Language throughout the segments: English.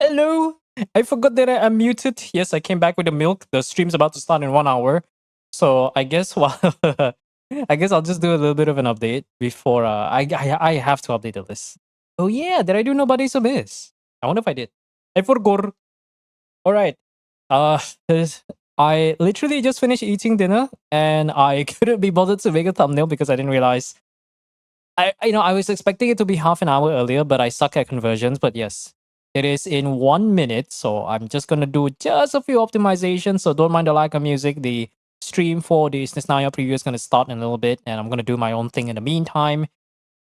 Hello! I forgot that I'm muted. Yes, I came back with the milk. The stream's about to start in 1 hour. So I guess I guess I'll just do a little bit of an update before I have to update the list. Oh yeah, did I do Nobody's Abyss? I wonder if I did. I forgot. Alright. Uh I literally just finished eating dinner and I couldn't be bothered to make a thumbnail because I didn't realize I was expecting it to be half an hour earlier, but I suck at conversions. But yes, it is in 1 minute. So I'm just gonna do just a few optimizations. So don't mind the lack of music. The stream for the Snezhnaya preview is gonna start in a little bit, and I'm gonna do my own thing in the meantime.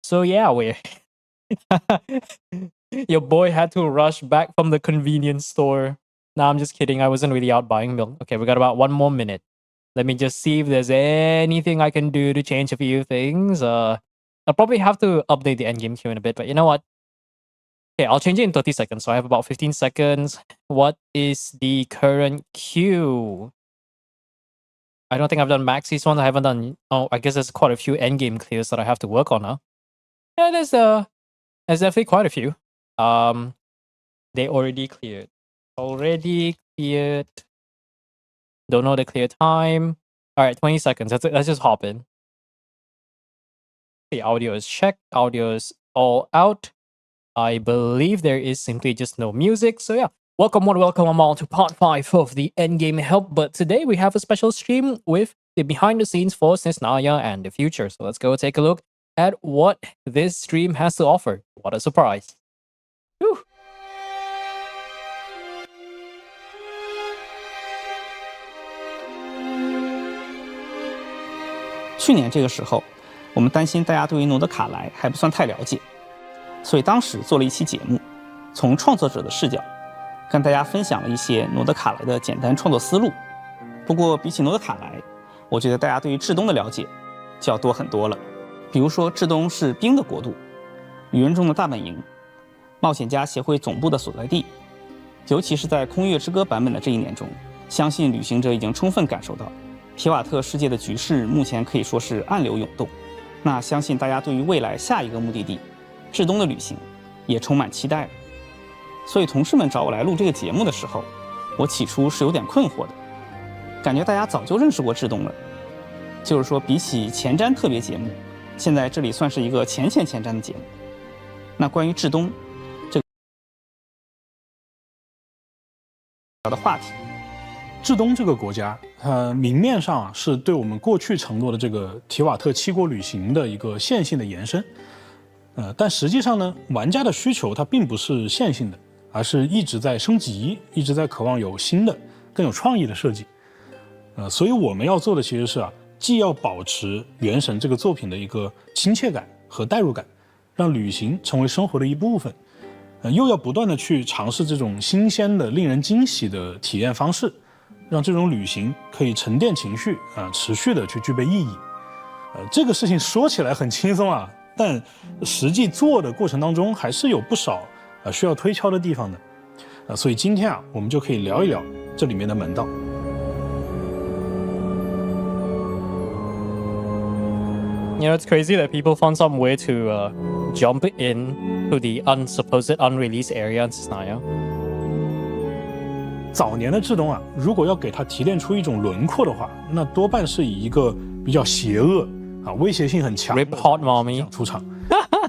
So yeah, we your boy had to rush back from the convenience store. Nah, I'm just kidding. I wasn't really out buying milk. Okay, we got about 1 more minute. Let me just see if there's anything I can do to change a few things. I'll probably have to update the endgame queue in a bit, but you know what? Okay, I'll change it in 30 seconds. So I have about 15 seconds. What is the current queue? I don't think I've done Maxie's one. I haven't done... Oh, I guess there's quite a few endgame clears that I have to work on now. Yeah, there's definitely quite a few. They already cleared. Already cleared. Don't know the clear time. All right, 20 seconds. Let's just hop in. The audio is checked. Audio is all out. I believe there is simply just no music. So yeah, welcome all to part 5 of the Endgame help. But today we have a special stream with the behind the scenes for Snezhnaya and the future. So let's go take a look at what this stream has to offer. What a surprise. Whew. 去年这个时候，我们担心大家对于诺德卡莱还不算太了解，所以当时做了一期节目，从创作者的视角，跟大家分享了一些诺德卡莱的简单创作思路。不过比起诺德卡莱，我觉得大家对于至东的了解就要多很多了。比如说，至东是冰的国度，旅人中的大本营，冒险家协会总部的所在地。尤其是在空月之歌版本的这一年中，相信旅行者已经充分感受到铁瓦特世界的局势目前可以说是暗流涌动。那相信大家对于未来下一个目的地至东的旅行也充满期待了。所以同事们找我来录这个节目的时候，我起初是有点困惑的，感觉大家早就认识过至东了。就是说，比起前瞻特别节目，现在这里算是一个前瞻的节目。那关于至东这个的话题，至东这个国家，明面上是对我们过去承诺的这个提瓦特7国旅行的一个线性的延伸，但实际上呢，玩家的需求它并不是线性的，而是一直在升级，一直在渴望有新的、更有创意的设计。所以我们要做的其实是既要保持《原神》这个作品的一个亲切感和代入感，让旅行成为生活的一部分，又要不断的去尝试这种新鲜的、令人惊喜的体验方式，让这种旅行可以沉淀情绪持续的去具备意义。这个事情说起来很轻松但实际做的过程当中还是有不少需要推敲的地方的。所以今天我们就可以聊一聊这里面的门道。You know, it's crazy that people found some way to jump in to the supposed unreleased area in Snezhnaya. 早年的至东如果要给它提炼出一种轮廓的话，那多半是以一个比较邪恶威胁性很强的 Rip Hot Mommy 出场。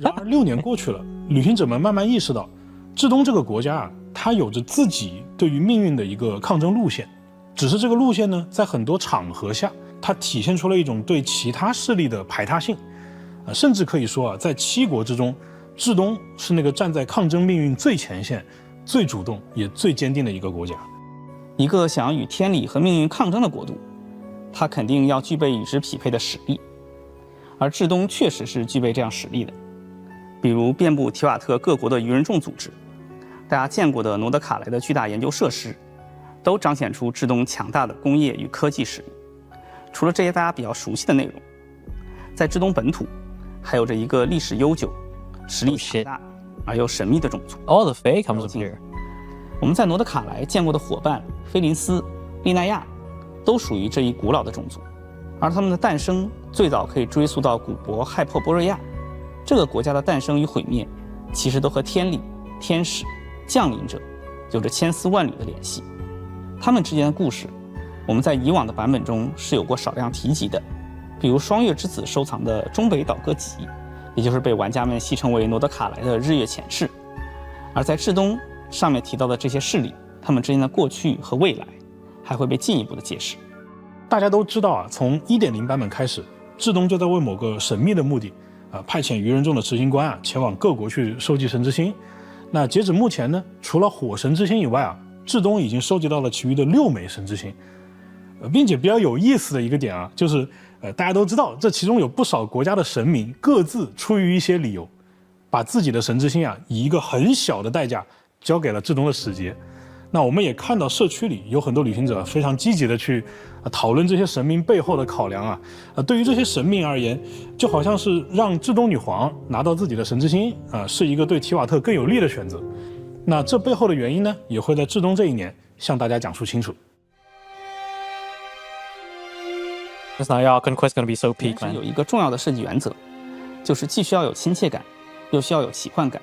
然而6年过去了，旅行者们慢慢意识到，至东这个国家它有着自己对于命运的一个抗争路线，只是这个路线呢，在很多场合下，它体现出了一种对其他势力的排他性，甚至可以说在7国之中，至东是那个站在抗争命运最前线、最主动也最坚定的一个国家。一个想要与天理和命运抗争的国度，它肯定要具备与之匹配的实力，而至东确实是具备这样实力的。比如遍布提瓦特各国的愚人众组织，大家见过的诺德卡莱的巨大研究设施，都彰显出至东强大的工业与科技实力。除了这些大家比较熟悉的内容，在至东本土还有着一个历史悠久、实力强大而又神秘的种族。All the fake comes from here. 我们在诺德卡莱见过的伙伴菲林斯、利奈亚，都属于这一古老的种族，而他们的诞生最早可以追溯到古国亥珀波瑞亚。这个国家的诞生与毁灭，其实都和天理、天使、降临者有着千丝万缕的联系。他们之间的故事，我们在以往的版本中是有过少量提及的，比如双月之子收藏的中北岛歌集，也就是被玩家们戏称为诺德卡莱的日月前世。而在至东上面提到的这些势力，他们之间的过去和未来还会被进一步的揭示。大家都知道啊，从 1.0 版本开始，至东就在为某个神秘的目的派遣愚人众的执行官前往各国去收集神之心。那截止目前呢，除了火神之心以外至东已经收集到了其余的6枚神之心。并且比较有意思的一个点就是大家都知道，这其中有不少国家的神明各自出于一些理由，把自己的神之心以一个很小的代价交给了至东的使节。那我们也看到社区里有很多旅行者非常积极的去讨论这些神明背后的考量对于这些神明而言，就好像是让至东女皇拿到自己的神之心是一个对提瓦特更有利的选择。那这背后的原因呢，也会在至东这一年向大家讲述清楚。Snezhnaya conquest gonna be so peak, 有 man. 一个重要的设计原则，就是既需要有亲切感，又需要有奇幻感。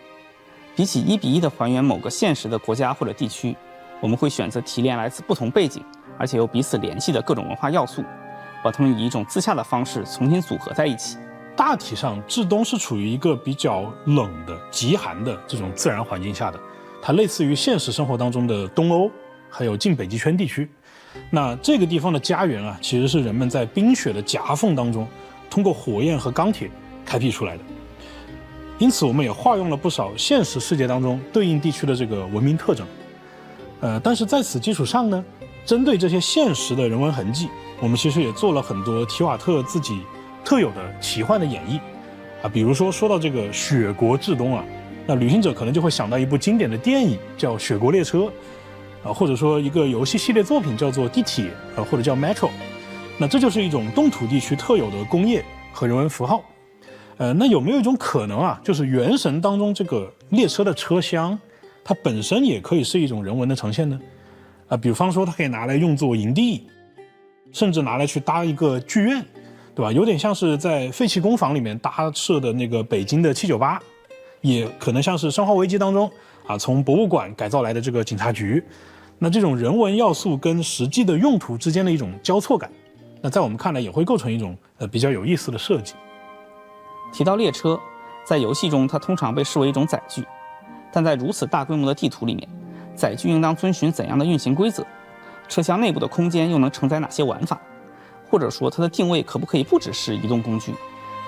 比起1:1的还原某个现实的国家或者地区，我们会选择提炼来自不同背景而且又彼此联系的各种文化要素，把它们以一种自洽的方式重新组合在一起。大体上，至东是处于一个比较冷的、极寒的这种自然环境下的，它类似于现实生活当中的东欧，还有近北极圈地区。那这个地方的家园其实是人们在冰雪的夹缝当中，通过火焰和钢铁开辟出来的。因此，我们也化用了不少现实世界当中对应地区的这个文明特征。但是在此基础上呢，针对这些现实的人文痕迹，我们其实也做了很多提瓦特自己特有的奇幻的演绎比如说到这个雪国至东那旅行者可能就会想到一部经典的电影叫《雪国列车》或者说一个游戏系列作品叫做《地铁》或者叫 Metro。那这就是一种冻土地区特有的工业和人文符号。那有没有一种可能就是原神当中这个列车的车厢，它本身也可以是一种人文的呈现呢？比方说它可以拿来用作营地，甚至拿来去搭一个剧院，对吧？有点像是在废弃工坊里面搭设的那个北京的798，也可能像是《生化危机》当中从博物馆改造来的这个警察局。那这种人文要素跟实际的用途之间的一种交错感，那在我们看来也会构成一种比较有意思的设计。提到列车，在游戏中它通常被视为一种载具，但在如此大规模的地图里面，载具应当遵循怎样的运行规则？车厢内部的空间又能承载哪些玩法？或者说它的定位可不可以不只是移动工具？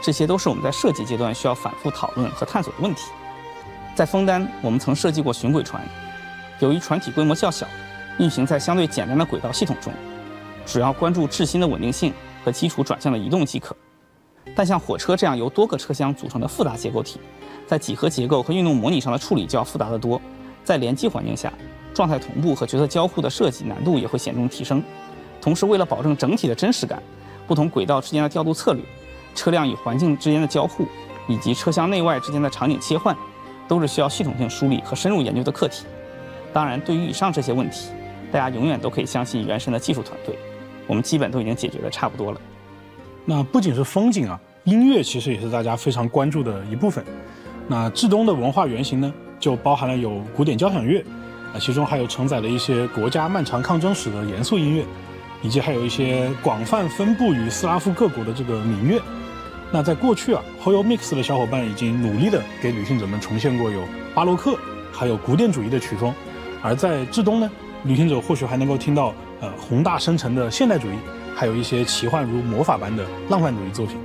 这些都是我们在设计阶段需要反复讨论和探索的问题。在枫丹，我们曾设计过巡轨船，由于船体规模较小，运行在相对简单的轨道系统中，只要关注质心的稳定性和基础转向的移动即可。但像火车这样由多个车厢组成的复杂结构体，在几何结构和运动模拟上的处理就要复杂得多，在联机环境下，状态同步和角色交互的设计难度也会显著提升。同时，为了保证整体的真实感，不同轨道之间的调度策略、车辆与环境之间的交互，以及车厢内外之间的场景切换，都是需要系统性梳理和深入研究的课题。当然，对于以上这些问题，大家永远都可以相信原神的技术团队，我们基本都已经解决得差不多了。那不仅是风景音乐其实也是大家非常关注的一部分。那至东的文化原型呢，就包含了有古典交响乐其中还有承载了一些国家漫长抗争史的严肃音乐，以及还有一些广泛分布于斯拉夫各国的这个民乐。那在过去Hoyo Mix 的小伙伴已经努力的给旅行者们重现过有巴洛克还有古典主义的曲风，而在至东呢，旅行者或许还能够听到宏大深沉的现代主义，还有一些奇幻如魔法般的浪漫主义作品。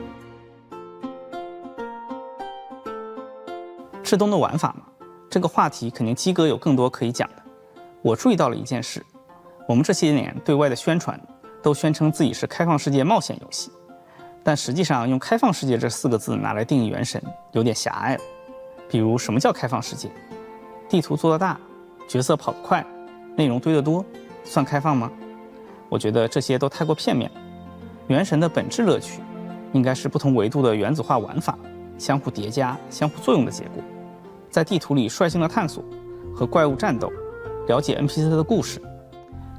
至东的玩法嘛，这个话题肯定基哥有更多可以讲的。我注意到了一件事，我们这些年对外的宣传都宣称自己是开放世界冒险游戏，但实际上用开放世界这4个字拿来定义原神有点狭隘了。比如什么叫开放世界？地图做得大，角色跑得快，内容堆得多，算开放吗？我觉得这些都太过片面了。原神的本质乐趣应该是不同维度的原子化玩法相互叠加、相互作用的结果。在地图里率性的探索，和怪物战斗，了解 NPC 的故事，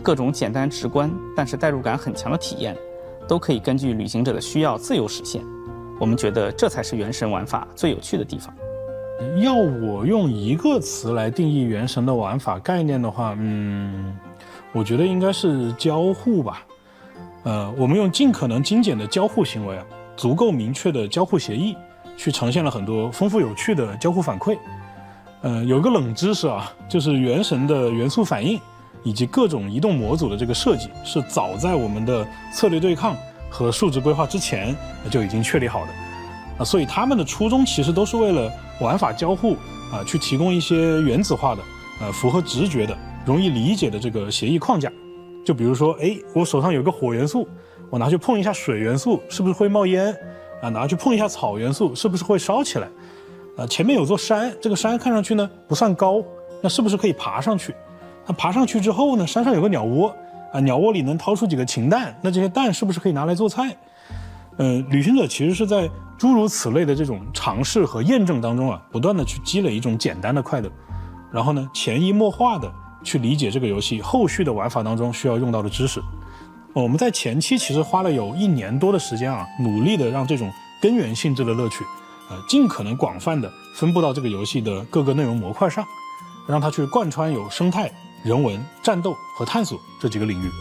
各种简单直观但是代入感很强的体验，都可以根据旅行者的需要自由实现。我们觉得这才是原神玩法最有趣的地方。要我用一个词来定义原神的玩法概念的话，我觉得应该是交互吧。我们用尽可能精简的交互行为足够明确的交互协议，去呈现了很多丰富有趣的交互反馈。有个冷知识就是原神的元素反应以及各种移动模组的这个设计，是早在我们的策略对抗和数值规划之前就已经确立好的。所以他们的初衷其实都是为了玩法交互去提供一些原子化的符合直觉的容易理解的这个协议框架。就比如说我手上有个火元素，我拿去碰一下水元素是不是会冒烟拿去碰一下草元素是不是会烧起来前面有座山，这个山看上去呢不算高，那是不是可以爬上去？那爬上去之后呢，山上有个鸟窝鸟窝里能掏出几个禽蛋，那这些蛋是不是可以拿来做菜？旅行者其实是在诸如此类的这种尝试和验证当中不断的去积累一种简单的快乐，然后呢潜移默化的去理解这个游戏后续的玩法当中需要用到的知识。我们在前期其实花了有1年多的时间努力的让这种根源性质的乐趣尽可能广泛的分布到这个游戏的各个内容模块上，让它去贯穿有生态、人文、战斗和探索这几个领域。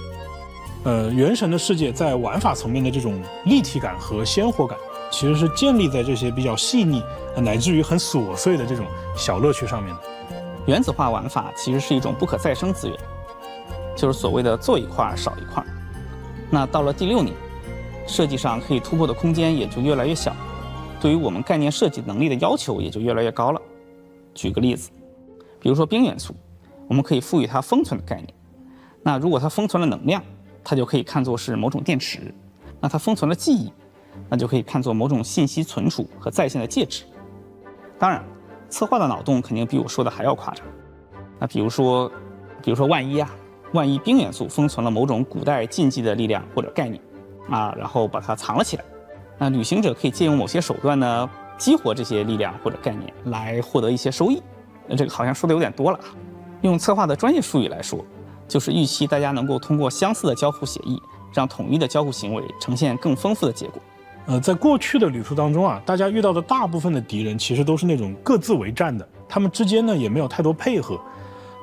原神的世界在玩法层面的这种立体感和鲜活感，其实是建立在这些比较细腻乃至于很琐碎的这种小乐趣上面的。原子化玩法其实是一种不可再生资源，就是所谓的做一块少一块。那到了第6年，设计上可以突破的空间也就越来越小，对于我们概念设计能力的要求也就越来越高了。举个例子，比如说冰元素，我们可以赋予它封存的概念。那如果它封存了能量，它就可以看作是某种电池；那它封存了记忆，那就可以看作某种信息存储和在线的介质。当然，策划的脑洞肯定比我说的还要夸张。那比如说万一冰元素封存了某种古代禁忌的力量或者概念然后把它藏了起来，那旅行者可以借用某些手段呢，激活这些力量或者概念来获得一些收益。这个好像说的有点多了用策划的专业术语来说，就是预期大家能够通过相似的交互协议，让统一的交互行为呈现更丰富的结果。在过去的旅途当中大家遇到的大部分的敌人其实都是那种各自为战的，他们之间呢也没有太多配合。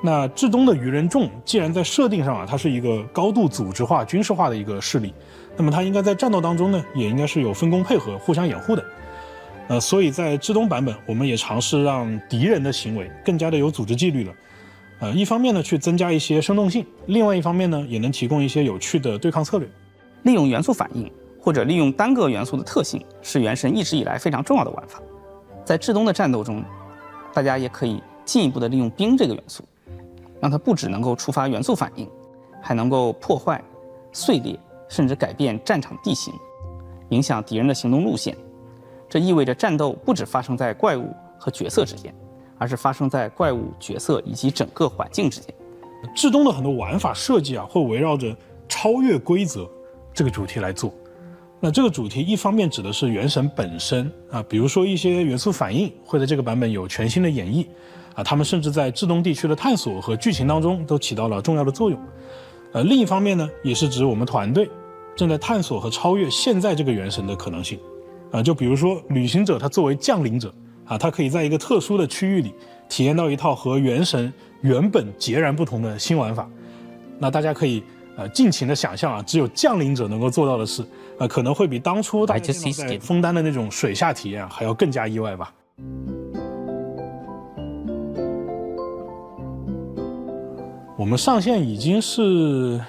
那至东的愚人众既然在设定上它是一个高度组织化、军事化的一个势力，那么它应该在战斗当中呢也应该是有分工配合、互相掩护的。所以在至东版本，我们也尝试让敌人的行为更加的有组织纪律了。一方面呢去增加一些生动性，另外一方面呢也能提供一些有趣的对抗策略。利用元素反应或者利用单个元素的特性，是原神一直以来非常重要的玩法。在至东的战斗中，大家也可以进一步的利用冰这个元素，让它不只能够触发元素反应，还能够破坏、碎裂，甚至改变战场地形，影响敌人的行动路线。这意味着战斗不只发生在怪物和角色之间，而是发生在怪物、角色以及整个环境之间。至东的很多玩法设计会围绕着超越规则这个主题来做。那这个主题一方面指的是原神本身比如说一些元素反应会在这个版本有全新的演绎他们甚至在至东地区的探索和剧情当中都起到了重要的作用。另一方面呢，也是指我们团队正在探索和超越现在这个原神的可能性。就比如说旅行者他作为降临者他可以在一个特殊的区域里体验到一套和原神原本截然不同的新玩法。那大家可以尽情的想象只有降临者能够做到的事可能会比当初大家见到在枫丹的那种水下体验还要更加意外吧。我们上线已经是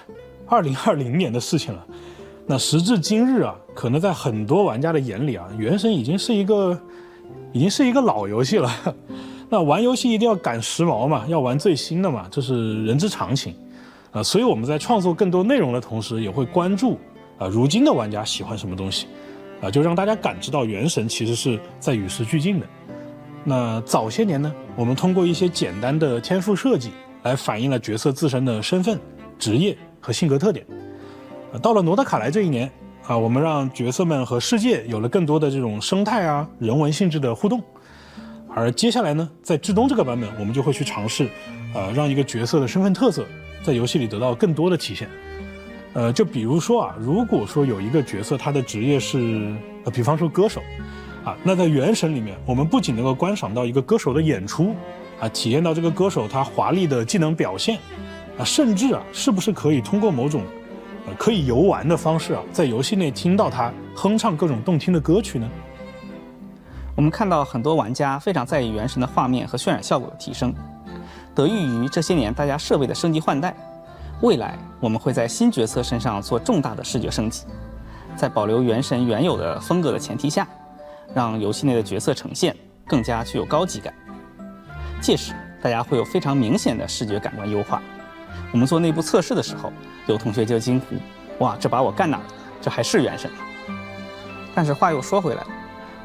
2020年的事情了，那时至今日可能在很多玩家的眼里原神已经是一个老游戏了。那玩游戏一定要赶时髦嘛，要玩最新的嘛，这是人之常情。所以我们在创作更多内容的同时，也会关注如今的玩家喜欢什么东西就让大家感知到原神其实是在与时俱进的。那早些年呢，我们通过一些简单的天赋设计来反映了角色自身的身份、职业和性格特点。到了诺德卡莱这一年我们让角色们和世界有了更多的这种生态人文性质的互动。而接下来呢，在至东这个版本，我们就会去尝试让一个角色的身份特色在游戏里得到更多的体现。就比如说如果说有一个角色他的职业是比方说歌手那在原神里面，我们不仅能够观赏到一个歌手的演出体验到这个歌手他华丽的技能表现甚至是不是可以通过某种可以游玩的方式在游戏内听到他哼唱各种动听的歌曲呢？我们看到很多玩家非常在意原神的画面和渲染效果的提升，得益于这些年大家设备的升级换代，未来我们会在新角色身上做重大的视觉升级，在保留原神原有的风格的前提下，让游戏内的角色呈现更加具有高级感。届时大家会有非常明显的视觉感官优化。我们做内部测试的时候，有同学就惊呼：哇，这把我干哪儿了？这还是原神吗？但是话又说回来，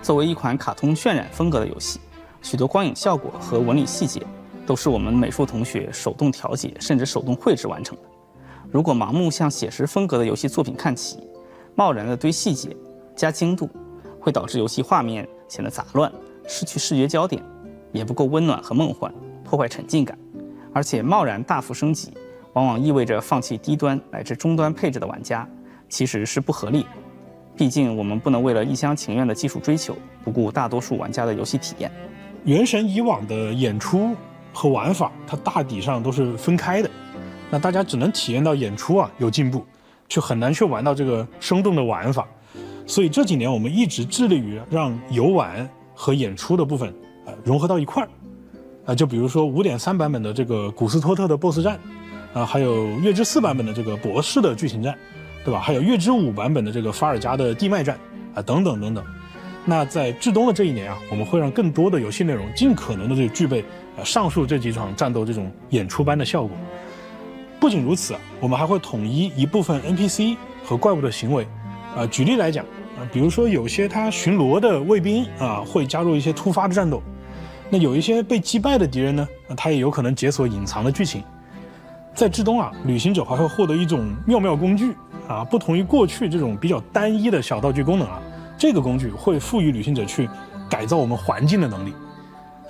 作为一款卡通渲染风格的游戏，许多光影效果和纹理细节都是我们美术同学手动调节甚至手动绘制完成的。如果盲目向写实风格的游戏作品看齐，贸然的堆细节加精度，会导致游戏画面显得杂乱，失去视觉焦点，也不够温暖和梦幻，破坏沉浸感。而且贸然大幅升级，往往意味着放弃低端乃至中端配置的玩家，其实是不合理的。毕竟我们不能为了一厢情愿的技术追求，不顾大多数玩家的游戏体验。原神以往的演出和玩法，它大体上都是分开的，那大家只能体验到演出有进步，却很难去玩到这个生动的玩法。所以这几年我们一直致力于让游玩和演出的部分融合到一块儿就比如说 5.3 版本的这个古斯托特的 BOSS 战还有月之4版本的这个博士的剧情战，对吧？还有月之5版本的这个法尔加的地脉战等等等等。那在至冬的这一年我们会让更多的游戏内容尽可能的就具备上述这几场战斗这种演出般的效果。不仅如此我们还会统一一部分 NPC 和怪物的行为举例来讲比如说有些他巡逻的卫兵会加入一些突发的战斗，那有一些被击败的敌人呢他也有可能解锁隐藏的剧情。在至冬旅行者还会获得一种妙妙工具不同于过去这种比较单一的小道具功能这个工具会赋予旅行者去改造我们环境的能力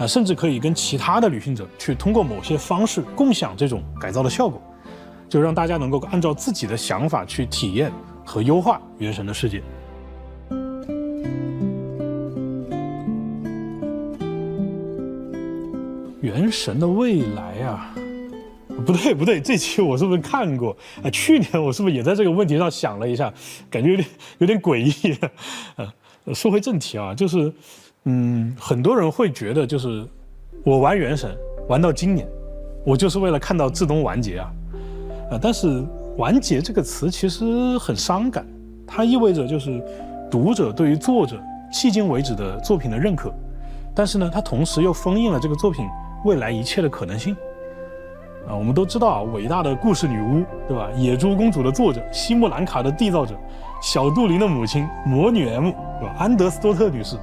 甚至可以跟其他的旅行者去通过某些方式共享这种改造的效果，就让大家能够按照自己的想法去体验和优化原神的世界。原神的未来不对，这期我是不是看过去年我是不是也在这个问题上想了一下，感觉有点诡异说回正题就是很多人会觉得就是我玩原神玩到今年，我就是为了看到至冬完结但是完结这个词其实很伤感，它意味着就是读者对于作者迄今为止的作品的认可，但是呢它同时又封印了这个作品未来一切的可能性我们都知道伟大的故事女巫，对吧？野猪公主的作者，西木兰卡的缔造者，小杜林的母亲魔女 M， 对吧？安德斯多特女士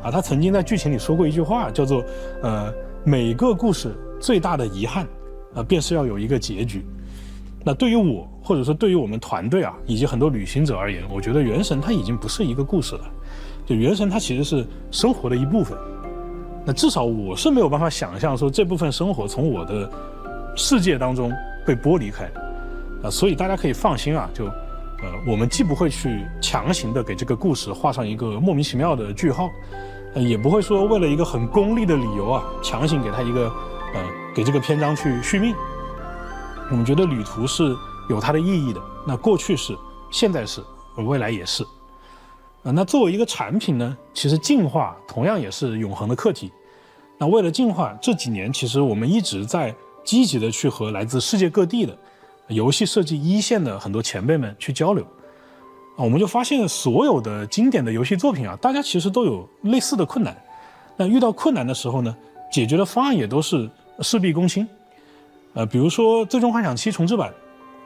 她曾经在剧情里说过一句话，叫做每个故事最大的遗憾便是要有一个结局。那对于我或者说对于我们团队以及很多旅行者而言，我觉得原神它已经不是一个故事了，就原神它其实是生活的一部分。那至少我是没有办法想象说这部分生活从我的世界当中被剥离开所以大家可以放心我们既不会去强行的给这个故事画上一个莫名其妙的句号也不会说为了一个很功利的理由强行给它一个给这个篇章去续命。我们觉得旅途是有它的意义的，那过去是，现在是，未来也是那作为一个产品呢，其实进化同样也是永恒的课题。那为了进化，这几年其实我们一直在积极的去和来自世界各地的游戏设计一线的很多前辈们去交流我们就发现所有的经典的游戏作品大家其实都有类似的困难。那遇到困难的时候呢，解决的方案也都是事必躬亲比如说最终幻想7重制版，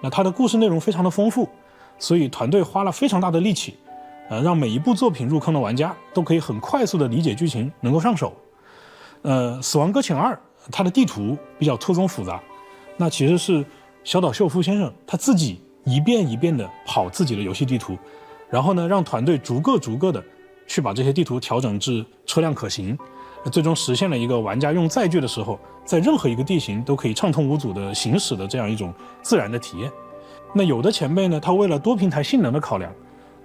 那它的故事内容非常的丰富，所以团队花了非常大的力气让每一部作品入坑的玩家都可以很快速的理解剧情，能够上手死亡搁浅2它的地图比较错综复杂，那其实是小岛秀夫先生他自己一遍一遍的跑自己的游戏地图，然后呢让团队逐个的去把这些地图调整至车辆可行，最终实现了一个玩家用载具的时候在任何一个地形都可以畅通无阻的行驶的这样一种自然的体验。那有的前辈呢，他为了多平台性能的考量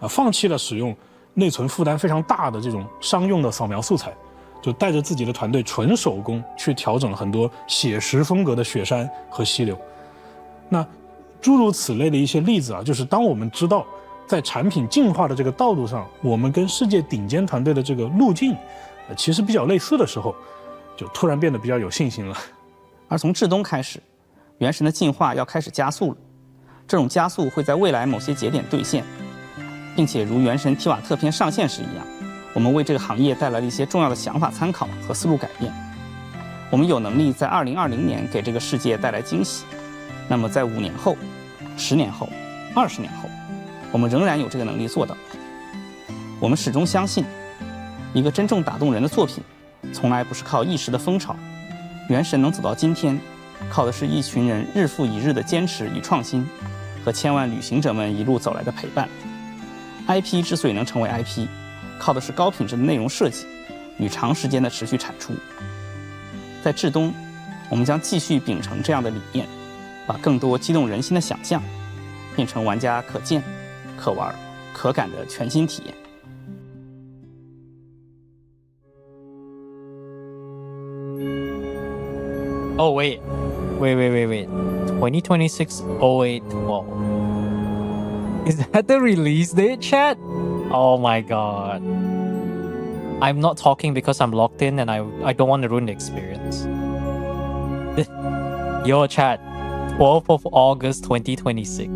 放弃了使用内存负担非常大的这种商用的扫描素材，就带着自己的团队纯手工去调整了很多写实风格的雪山和溪流。那诸如此类的一些例子啊，就是当我们知道在产品进化的这个道路上，我们跟世界顶尖团队的这个路径，其实比较类似的时候，就突然变得比较有信心了。而从至东开始，原神的进化要开始加速了。这种加速会在未来某些节点兑现，并且如原神提瓦特篇上线时一样，我们为这个行业带来了一些重要的想法参考和思路改变。我们有能力在2020年给这个世界带来惊喜，那么在5年后、10年后、20年后，我们仍然有这个能力做到。我们始终相信，一个真正打动人的作品，从来不是靠一时的风潮。原神能走到今天，靠的是一群人日复一日的坚持与创新，和千万旅行者们一路走来的陪伴。IP 之所以能成为 IP， 靠的是高品质的内容设计与长时间的持续产出。在至东，我们将继续秉承这样的理念，把更多激动人心的想象，变成玩家可见、可玩、可感的全新体验。Oh, wait. 2026 08/12. Is that the release date, chat? Oh my god. I'm not talking because I'm locked in and I don't want to ruin the experience. Yo, chat. 12th of August 2026.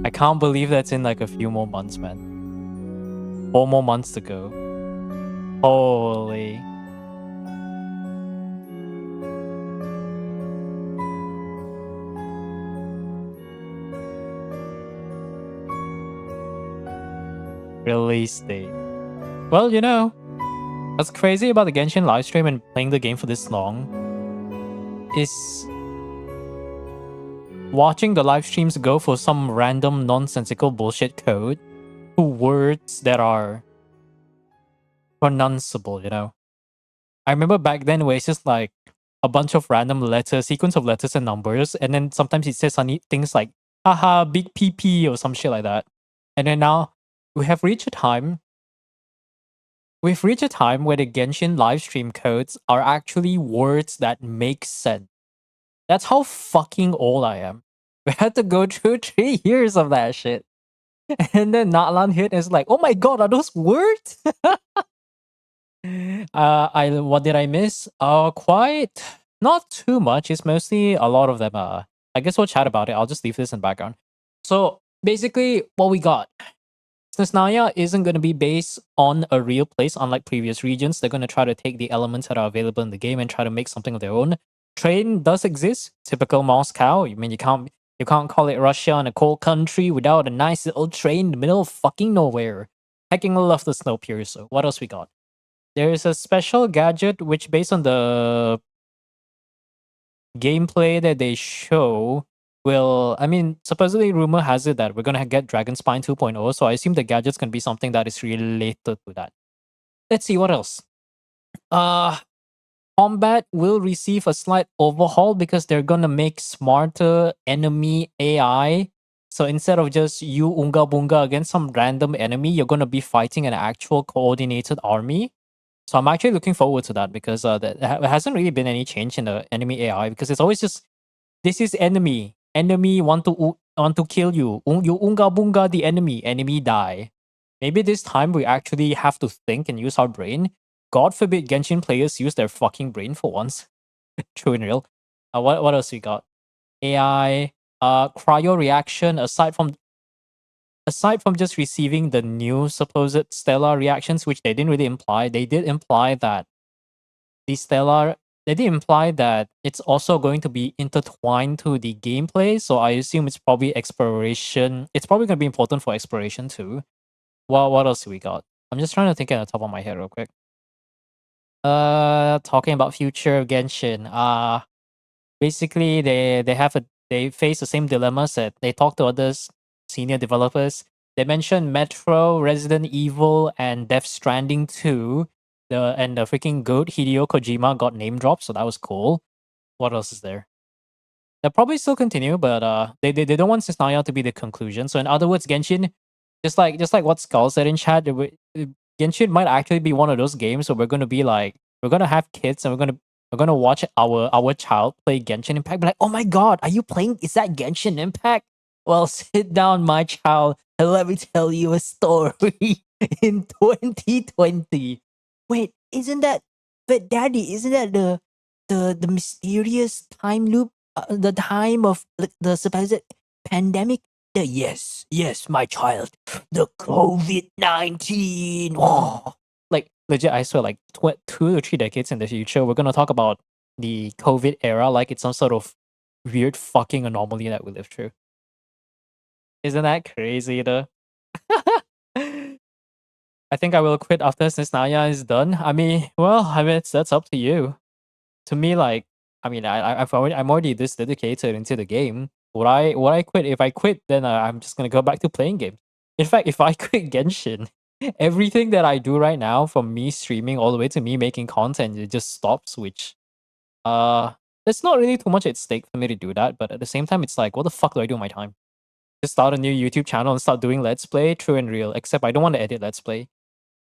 I can't believe that's in like a few more months, man. 4 more months to go. Holy. Release date. Well, you know, what's crazy about the Genshin livestream and playing the game for this long is watching the live streams go for some random nonsensical bullshit code to words that are pronounceable, you know. I remember back then where it's just like a bunch of random letters, sequence of letters and numbers, and then sometimes it says funny things like haha big PP or some shit like that. And then now we've reached a time where the Genshin livestream codes are actually words that make sense. That's how fucking old I am. We had to go through 3 years of that shit. And then Natlan hit and it's like, oh my god, are those words? What did I miss? Quite not too much. It's mostly a lot of them. I guess we'll chat about it. I'll just leave this in background. So basically, what we got. Snezhnaya isn't going to be based on a real place, unlike previous regions. They're going to try to take the elements that are available in the game and try to make something of their own. Train does exist, typical Moscow. I mean, you can't call it Russia in a cold country without a nice little train in the middle of fucking nowhere. Hecking love the Snowpiercer. What else we got? There is a special gadget which, based on the gameplay that they show, supposedly rumor has it that we're gonna get Dragon Spine 2.0, so I assume the gadget's gonna be something that is related to that. Let's see what else. Combat will receive a slight overhaul because they're gonna make smarter enemy AI. So instead of just you unga bunga against some random enemy, you're gonna be fighting an actual coordinated army. So I'm actually looking forward to that because there hasn't really been any change in the enemy AI because it's always just this is enemy. Enemy want to kill you. You unga bunga the enemy. Enemy die. Maybe this time we actually have to think and use our brain. God forbid Genshin players use their fucking brain for once. True and real. What else we got? AI. Cryo reaction. Aside from just receiving the new supposed stellar reactions, which they didn't really imply, they did imply that it's also going to be intertwined to the gameplay. So I assume it's probably exploration. It's probably going to be important for exploration too. Well, what else do we got? I'm just trying to think at the top of my head real quick. Talking about future of Genshin. Basically they face the same dilemmas that they talk to others senior developers. They mentioned Metro, Resident Evil, and Death Stranding 2. And the freaking goat Hideo Kojima got name dropped, so that was cool. What else is there? They'll probably still continue, but they don't want Snezhnaya to be the conclusion. So in other words, Genshin, just like what Skull said in chat, Genshin might actually be one of those games where we're gonna be like we're gonna have kids and we're gonna watch our child play Genshin Impact. Be like, oh my god, are you playing? Is that Genshin Impact? Well, sit down, my child, and let me tell you a story in 2020. Wait, isn't that? But daddy, isn't that the mysterious time loop? The time of the supposed pandemic? Yes, my child. The COVID-19. Oh. Like legit, I swear, like 2 or 3 decades in the future, we're gonna talk about the COVID era like it's some sort of weird fucking anomaly that we lived through. Isn't that crazy though? I think I will quit after Snezhnaya is done. I mean, well, that's up to you. To me, like, I mean, I'm already this dedicated into the game. Would I quit? If I quit, then I'm just gonna go back to playing games. In fact, if I quit Genshin, everything that I do right now, from me streaming all the way to me making content, it just stops. Which, there's not really too much at stake for me to do that. But at the same time, it's like, what the fuck do I do with my time? Just start a new YouTube channel and start doing Let's Play, true and real. Except I don't want to edit Let's Play.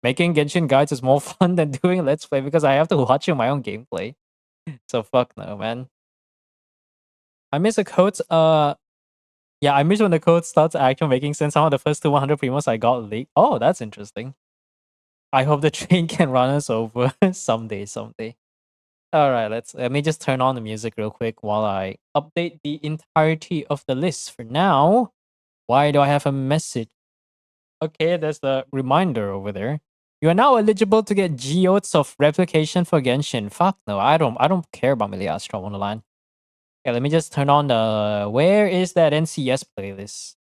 Making Genshin guides is more fun than doing Let's Play because I have to watch my own gameplay. So fuck no, man. I miss the codes. Yeah, I miss when the code starts actually making sense. Some of the first 100 primos I got leaked. Oh, that's interesting. I hope the train can run us over someday. All right, let me just turn on the music real quick while I update the entirety of the list. For now, why do I have a message? Okay, there's the reminder over there. You are now eligible to get geodes of replication for Genshin. Fuck no, I don't care about Miliastra Wonderland. Okay, let me just turn on the where is that NCS playlist?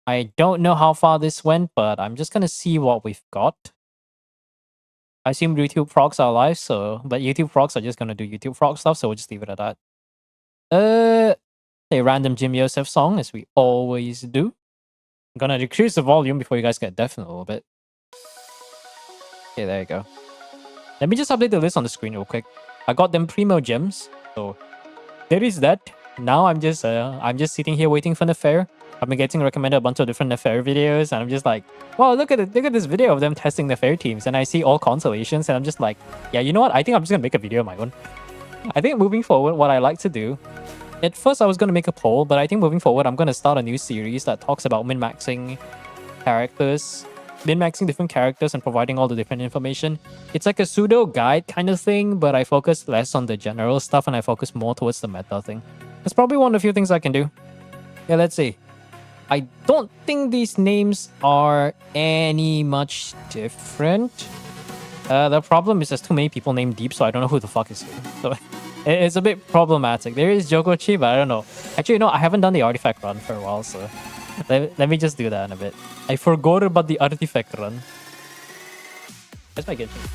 I don't know how far this went, but I'm just gonna see what we've got. I assume YouTube frogs are live, but YouTube frogs are just gonna do YouTube frog stuff, so we'll just leave it at that. A random Jim Yosef song, as we always do. I'm gonna decrease the volume before you guys get deaf in a little bit. Okay, there you go. Let me just update the list on the screen real quick. I got them primo gems, so there is that. Now I'm just sitting here waiting for Nefair. I've been getting recommended a bunch of different Nefair videos, and I'm just like, wow, look at this video of them testing Nefair teams, and I see all constellations, and I'm just like, yeah, you know what? I think I'm just gonna make a video of my own. I think moving forward, what I like to do, at first I was gonna make a poll, but I think moving forward, I'm gonna start a new series that talks about min-maxing characters, min-maxing different characters and providing all the different information. It's like a pseudo guide kind of thing, but I focus less on the general stuff and I focus more towards the meta thing. That's probably one of the few things I can do. Yeah, let's see. I don't think these names are any much different. The problem is there's too many people named Deep, so I don't know who the fuck is who. So it's a bit problematic. There is Jokochi, but I don't know. Actually, I haven't done the artifact run for a while, so let me just do that in a bit. I forgot about the artifact run. Where's my Genshin?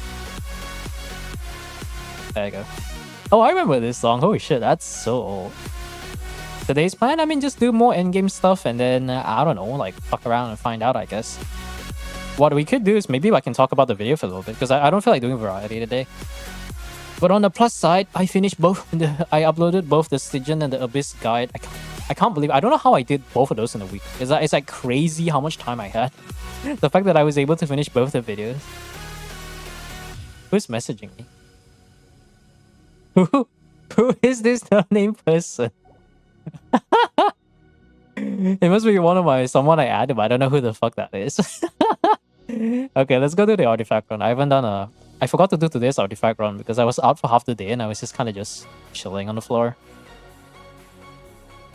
There you go. Oh, I remember this song. Holy shit, that's so old. Today's plan, I mean, just do more endgame stuff and then, I don't know, like, fuck around and find out, I guess. What we could do is maybe I can talk about the video for a little bit, because I don't feel like doing variety today. But on the plus side, I finished both. I uploaded both the Stygian and the Abyss guide. I can't believe, I don't know how I did both of those in a week. It's like crazy how much time I had. The fact that I was able to finish both the videos. Who's messaging me? Who is this no-name person? It must be someone I added, but I don't know who the fuck that is. Okay, let's go do the artifact run. I forgot to do today's artifact run because I was out for half the day and I was just kind of just chilling on the floor.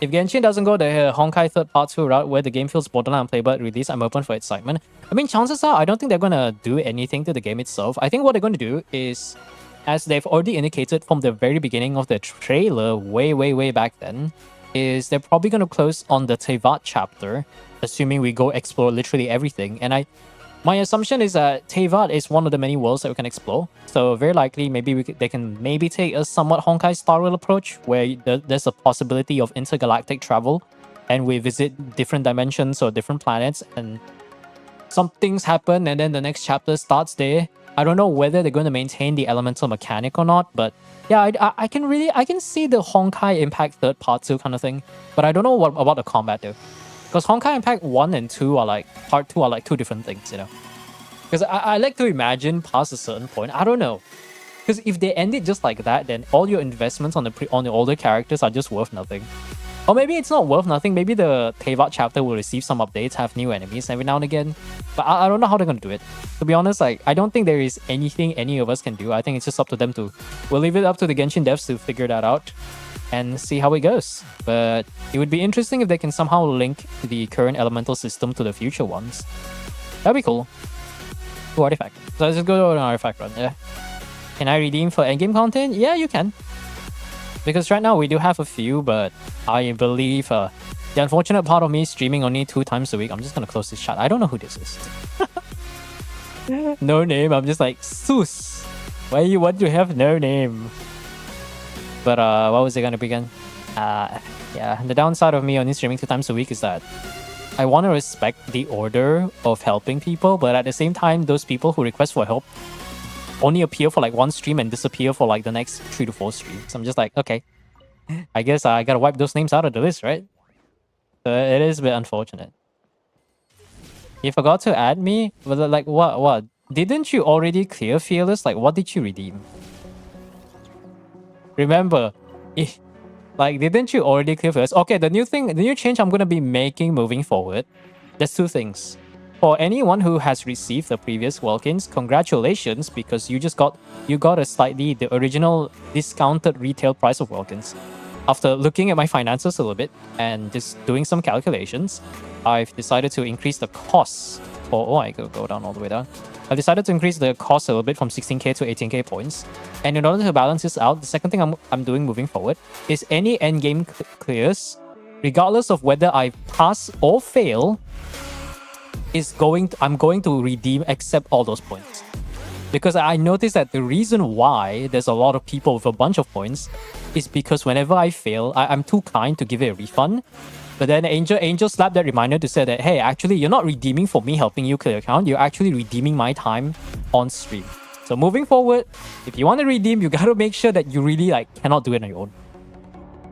If Genshin doesn't go the Honkai Third Part 2 route where the game feels borderline unplayable at release, I'm open for excitement. I mean, chances are I don't think they're gonna do anything to the game itself. I think what they're gonna do is, as they've already indicated from the very beginning of the trailer way back then, is they're probably going to close on the Teyvat chapter, assuming we go explore literally everything. And my assumption is that Teyvat is one of the many worlds that we can explore. So very likely, maybe they can maybe take a somewhat Honkai Star Rail approach, where there's a possibility of intergalactic travel, and we visit different dimensions or different planets, and some things happen and then the next chapter starts there. I don't know whether they're going to maintain the elemental mechanic or not, but yeah, I can see the Honkai Impact third part 2 kind of thing, but I don't know what about the combat though, because Honkai Impact 1 and 2 are like part 2 are like two different things, you know. Because I like to imagine past a certain point. I don't know. Because if they end it just like that, then all your investments on the older characters are just worth nothing. Or maybe it's not worth nothing. Maybe the Teyvat chapter will receive some updates, have new enemies every now and again. But I don't know how they're going to do it. To be honest, like I don't think there is anything any of us can do. I think it's just up to them to... We'll leave it up to the Genshin devs to figure that out and see how it goes. But it would be interesting if they can somehow link the current elemental system to the future ones. That'd be cool. Ooh, artifact. So let's just go to an artifact run, yeah. Can I redeem for endgame content? Yeah, you can. Because right now we do have a few, but I believe the unfortunate part of me streaming only 2 times a week. I'm just gonna close this chat. I don't know who this is. No name. I'm just like, Sus. Why you want to have no name? But what was it gonna be again? Yeah, the downside of me only streaming 2 times a week is that I want to respect the order of helping people, but at the same time, those people who request for help only appear for like 1 stream and disappear for like the next 3 to 4 streams. I'm just like, okay, I guess I gotta wipe those names out of the list, right? So it is a bit unfortunate. You forgot to add me? But like, what? Didn't you already clear Fearless? Like, what did you redeem? Remember, like, didn't you already clear Fearless? Okay, the new change I'm gonna be making moving forward, there's 2 things. For anyone who has received the previous Welkins, congratulations, because you got the original discounted retail price of Welkins. After looking at my finances a little bit and just doing some calculations, I've decided to increase the cost. I could go down all the way down. I've decided to increase the cost a little bit from 16k to 18k points. And in order to balance this out, the second thing I'm doing moving forward is any endgame clears, regardless of whether I pass or fail, I'm going to redeem accept all those points. Because I noticed that the reason why there's a lot of people with a bunch of points is because whenever I fail, I'm too kind to give it a refund. But then Angel slapped that reminder to say that, hey, actually, you're not redeeming for me helping you clear account. You're actually redeeming my time on stream. So moving forward, if you want to redeem, you gotta make sure that you really like cannot do it on your own.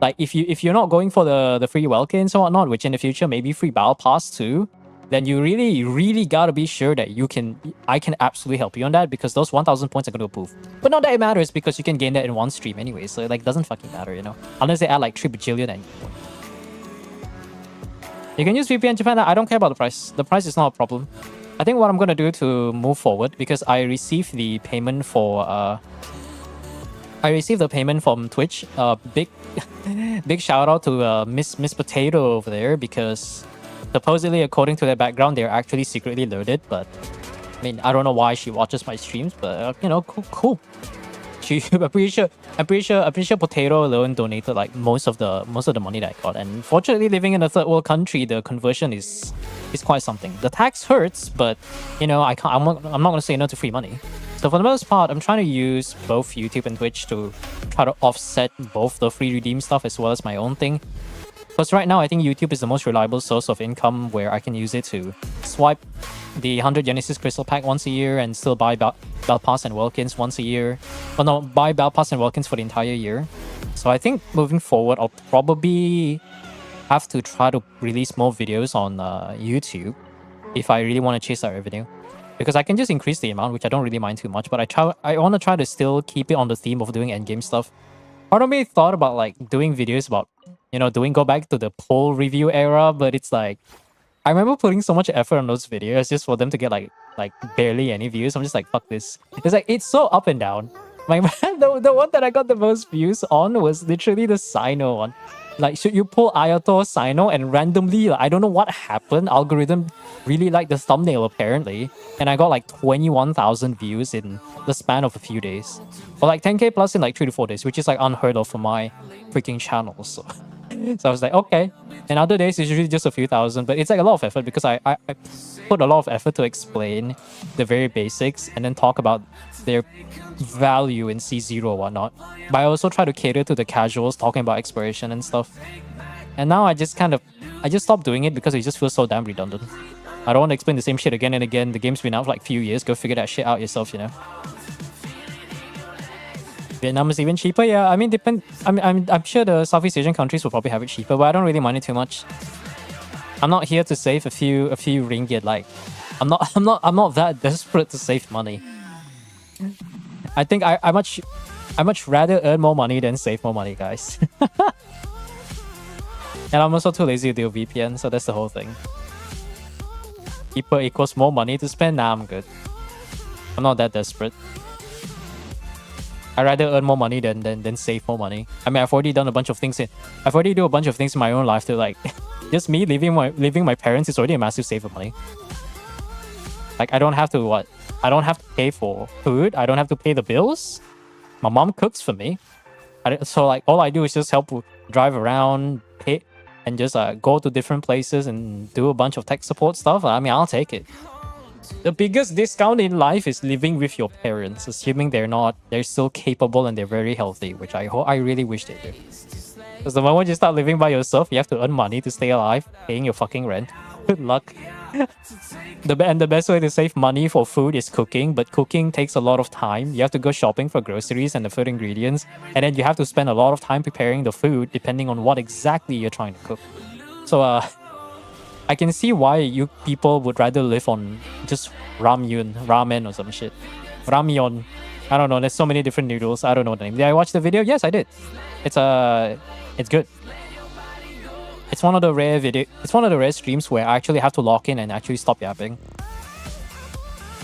Like if you're not going for the free Welkins and whatnot, which in the future maybe free Battle Pass too, then you really gotta be sure that I can absolutely help you on that, because those 1,000 points are gonna approve. But not that it matters, because you can gain that in 1 stream anyway, so it like doesn't fucking matter, you know? Unless they add like 3 bajillion and you can use VPN Japan. I don't care about the price. The price is not a problem. I think what I'm gonna do to move forward, because I received the payment for from Twitch. Big shout out to Miss Potato over there, because supposedly, according to their background, they're actually secretly loaded. But I mean, I don't know why she watches my streams, but you know, cool. I'm pretty sure Potato alone donated like most of the money that I got. And fortunately, living in a third world country, the conversion is quite something. The tax hurts, but you know, I'm not gonna say no to free money. So for the most part, I'm trying to use both YouTube and Twitch to try to offset both the free redeem stuff as well as my own thing. Because right now, I think YouTube is the most reliable source of income, where I can use it to swipe the 100 Genesis Crystal Pack once a year and still buy Battle Pass and Welkins once a year. Well, no, buy Battle Pass and Welkins for the entire year. So I think moving forward, I'll probably have to try to release more videos on YouTube if I really want to chase that revenue. Because I can just increase the amount, which I don't really mind too much, but I want to try to still keep it on the theme of doing endgame stuff. Part of me thought about like doing videos about, you know, go back to the poll review era, but it's like, I remember putting so much effort on those videos just for them to get like barely any views. I'm just like, fuck this. It's like, it's so up and down. Like, the one that I got the most views on was literally the Sino one. Like, should you pull Ayato Sino and randomly, like, I don't know what happened, algorithm really liked the thumbnail apparently, and I got like 21,000 views in the span of a few days. Or like 10k plus in like 3 to 4 days, which is like unheard of for my freaking channel. So I was like, okay. And other days it's usually just a few thousand, but it's like a lot of effort, because I put a lot of effort to explain the very basics and then talk about their value in C0 or whatnot. But I also try to cater to the casuals, talking about exploration and stuff. And now I just stopped doing it because it just feels so damn redundant. I don't want to explain the same shit again and again. The game's been out for like a few years. Go figure that shit out yourself, you know. Vietnam is even cheaper. Yeah, I mean, I'm sure the Southeast Asian countries will probably have it cheaper, but I don't really mind it too much. I'm not here to save a few ringgit. Like, I'm not that desperate to save money. I think I much rather earn more money than save more money, guys. And I'm also too lazy to do VPN, so that's the whole thing. Cheaper equals more money to spend. Nah, I'm good. I'm not that desperate. I'd rather earn more money than save more money. I mean, I've already done a bunch of things I've already do a bunch of things in my own life to like just me leaving my parents is already a massive save of money. Like I don't have to I don't have to pay for food. I don't have to pay the bills. My mom cooks for me. So like all I do is just help drive around, pay, and just go to different places and do a bunch of tech support stuff. I mean, I'll take it. The biggest discount in life is living with your parents, assuming they're still capable and they're very healthy, which I really wish they do. Because the moment you start living by yourself, you have to earn money to stay alive, paying your fucking rent. Good luck. The best way to save money for food is cooking, but cooking takes a lot of time. You have to go shopping for groceries and the food ingredients, and then you have to spend a lot of time preparing the food depending on what exactly you're trying to cook. So I can see why you people would rather live on just ramen or some shit. Ramyeon. I don't know, there's so many different noodles. I don't know the name. Did I watch the video? Yes, I did. It's good. It's one of the rare streams where I actually have to log in and actually stop yapping.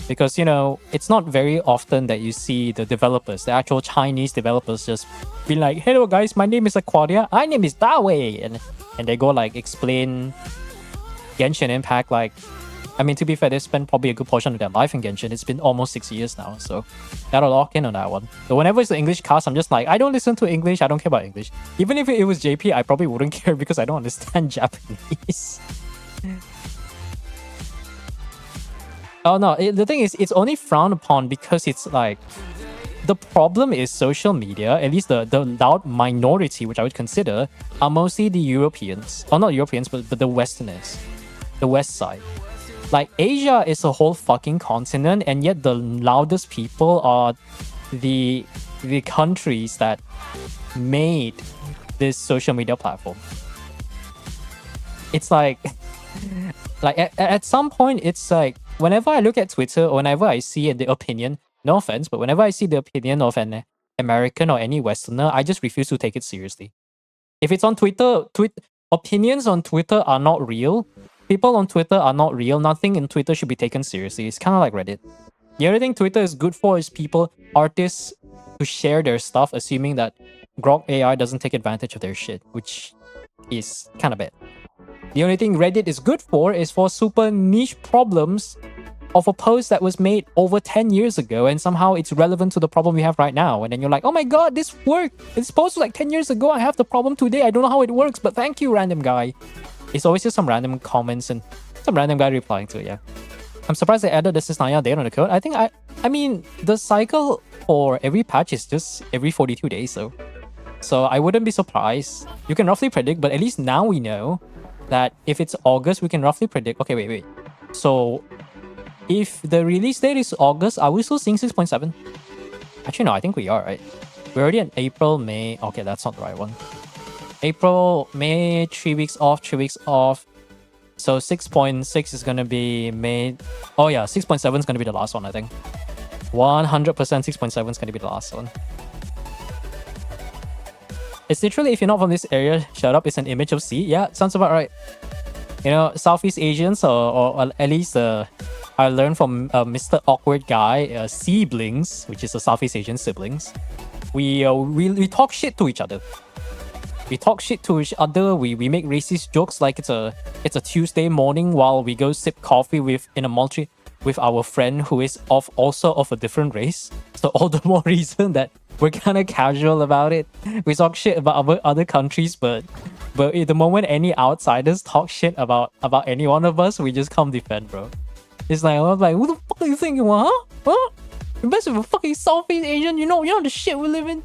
Because, you know, it's not very often that you see the developers, the actual Chinese developers, just be like, hello guys, my name is Aquaria, my name is Dawei, and they go like explain Genshin Impact. Like, I mean, to be fair, they spent probably a good portion of their life in Genshin. It's been almost 6 years now, so gotta lock in on that one. But whenever it's the English cast, I'm just like, I don't listen to English, I don't care about English. Even if it was JP, I probably wouldn't care because I don't understand Japanese. Oh no, the thing is, it's only frowned upon because it's like, the problem is social media, at least the loud minority, which I would consider, are mostly the Europeans. Or not Europeans, but the Westerners. The West side. Like, Asia is a whole fucking continent, and yet the loudest people are the countries that made this social media platform. It's like, at some point, it's like, whenever I look at Twitter, or whenever I see the opinion, no offense, but whenever I see the opinion of an American or any Westerner, I just refuse to take it seriously. If it's on Twitter, opinions on Twitter are not real. People on Twitter are not real. Nothing in Twitter should be taken seriously. It's kind of like Reddit. The only thing Twitter is good for is artists who share their stuff, assuming that Grok AI doesn't take advantage of their shit, which is kind of bad. The only thing Reddit is good for is for super niche problems of a post that was made over 10 years ago, and somehow it's relevant to the problem we have right now. And then you're like, oh my god, this worked. It's posted like 10 years ago. I have the problem today. I don't know how it works, but thank you, random guy. It's always just some random comments and some random guy replying to it, yeah. I'm surprised they added the Snezhnaya date on the code. I mean, the cycle for every patch is just every 42 days, though. So I wouldn't be surprised. You can roughly predict, but at least now we know that if it's August, we can roughly predict. Okay, wait. So if the release date is August, are we still seeing 6.7? Actually, no, I think we are, right? We're already in April, May. Okay, that's not the right one. April, May, 3 weeks off. So 6.6 is going to be May. Oh yeah, 6.7 is going to be the last one, I think. 100% 6.7 is going to be the last one. It's literally, if you're not from this area, shut up, it's an image of sea. Yeah, sounds about right. You know, Southeast Asians, or at least I learned from Mr. Awkward Guy, siblings, which is a Southeast Asian siblings. We talk shit to each other. We talk shit to each other. We make racist jokes like it's a Tuesday morning while we go sip coffee with our friend who is also of a different race. So all the more reason that we're kind of casual about it. We talk shit about other countries, but at the moment any outsiders talk shit about any one of us, we just come defend, bro. It's like, I'm like, who the fuck are you thinking, huh? Huh? You're best of a fucking Southeast Asian, you know the shit we live in.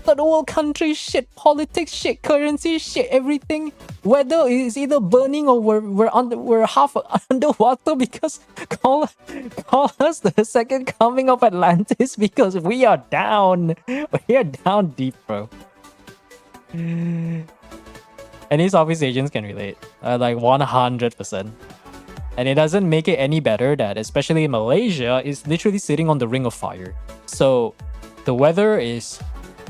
third world country shit, politics shit, currency shit, everything. Weather is either burning or we're half underwater because call us the second coming of Atlantis because we are down. We are down deep, bro. Any Southeast Asians can relate, like 100%. And it doesn't make it any better that, especially in Malaysia, is literally sitting on the ring of fire. So the weather is,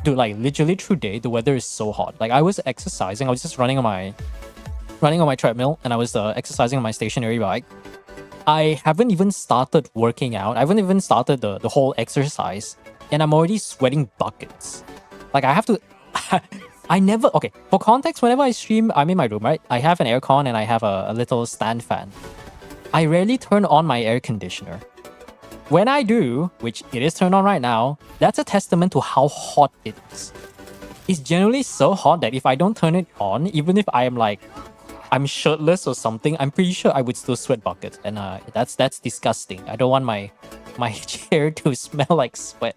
dude, like literally through day, the weather is so hot. Like I was exercising, I was just running on my treadmill, and I was exercising on my stationary bike. I haven't even started working out. I haven't even started the whole exercise, and I'm already sweating buckets. Like I have to. I never. Okay, for context, whenever I stream, I'm in my room, right? I have an aircon and I have a little stand fan. I rarely turn on my air conditioner. When I do, which it is turned on right now, that's a testament to how hot it is. It's generally so hot that if I don't turn it on, even if I am like, I'm shirtless or something, I'm pretty sure I would still sweat buckets. And that's disgusting. I don't want my chair to smell like sweat.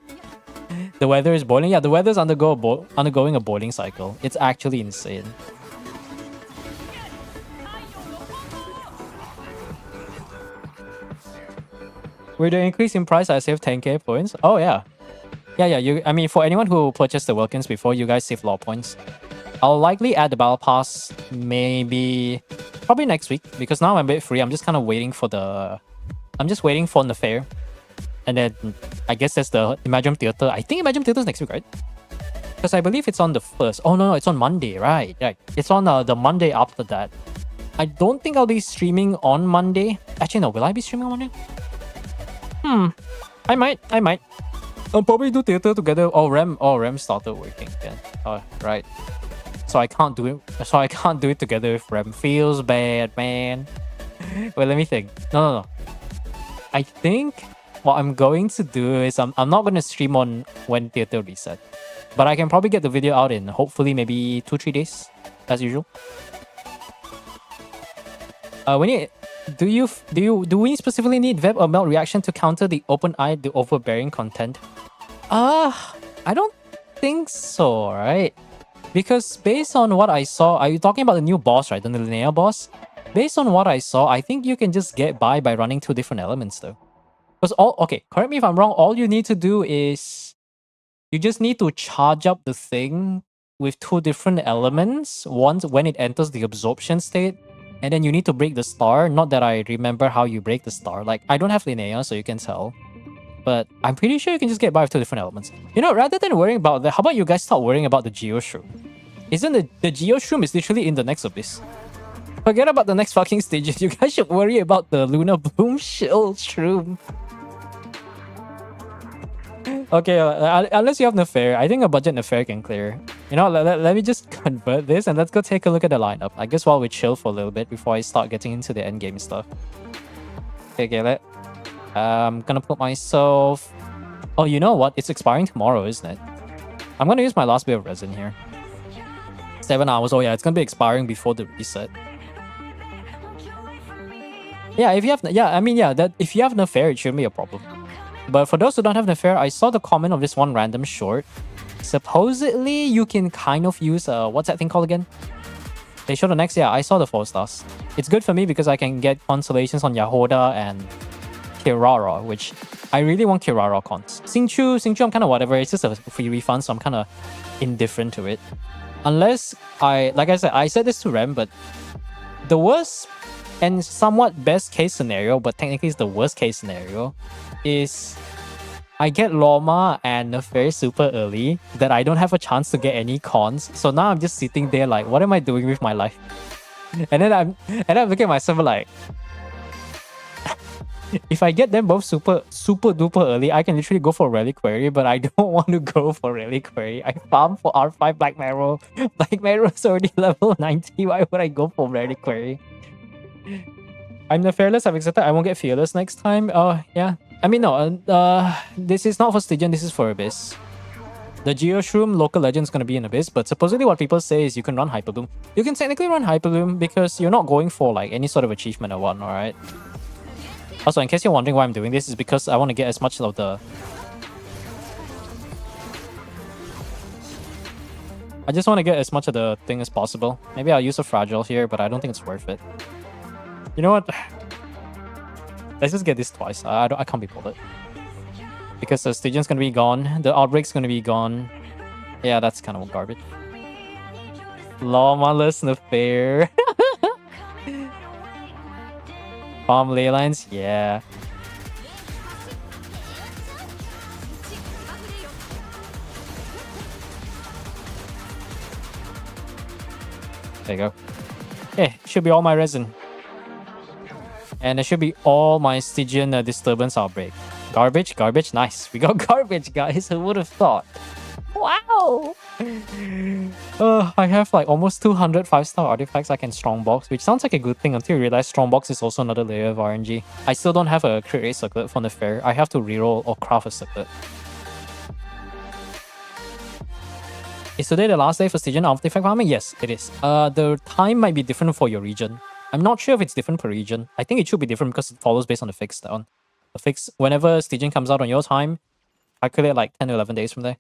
The weather is boiling. Yeah, the weather's undergoing a boiling cycle. It's actually insane. With the increase in price, I saved 10k points. Oh yeah. Yeah. I mean, for anyone who purchased the Wilkins before, you guys save a lot of points. I'll likely add the Battle Pass probably next week, because now I'm a bit free. I'm just kind of waiting for the fair. And then I guess there's the Imagine Theater. I think Imagine Theater is next week, right? Because I believe it's on the 1st. Oh no, it's on Monday, right? It's on the Monday after that. I don't think I'll be streaming on Monday. Actually, no. Will I be streaming on Monday? I might. I'll probably do theater together. Oh, Rem started working again. Oh, right. So I can't do it together with Rem. Feels bad, man. Wait, let me think. No. I think what I'm going to do is I'm not going to stream on when theater reset. But I can probably get the video out in hopefully maybe 2-3 days, as usual. Do we specifically need Veb or Melt reaction to counter the the overbearing content? I don't think so, right? Because based on what I saw, are you talking about the new boss, right? The Linnea boss? Based on what I saw, I think you can just get by running 2 different elements though. Because correct me if I'm wrong, all you need to do is you just need to charge up the thing with 2 different elements, once when it enters the absorption state. And then you need to break the star. Not that I remember how you break the star. Like, I don't have Linnea, so you can tell. But I'm pretty sure you can just get by with 2 different elements. You know, rather than worrying about that, how about you guys start worrying about the Geo Shroom? Isn't the Geo Shroom is literally in the next abyss? Forget about the next fucking stages. You guys should worry about the Lunar Bloom Shield Shroom. Okay, unless you have Nefair, I think a budget Nefair can clear. You know, let me just convert this and let's go take a look at the lineup. I guess while we chill for a little bit before I start getting into the endgame stuff. Okay, I'm gonna put myself... Oh, you know what? It's expiring tomorrow, isn't it? I'm gonna use my last bit of resin here. 7 hours. Oh yeah, it's gonna be expiring before the reset. Yeah, if you have... if you have Nefair, it shouldn't be a problem. But for those who don't have Nefair, I saw the comment of this one random short. Supposedly, you can kind of use... what's that thing called again? They showed the next... Yeah, I saw the 4 stars. It's good for me because I can get constellations on Yahoda and Kirara, which I really want Kirara cons. Xingqiu, I'm kind of whatever. It's just a free refund, so I'm kind of indifferent to it. Unless like I said, I said this to Rem, but the worst and somewhat best case scenario, but technically it's the worst case scenario, is I get Loma and Nefair super early, that I don't have a chance to get any cons. So now I'm just sitting there like, what am I doing with my life? And then I'm looking at myself like, if I get them both super duper early, I can literally go for Reliquary, but I don't want to go for Reliquary. I farm for R5 Black Marrow. Black Marrow is already level 90. Why would I go for Reliquary? I'm the Fearless. I've accepted I won't get Fearless next time. Oh, yeah. I mean, no. This is not for Stygian. This is for Abyss. The Geoshroom local legend is going to be in Abyss, but supposedly what people say is you can run Hyperbloom. You can technically run Hyperbloom because you're not going for like any sort of achievement or whatnot, right? Also, in case you're wondering why I'm doing this, is because I want to get as much of the... I just want to get as much of the thing as possible. Maybe I'll use a fragile here, but I don't think it's worth it. You know what? Let's just get this twice. I can't be bothered. Because the Stygian's gonna be gone. The Outbreak's gonna be gone. Yeah, that's kind of garbage. Lawless Affair. Farm ley lines? Yeah. There you go. Hey, should be all my resin. And it should be all my Stygian disturbance outbreak. Garbage, garbage, nice. We got garbage, guys. Who would have thought? Wow! I have like almost 200 5-star artifacts I can strongbox, which sounds like a good thing until you realize strongbox is also another layer of RNG. I still don't have a crit rate circlet from the fair. I have to reroll or craft a circlet. Is today the last day for Stygian artifact farming? Yes, it is. The time might be different for your region. I'm not sure if it's different per region. I think it should be different because it follows based on the fixed down. The fix, whenever Stygian comes out on your time, calculate like 10 to 11 days from there.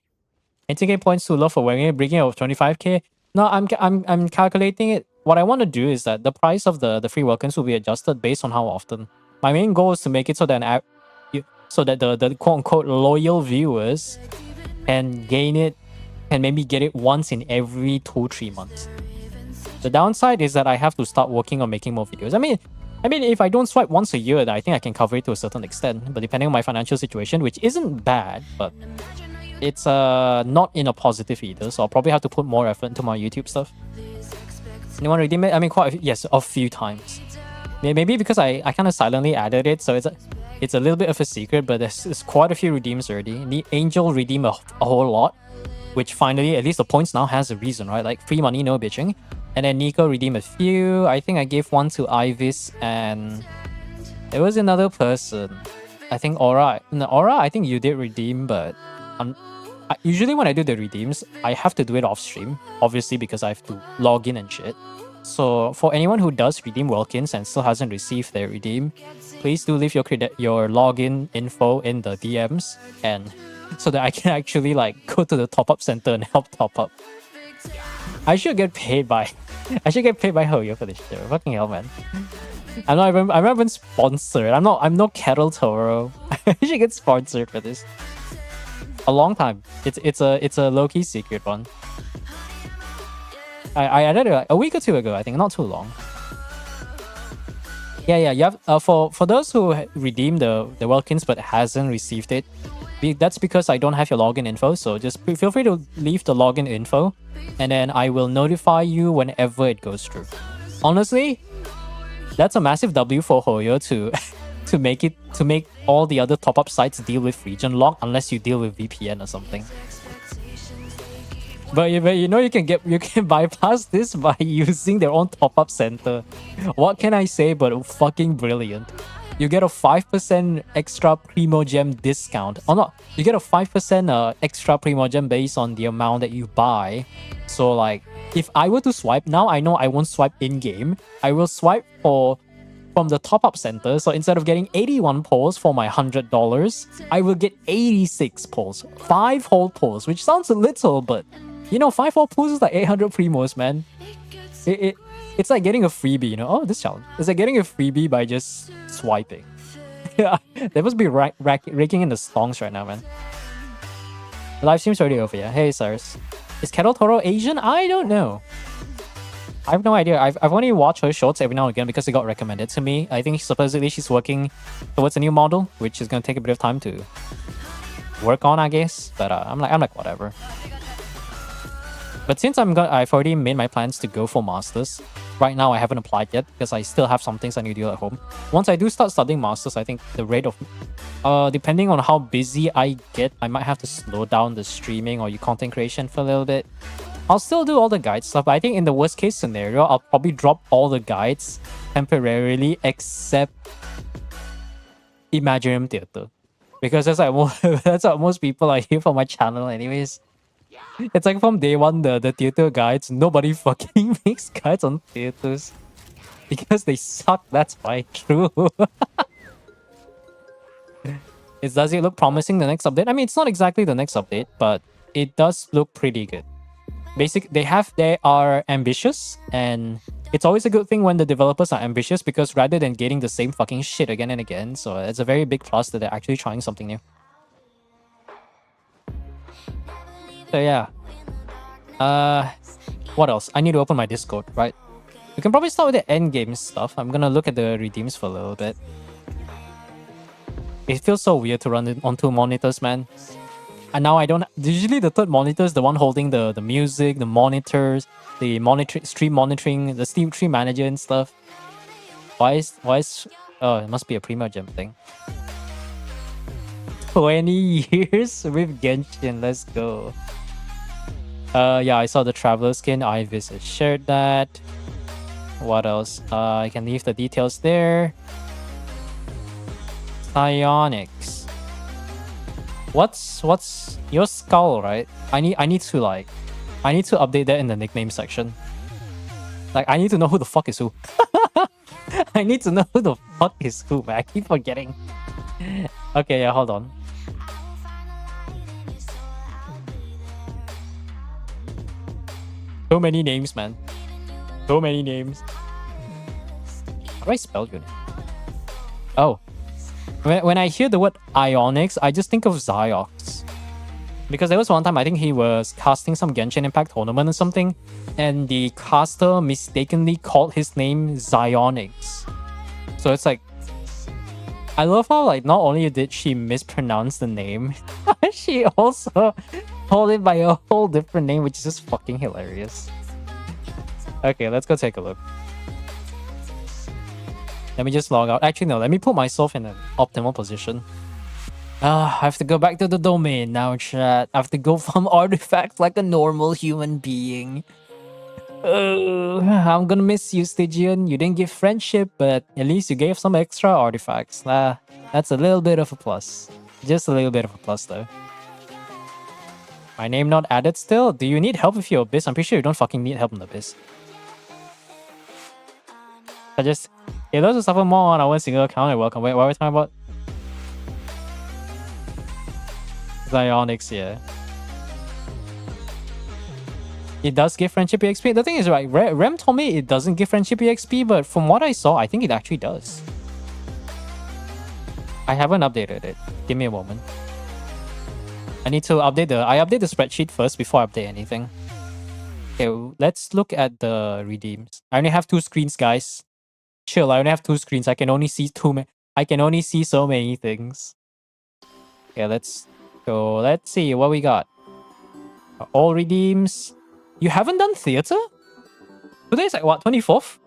Endgame points to love for wearing it, bringing it of 25k. No, I'm calculating it. What I want to do is that the price of the free welcomes will be adjusted based on how often. My main goal is to make it so that the quote unquote loyal viewers can gain it and maybe get it once in every 2-3 months. The downside is that I have to start working on making more videos. I mean, if I don't swipe once a year, then I think I can cover it to a certain extent. But depending on my financial situation, which isn't bad, but it's not in a positive either. So I'll probably have to put more effort into my YouTube stuff. Anyone redeem it? I mean, yes, a few times. Maybe because I kind of silently added it, so it's a little bit of a secret. But there's quite a few redeems already. The Angel redeemed a whole lot, which finally, at least the points now has a reason, right? Like free money, no bitching. And then Nico redeemed a few. I think I gave one to Ivis, and there was another person. I think Aura. No, Aura, I think you did redeem, but usually when I do the redeems, I have to do it off stream, obviously because I have to log in and shit. So for anyone who does redeem Welkins and still hasn't received their redeem, please do leave your login info in the DMs, and so that I can actually like go to the top up center and help top up. I should get paid by Hoyo for this shit. Fucking hell, man. I'm not even sponsored. I'm no Kettle Toro. I should get sponsored for this. A long time. It's a low-key secret one. I added it like a week or two ago, I think, not too long. Yeah. You have for those who redeemed the Welkins but hasn't received it, that's because I don't have your login info. So just feel free to leave the login info, and then I will notify you whenever it goes through. Honestly, that's a massive W for Hoyo to make all the other top-up sites deal with region lock, unless you deal with VPN or something. But you know you can bypass this by using their own top-up center. What can I say but fucking brilliant? You get a 5% extra Primogem discount. Or not, you get a 5% extra Primogem based on the amount that you buy. So like, if I were to swipe, now I know I won't swipe in-game. I will swipe from the top-up center. So instead of getting 81 pulls for my $100, I will get 86 pulls. 5 whole pulls, which sounds a little, but you know, 5 whole pulls is like 800 primos, man. It's like getting a freebie, you know? Oh, this challenge. It's like getting a freebie by just swiping. Yeah, they must be raking in the stonks right now, man. The live stream's already over, yeah. Hey, Cyrus. Is Kettle Toro Asian? I don't know. I have no idea. I've only watched her shorts every now and again because it got recommended to me. I think supposedly she's working towards a new model, which is going to take a bit of time to work on, I guess. But I'm like, whatever. But since I've already made my plans to go for Masters. Right now, I haven't applied yet because I still have some things I need to do at home. Once I do start studying Masters, I think the rate of... depending on how busy I get, I might have to slow down the streaming or content creation for a little bit. I'll still do all the guide stuff, but I think in the worst case scenario, I'll probably drop all the guides temporarily except Imaginarium Theatre. Because that's what most people are here for my channel anyways. It's like from day one, the theater guides, nobody fucking makes guides on theaters. Because they suck, that's why. True. Does it look promising, the next update? I mean, it's not exactly the next update, but it does look pretty good. they are ambitious, and it's always a good thing when the developers are ambitious, because rather than getting the same fucking shit again and again, so it's a very big plus that they're actually trying something new. So yeah. What else? I need to open my Discord, right? We can probably start with the endgame stuff. I'm gonna look at the redeems for a little bit. It feels so weird to run it on two monitors, man. And now I don't. Usually the third monitor is the one holding the music, the monitors, the stream monitoring, the stream manager and stuff. Why is oh, it must be a Prima Gem thing. 20 years with Genshin. Let's go. Yeah, I saw the Traveler skin. Ivis has shared that. What else? I can leave the details there. Psionics. What's your skull, right? I need to update that in the nickname section. Like, I need to know who the fuck is who. I need to know who the fuck is who, man. I keep forgetting. Okay, yeah, hold on. So many names, man. So many names. How do I spell your name? Oh. When I hear the word Ionics, I just think of Ziox. Because there was one time I think he was casting some Genshin Impact tournament or something, and the caster mistakenly called his name Zionics. So it's like, I love how, like, not only did she mispronounce the name, she also called it by a whole different name, which is just fucking hilarious. Okay, let's go take a look. Let me just log out. Actually, no, let me put myself in an optimal position. I have to go back to the domain now, chat. I have to go farm artifacts like a normal human being. I'm gonna miss you, Stygian. You didn't give friendship, but at least you gave some extra artifacts. That's a little bit of a plus. Just a little bit of a plus, though. My name not added still? Do you need help with your Abyss? I'm pretty sure you don't fucking need help in the Abyss. If those who suffer more on our single account, you're welcome. Wait, what are we talking about? Zionics, yeah. It does give friendship EXP. The thing is, right, Rem told me it doesn't give friendship EXP, but from what I saw, I think it actually does. I haven't updated it. Give me a moment. I need to update I update the spreadsheet first before I update anything. Okay, let's look at the redeems. I only have 2 screens, guys. Chill, I only have 2 screens. I can only see I can only see so many things. Okay, let's go. Let's see what we got. All redeems. You haven't done theater? Today's like what, 24th?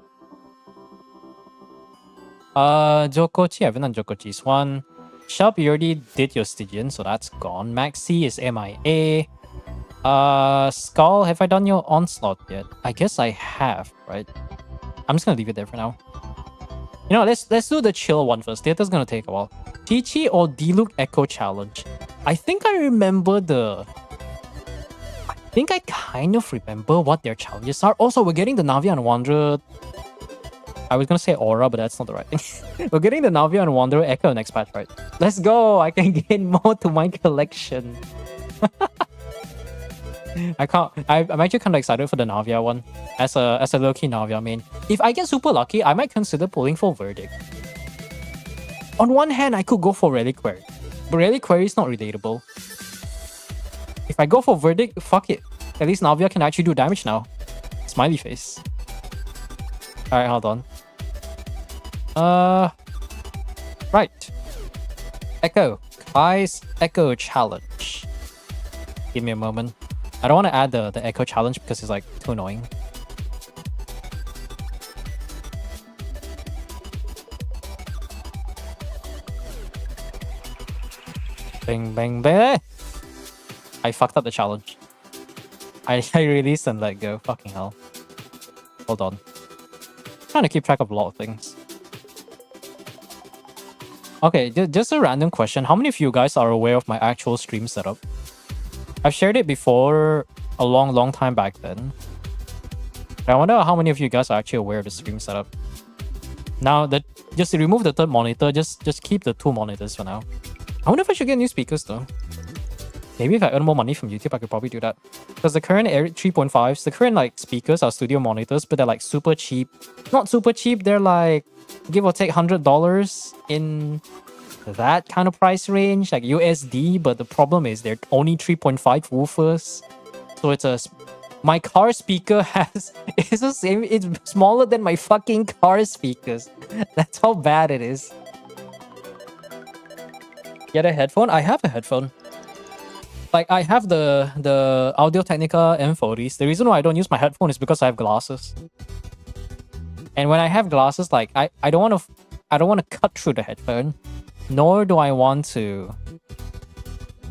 Jokochi, I haven't done Jokochi's one. Sharp, you already did your Stygian, so that's gone. Maxi is MIA. Skull, have I done your Onslaught yet? I guess I have, right? I'm just gonna leave it there for now. You know, let's do the chill one first. Theater's gonna take a while. Chi-Chi or D-Look Echo Challenge? I think I remember I think I kind of remember what their challenges are. Also, we're getting the Navia and Wanderer. I was gonna say Aura, but that's not the right thing. We're getting the Navia and Wanderer Echo next patch, right? Let's go! I can get more to my collection. I'm actually kind of excited for the Navia one. As a low-key Navia main. If I get super lucky, I might consider pulling for Verdict. On one hand, I could go for Reliquary. But Reliquary is not relatable. If I go for Verdict, fuck it. At least Navia can actually do damage now. Smiley face. Alright, hold on. Right. Echo. Kai's Echo Challenge. Give me a moment. I don't want to add the Echo Challenge because it's like too annoying. Bang, bang, bang. I fucked up the challenge. I released and let go. Fucking hell. Hold on. I'm trying to keep track of a lot of things. Okay, just a random question. How many of you guys are aware of my actual stream setup? I've shared it before a long time back then. But I wonder how many of you guys are actually aware of the stream setup. Now, just to remove the 3rd monitor, just keep the 2 monitors for now. I wonder if I should get new speakers though. Maybe if I earn more money from YouTube, I could probably do that. Because the current Air 3.5s, the current like speakers are studio monitors, but they're like super cheap. Not super cheap, they're like give or take $100 in that kind of price range, like USD. But the problem is they're only 3.5 woofers. So my car speaker it's the same, it's smaller than my fucking car speakers. That's how bad it is. Get a headphone? I have a headphone. Like, I have the Audio-Technica M40s. The reason why I don't use my headphone is because I have glasses. And when I have glasses, like, I don't want to cut through the headphone, nor do I want to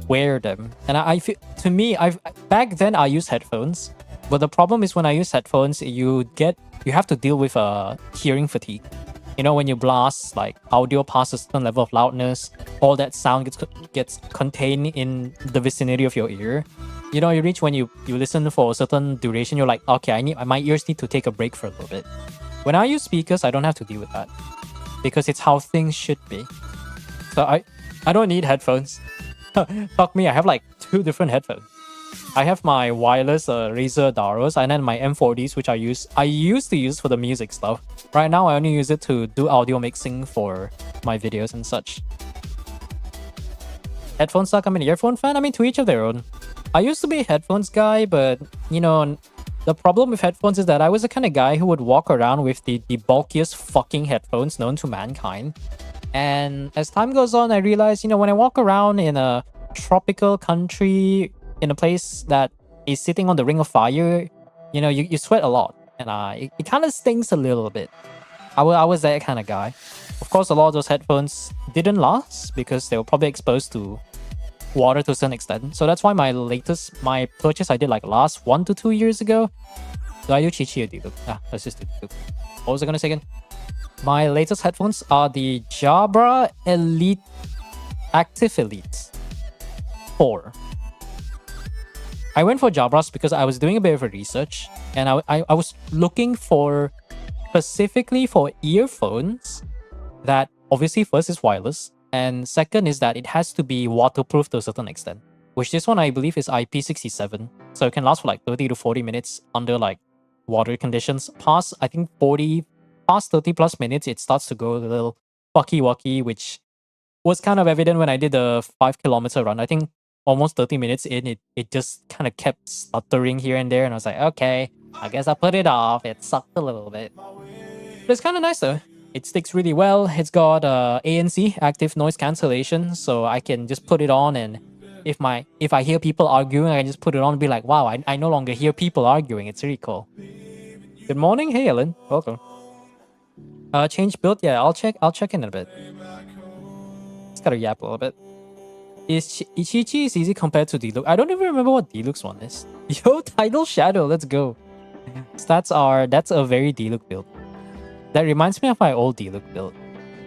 wear them. And I feel, to me, back then I used headphones, but the problem is when I use headphones, you have to deal with hearing fatigue. You know, when you blast like audio past a certain level of loudness, all that sound gets contained in the vicinity of your ear. You know, you reach when you listen for a certain duration, you're like, okay, my ears need to take a break for a little bit. When I use speakers, I don't have to deal with that because it's how things should be. So I don't need headphones. Fuck me, I have like 2 different headphones. I have my wireless Razer Daros and then my M40s, which I used to use for the music stuff. Right now, I only use it to do audio mixing for my videos and such. Headphones suck. I'm an earphone fan. I mean, to each of their own. I used to be a headphones guy, but you know, the problem with headphones is that I was the kind of guy who would walk around with the bulkiest fucking headphones known to mankind. And as time goes on, I realized, you know, when I walk around in a tropical country, in a place that is sitting on the ring of fire, you know, you sweat a lot. And it kind of stings a little bit. I was that kind of guy. Of course, a lot of those headphones didn't last because they were probably exposed to water to a certain extent. So that's why my purchase I did like last 1 to 2 years ago. Do I do Chi-Chi or D-Look? Let's just do D-Look. What was I going to say again? My latest headphones are the Jabra Elite Active Elite 4. I went for Jabras because I was doing a bit of a research and I was looking for specifically for earphones that obviously first is wireless and second is that it has to be waterproof to a certain extent, which this one I believe is IP67, so it can last for like 30 to 40 minutes under like water conditions. Past 30 plus minutes it starts to go a little fucky-wucky, which was kind of evident when I did the 5-kilometer run. I think almost 30 minutes in, it just kind of kept stuttering here and there, and I was like, okay, I guess I'll put it off. It sucked a little bit. But it's kind of nice though. It sticks really well. It's got ANC, active noise cancellation, so I can just put it on, and if I hear people arguing, I can just put it on and be like, wow, I no longer hear people arguing. It's really cool. Good morning. Hey Ellen, welcome. Change build? Yeah, I'll check in a bit. Just gotta yap a little bit. Is Ichichi is easy compared to D-Look? I don't even remember what D-Look's one is. Yo, Tidal Shadow, let's go. That's a very D-Look build. That reminds me of my old D-Look build.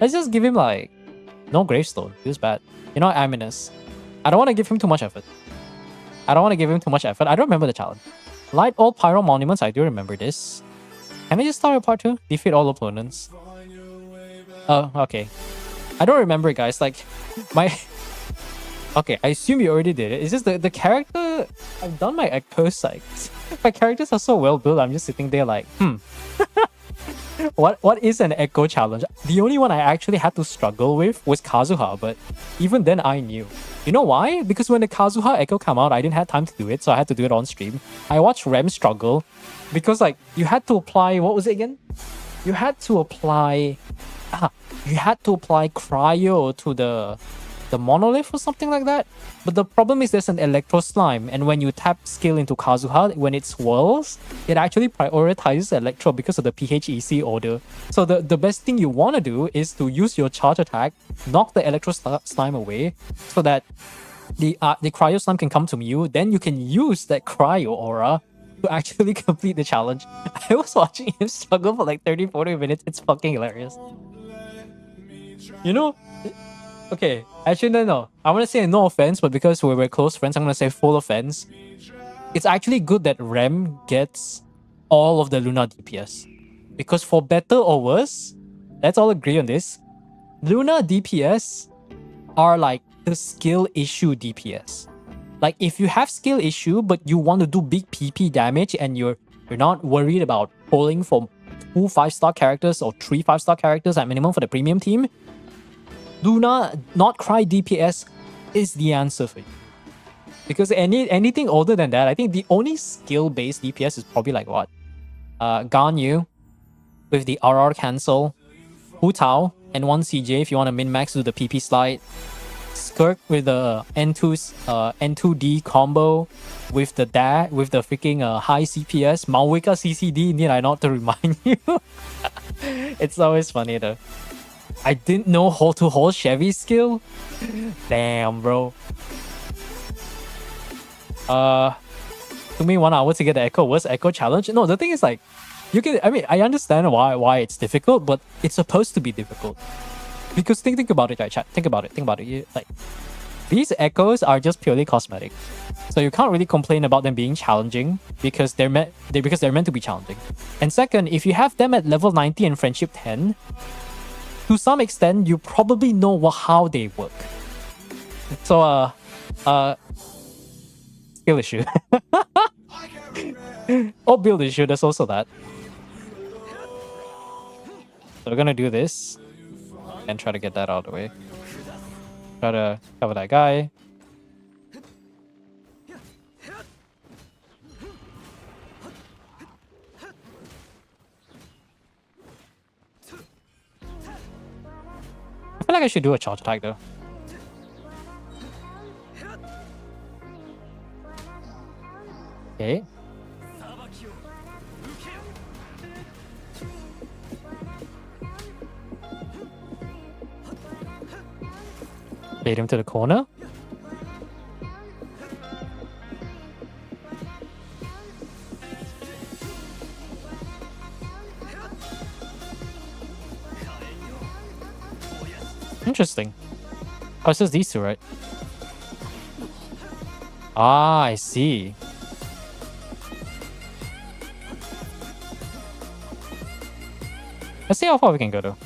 Let's just give him like no gravestone. He was bad. You know, Aminus. I don't want to give him too much effort. I don't remember the challenge. Light all pyro monuments. I do remember this. Can I just start with part 2? Defeat all opponents. Oh, okay. I don't remember it, guys. Like, okay, I assume you already did it. It's just the character... I've done my echo psychs. My characters are so well built, I'm just sitting there like, What is an echo challenge? The only one I actually had to struggle with was Kazuha, but even then I knew. You know why? Because when the Kazuha echo came out, I didn't have time to do it, so I had to do it on stream. I watched Rem struggle because like you had to apply, what was it again? You had to apply cryo to the monolith or something like that. But the problem is there's an electro slime, and when you tap skill into Kazuha, when it swirls, it actually prioritizes electro because of the PHEC order. So the best thing you want to do is to use your charge attack, knock the electro slime away, so that the cryo slime can come to you. Then you can use that cryo aura to actually complete the challenge. I was watching him struggle for like 30-40 minutes. It's fucking hilarious. You know, okay, actually no. I want to say no offense, but because we're close friends, I'm going to say full offense. It's actually good that Rem gets all of the Luna DPS. Because for better or worse, let's all agree on this, Luna DPS are like the skill issue DPS. Like if you have skill issue, but you want to do big PP damage and you're not worried about pulling for 2 5-star characters or 3 5-star characters at minimum for the premium team, do not cry DPS is the answer for you. Because anything older than that, I think the only skill-based DPS is probably like what? Ganyu with the RR cancel, Hu Tao, and 1 CJ if you want to min-max do the PP slide. Skirk with the N2D combo with the freaking high CPS. Maoika CCD, need I not to remind you? It's always funny though. I didn't know how to hold Chevy's skill. Damn, bro. Took me 1 hour to get the Echo. What's Echo challenge? No, the thing is like, I mean, I understand why it's difficult, but it's supposed to be difficult. Because think about it, right, chat? Think about it. Like, these echoes are just purely cosmetic, so you can't really complain about them being challenging because they're meant to be challenging. And second, if you have them at level 90 and friendship 10, to some extent, you probably know how they work. So, skill issue. Or build issue. There's also that. So we're gonna do this and try to get that out of the way. Try to cover that guy. I feel like I should do a charge attack though. Okay. Bait him to the corner. Interesting. Oh, it's just these two, right? Ah, I see. Let's see how far we can go though.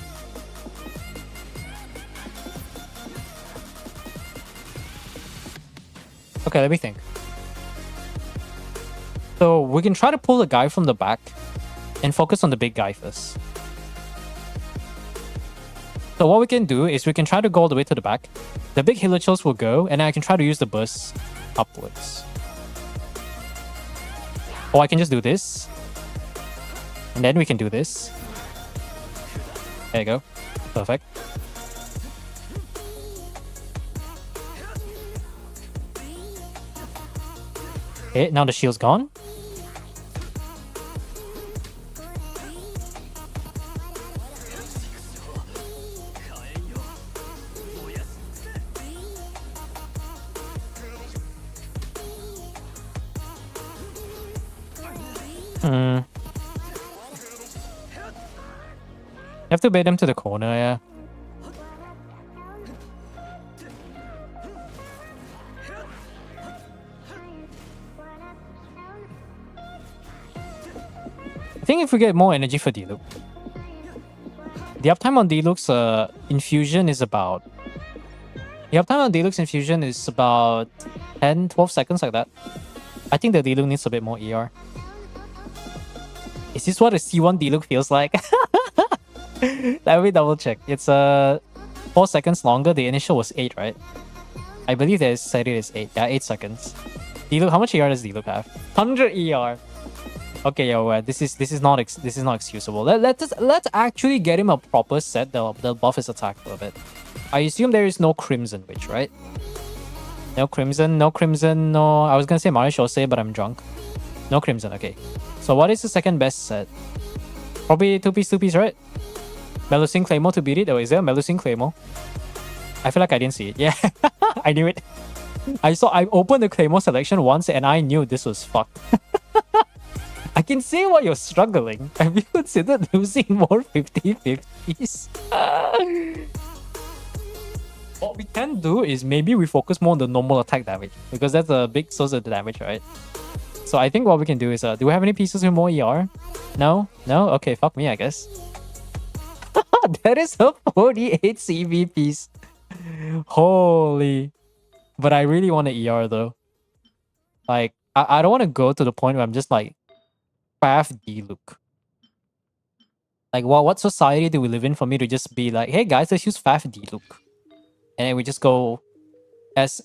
Okay, let me think. So we can try to pull the guy from the back and focus on the big guy first. So what we can do is we can try to go all the way to the back. The big healer chills will go, and then I can try to use the burst upwards. Or I can just do this. And then we can do this. There you go. Perfect. Okay, now the shield's gone. You have to bait him to the corner, yeah. I think if we get more energy for D-Loop. The uptime on D-Loop's infusion is about... The uptime on D-Loop's infusion is about 10, 12 seconds like that. I think the D-Loop needs a bit more ER. Is this what a C1 D-Loop feels like? Let me double check. It's 4 seconds longer. The initial was 8, right? I believe they said it is 8. Yeah, 8 seconds. D-Loop, how much ER does D-Loop have? 100 ER. Okay, yo, this is not excusable. Let's actually get him a proper set that'll buff his attack a little bit. I assume there is no Crimson Witch, right? No Crimson, no Crimson, no... I was gonna say Mario Shosei, but I'm drunk. No Crimson, okay. So what is the second best set? Probably 2-piece, right? Melusine Claymore to beat it? Oh, is there a Melusine Claymore? I feel like I didn't see it. Yeah, I knew it. I opened the Claymore selection once and I knew this was fucked. I can see why you're struggling. Have you considered losing more 50-50s? What we can do is maybe we focus more on the normal attack damage, because that's a big source of the damage, right? So I think what we can do is, do we have any pieces with more ER? No? No? Okay, fuck me, I guess. That is a 48 CV piece. Holy. But I really want an ER though. Like, I don't want to go to the point where I'm just like, Path D-Look. Like, what society do we live in for me to just be like, hey guys, let's use Path D-Look? And then we just go as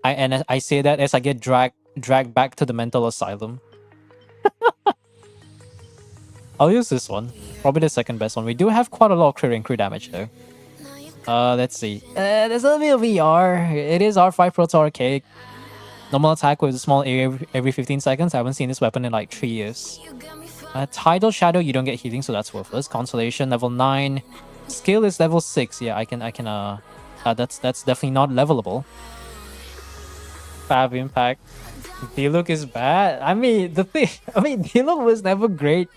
I say that as I get dragged back to the mental asylum. I'll use this one. Probably the second best one. We do have quite a lot of crit and crit damage though. Let's see. There's a little bit of VR. It is R5 Proto Archaic. Normal attack with a small area every 15 seconds. I haven't seen this weapon in like 3 years. Tidal Shadow, you don't get healing, so that's worthless. Consolation, level 9. Skill is level 6. Yeah, I can that's definitely not levelable. Fab Impact. D-Look is bad. I mean, D-Look was never great,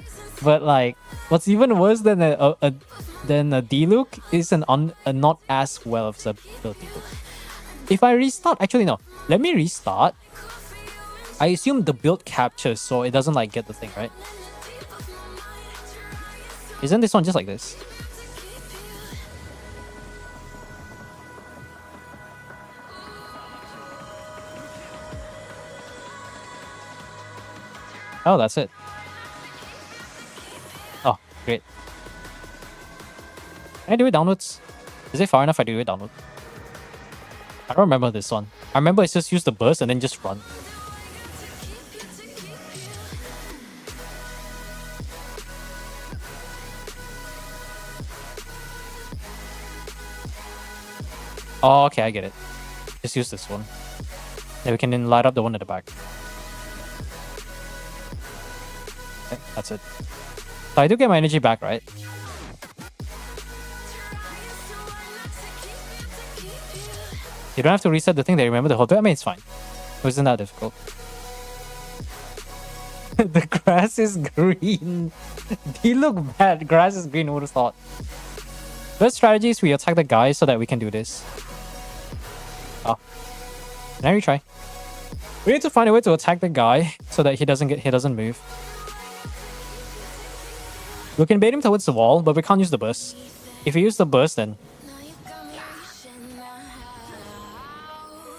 but like, what's even worse than a D-Look is a not as well of a build D-Look. If I restart, actually no, let me restart. I assume the build captures, so it doesn't like get the thing, right? Isn't this one just like this? Oh, that's it. Oh, great. Can I do it downwards? Is it far enough I do it downwards? I don't remember this one. I remember it's just use the burst and then just run. Oh, okay, I get it. Just use this one. Then we can then light up the one at the back. Okay, that's it. So I do get my energy back, right? You don't have to reset the thing that you remember the whole time. I mean, it's fine. It wasn't that difficult. The grass is green. They look bad. Grass is green. Who would have thought? First strategy is we attack the guy so that we can do this. Oh. Can I retry? We need to find a way to attack the guy so that he doesn't move. We can bait him towards the wall, but we can't use the burst. If we use the burst, then...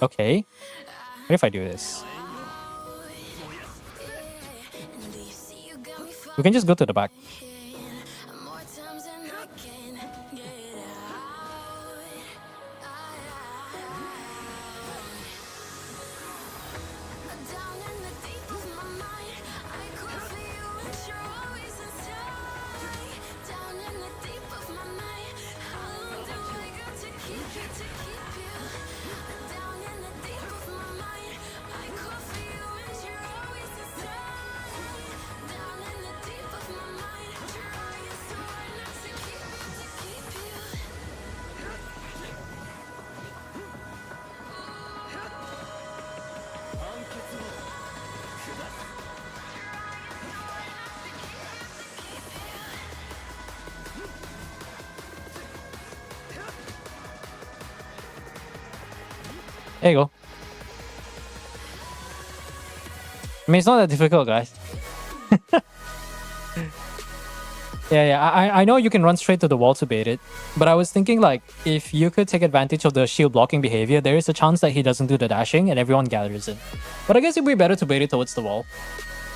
Okay. What if I do this? We can just go to the back. There you go. I mean, it's not that difficult, guys. I know you can run straight to the wall to bait it, but I was thinking like, if you could take advantage of the shield blocking behavior, there is a chance that he doesn't do the dashing and everyone gathers in. But I guess it'd be better to bait it towards the wall.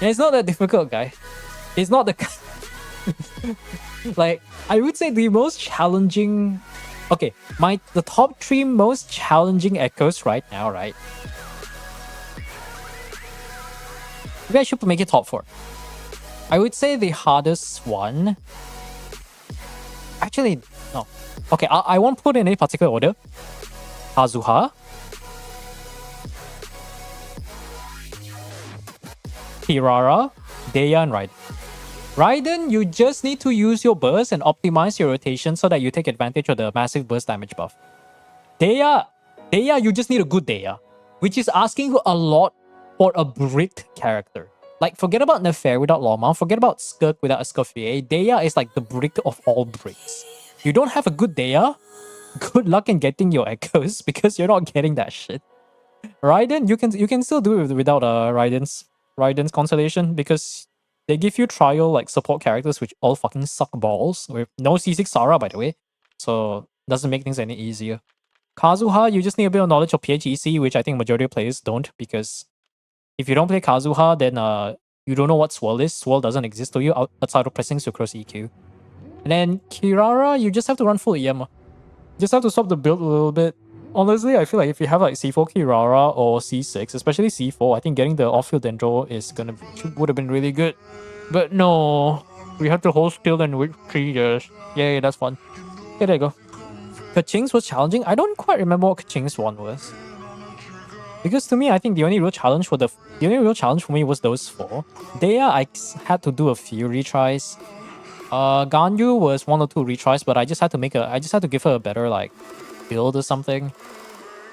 And it's not that difficult, guy. It's not the... like, I would say the most challenging... Okay, the top 3 most challenging echoes right now, right? Maybe I should make it top 4. I would say the hardest one... Actually, no. Okay, I won't put in any particular order. Kazuha. Kirara, Deya, and Raiden. Raiden, you just need to use your burst and optimize your rotation so that you take advantage of the massive burst damage buff. Deya, you just need a good Deya, which is asking a lot for a bricked character. Like, forget about Nefer without Lawmount, forget about Skirk without Escoffier. Deya is like the brick of all bricks. You don't have a good Deya, good luck in getting your echoes because you're not getting that shit. Raiden, you can still do it without Raiden's consolation because they give you trial like support characters which all fucking suck balls with no C6 Sarah, by the way, so doesn't make things any easier. Kazuha, you just need a bit of knowledge of PHEC, which I think majority of players don't because If you don't play Kazuha, then you don't know what Swirl is. Swirl doesn't exist to you outside of pressing Sucrose EQ. And then Kirara, you just have to run full EM. You just have to swap the build a little bit. Honestly, I feel like if you have like C4 Kirara or C6, especially C4, I think getting the off-field Dendro would have been really good. But no, we have to hold still and wait 3 years. Yay, that's fun. Okay, there you go. Kaching's was challenging. I don't quite remember what Kaching's one was. Because to me, I think the only real challenge for me was those 4. Dea, I had to do a few retries. Ganyu was 1 or 2 retries, but I just had to give her a better like build or something.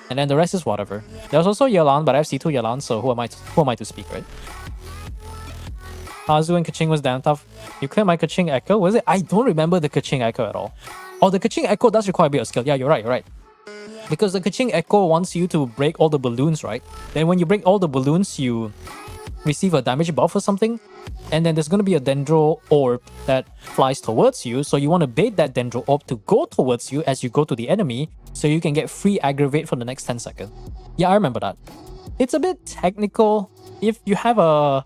And then the rest is whatever. There's also Yelan, but I have C2 Yelan, so who am I to speak, right? Kazu and Kaching was damn tough. You cleared my Kaching Echo, was it? I don't remember the Kaching Echo at all. Oh, the Kaching Echo does require a bit of skill. Yeah, you're right. Because the Kaching Echo wants you to break all the balloons, right? Then when you break all the balloons, you receive a damage buff or something. And then there's going to be a Dendro Orb that flies towards you. So you want to bait that Dendro Orb to go towards you as you go to the enemy, so you can get free aggravate for the next 10 seconds. Yeah, I remember that. It's a bit technical. If you have a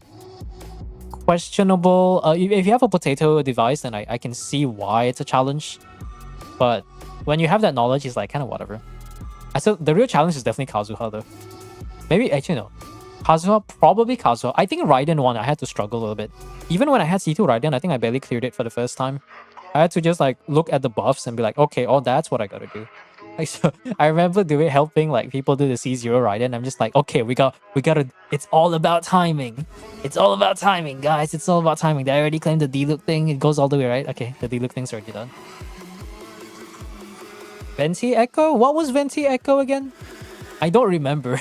questionable... if you have a potato device, then I can see why it's a challenge. But when you have that knowledge, it's like kind of whatever. So the real challenge is definitely Kazuha though. Maybe, actually no. Probably Kazuha. I think Raiden 1, I had to struggle a little bit. Even when I had C2 Raiden, I think I barely cleared it for the first time. I had to just like look at the buffs and be like, okay, oh, that's what I gotta do. Like, so I remember helping like people do the C0 Raiden. I'm just like, okay, we gotta, it's all about timing. It's all about timing, guys. It's all about timing. Did I already claim the D-look thing? It goes all the way, right? Okay, the D-look thing's already done. Venti Echo? What was Venti Echo again? I don't remember.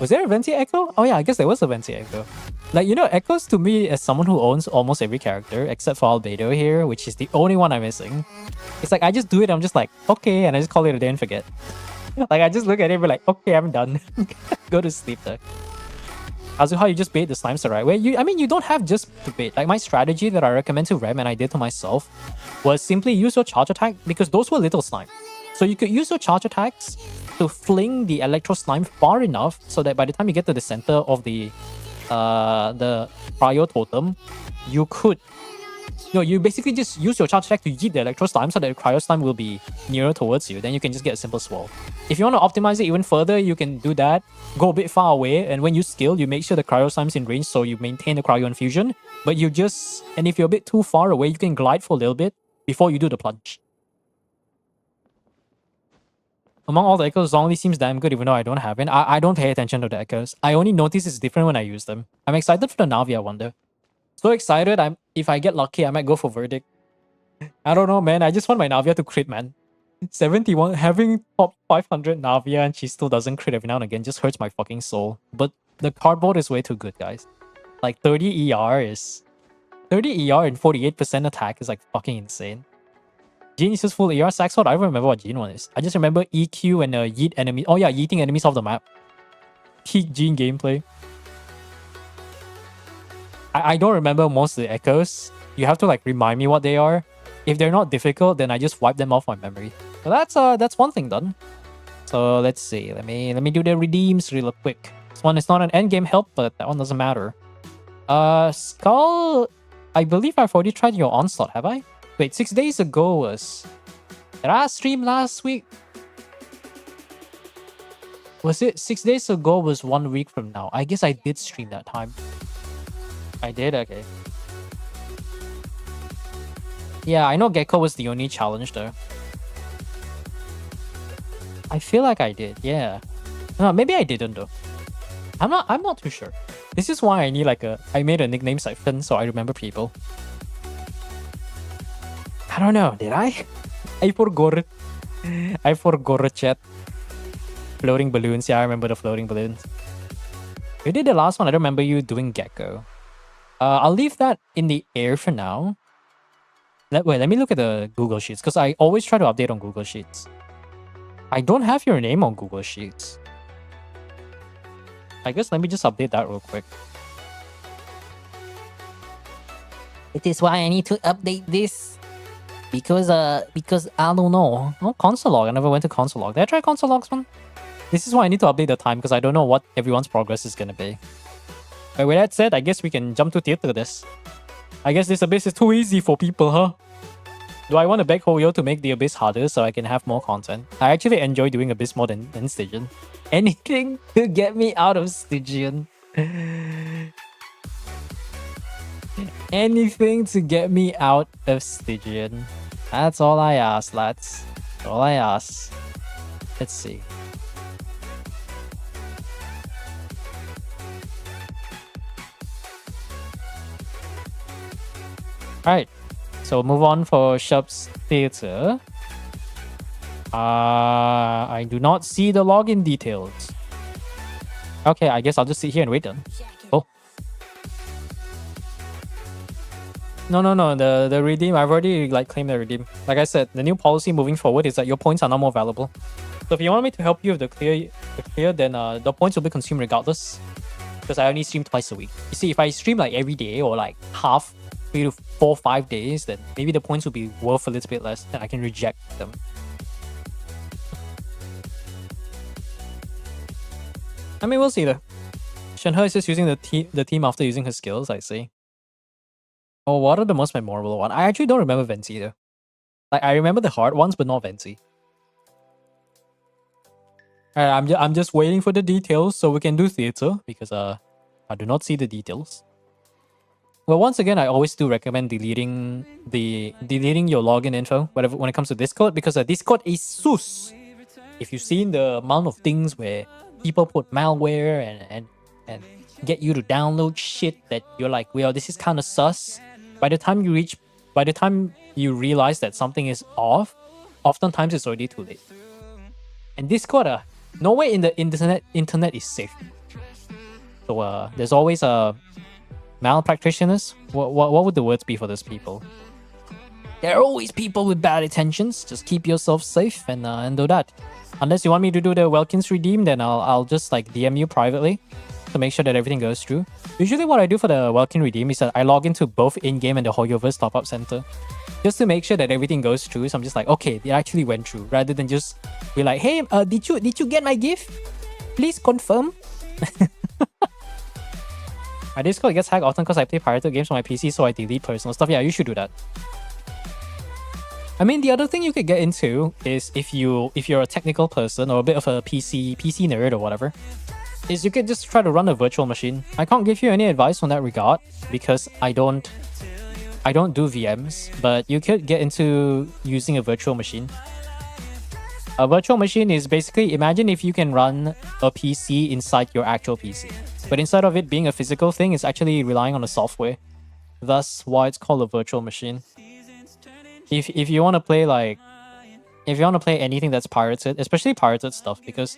Was there a Venti Echo? Oh yeah, I guess there was a Venti Echo. Like, you know, Echoes to me, as someone who owns almost every character, except for Albedo here, which is the only one I'm missing. It's like, I just do it, I'm just like, okay, and I just call it a day and forget. Like, I just look at it and be like, okay, I'm done. Go to sleep though. Kazuha, you just bait the slimes the right way. You don't have just to bait. Like, my strategy that I recommend to Rem and I did to myself was simply use your charge attack, because those were little slime. So you could use your charge attacks to fling the electro slime far enough so that by the time you get to the center of the cryo totem, you could, you basically just use your charge attack to yeet the electro slime so that the cryo slime will be nearer towards you. Then you can just get a simple swirl. If you want to optimize it even further, you can do that. Go a bit far away, and when you scale, you make sure the cryo slime's in range so you maintain the cryo infusion. But and if you're a bit too far away, you can glide for a little bit before you do the plunge. Among all the echoes, Zhongli seems damn good even though I don't have it. I don't pay attention to the echoes. I only notice it's different when I use them. I'm excited for the Navi, I wonder. So excited, if I get lucky, I might go for Verdict. I don't know, man. I just want my Navia to crit, man. 71, having top 500 Navia and she still doesn't crit every now and again just hurts my fucking soul. But the cardboard is way too good, guys. Like 30 ER and 48% attack is like fucking insane. Jin uses full ER Saxford. I don't remember what Jin one is. I just remember EQ and yeet enemy. Oh yeah, yeeting enemies off the map. Peak Jin gameplay. I don't remember most of the echoes. You have to like remind me what they are. If they're not difficult, then I just wipe them off my memory. So that's one thing done. So let's see. Let me do the redeems real quick. This one is not an endgame help, but that one doesn't matter. Skull. I believe I've already tried your onslaught, have I? Wait, 6 days ago was... Did I stream last week? Was it 6 days ago was 1 week from now? I guess I did stream that time. I did? Okay. Yeah, I know Gecko was the only challenge though. I feel like I did, yeah. No, maybe I didn't though. I'm not too sure. This is why I need like I made a nickname siphon so I remember people. I don't know, did I? I forgot it. I forgot it, chat. Floating balloons, yeah, I remember the floating balloons. You did the last one, I don't remember you doing Gecko. I'll leave that in the air for now. Let me look at the Google Sheets, because I always try to update on Google Sheets. I don't have your name on Google Sheets. I guess let me just update that real quick. It is why I need to update this. Because I don't know. Oh, console log. I never went to console log. Did I try console logs one? This is why I need to update the time because I don't know what everyone's progress is gonna be. But with that said, I guess we can jump to theater this. I guess this abyss is too easy for people, huh? Do I want to beg Hoyo to make the abyss harder so I can have more content? I actually enjoy doing abyss more than Stygian. Anything to get me out of Stygian. Anything to get me out of Stygian. That's all I ask, lads. That's all I ask. Let's see. Alright. So move on for Shub's Theater. I do not see the login details. Okay, I guess I'll just sit here and wait then. Oh. No. The redeem, I've already claimed the redeem. Like I said, the new policy moving forward is that your points are not more valuable. So if you want me to help you with the clear, then the points will be consumed regardless. Because I only stream twice a week. You see, if I stream every day or half 3 to 4, 5 days, then maybe the points will be worth a little bit less and I can reject them. I mean, we'll see though. Shenhe is just using the team after using her skills, I see. Oh, what are the most memorable ones? I actually don't remember Venti though. I remember the hard ones, but not Venti. Alright, I'm just waiting for the details so we can do theater because I do not see the details. Well, once again, I always do recommend deleting your login info when it comes to Discord because Discord is sus. If you've seen the amount of things where people put malware and get you to download shit that you're like, well, this is kind of sus. By the time you realize that something is off, oftentimes it's already too late. And Discord, nowhere in the internet is safe. So there's always malpractitioners. What would the words be for those people? There are always people with bad intentions. Just keep yourself safe and do that. Unless you want me to do the Welkins redeem, then I'll just DM you privately to make sure that everything goes through. Usually what I do for the Welkin redeem is that I log into both in-game and the Hoyoverse top-up center just to make sure that everything goes through. So I'm just like, okay, it actually went through, rather than just be like, hey, did you get my gift? Please confirm. My Discord gets hacked often because I play pirated games on my PC, so I delete personal stuff. Yeah, you should do that. I mean, the other thing you could get into is if you're a technical person or a bit of a PC nerd or whatever, is you could just try to run a virtual machine. I can't give you any advice on that regard because I don't do VMs, but you could get into using a virtual machine. A virtual machine is basically, imagine if you can run a PC inside your actual PC. But instead of it being a physical thing, it's actually relying on the software. Thus why it's called a virtual machine. If you want to play anything that's pirated, especially pirated stuff, because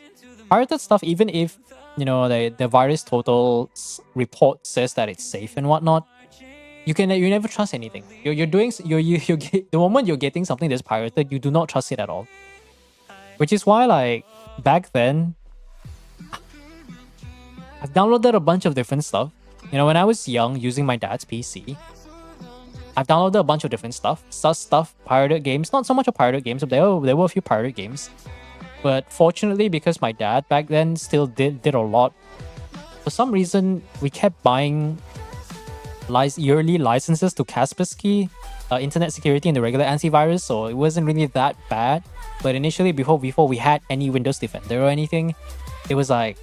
pirated stuff, even if the virus total report says that it's safe and whatnot, you never trust anything. The moment you're getting something that's pirated, you do not trust it at all. Which is why back then I've downloaded a bunch of different stuff. When I was young using my dad's PC, I've downloaded a bunch of different stuff. Sus stuff, pirated games. Not so much of pirated games, but there were a few pirated games. But fortunately, because my dad back then still did a lot, for some reason, we kept buying yearly licenses to Kaspersky, internet security and the regular antivirus, so it wasn't really that bad. But initially, before we had any Windows Defender or anything, it was like,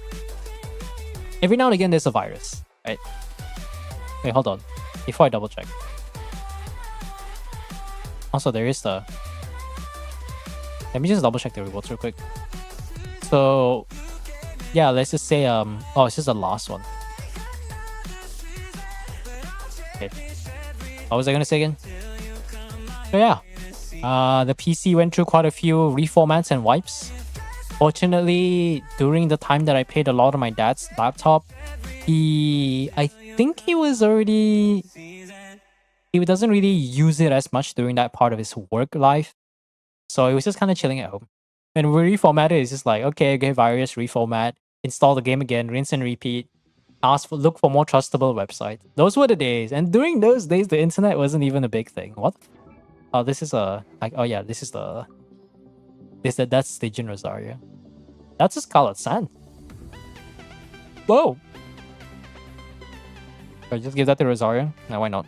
every now and again there's a virus, right? Wait, hold on. Before I double check. Also, there is the... Let me just double check the rewards real quick. So, yeah, let's just say, oh, it's just the last one. Okay. What was I gonna say again? So yeah, the PC went through quite a few reformats and wipes. Fortunately, during the time that I played a lot on my dad's laptop, I think he doesn't really use it as much during that part of his work life. So he was just kind of chilling at home. And we reformatted, it's just like, okay, virus, reformat, install the game again, rinse and repeat, look for more trustable website. Those were the days. And during those days, the internet wasn't even a big thing. What? Oh, this is that's Stygian Rosaria. That's a Scarlet Sand. Whoa. Should I just give that to Rosaria? No, why not?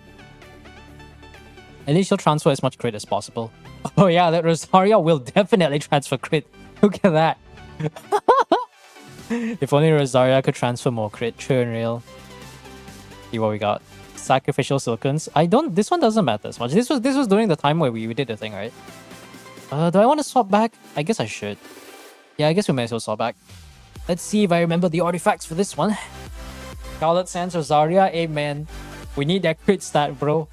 At least she'll transfer as much crit as possible. Oh yeah, that Rosaria will definitely transfer crit. Look at that. If only Rosaria could transfer more crit. True and real. See what we got. Sacrificial Silkens. This one doesn't matter as much. This was during the time where we did the thing, right? Do I want to swap back? I guess I should. Yeah, I guess we may as well swap back. Let's see if I remember the artifacts for this one. Scarlet Sands, Rosaria, amen. We need that crit stat, bro.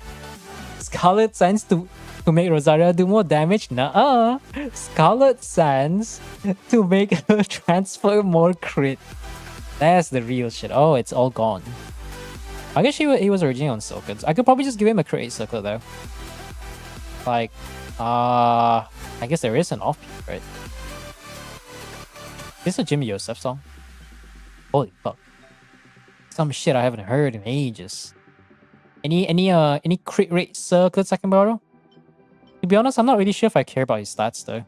Scarlet Sands to make Rosaria do more damage? Nuh-uh. Scarlet Sands to make her transfer more crit. That's the real shit. Oh, it's all gone. I guess he was originally on Silkens. I could probably just give him a crit circle though. Like, I guess there is an off-peak, right? This is a Jimmy Yosef song. Holy fuck. Some shit I haven't heard in ages. Any crit rate circlets I can borrow? To be honest, I'm not really sure if I care about his stats though.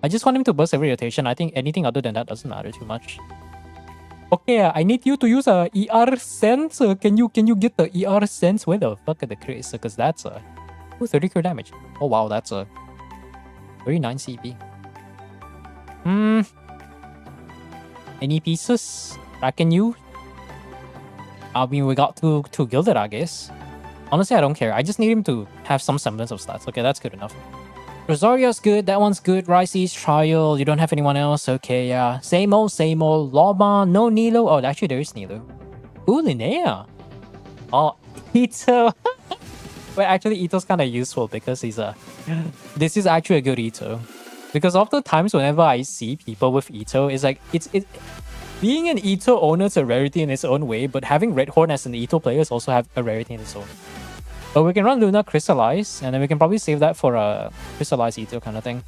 I just want him to burst every rotation. I think anything other than that doesn't matter too much. Okay, I need you to use a ER sense. Can you get the ER sense? Where the fuck are the crits? Because that's a 30 crit damage. Oh wow, that's a 39 CP. Any pieces I can use? I mean, we got two gilded, I guess. Honestly, I don't care. I just need him to have some semblance of stats. Okay, that's good enough. Rosaria's good. That one's good. Ricey's Trial. You don't have anyone else. Okay, yeah. Same old, same old. Loma. No Nilo. Oh, actually, there is Nilo. Ooh, Linnea. Oh, Ito. But actually, Ito's kind of useful because he's a... This is actually a good Ito. Because oftentimes, whenever I see people with Ito, it's like... Being an Ito owner is a rarity in its own way, but having Redhorn as an Ito player is also have a rarity in its own. But we can run Luna Crystallize, and then we can probably save that for a Crystallize Ito kind of thing.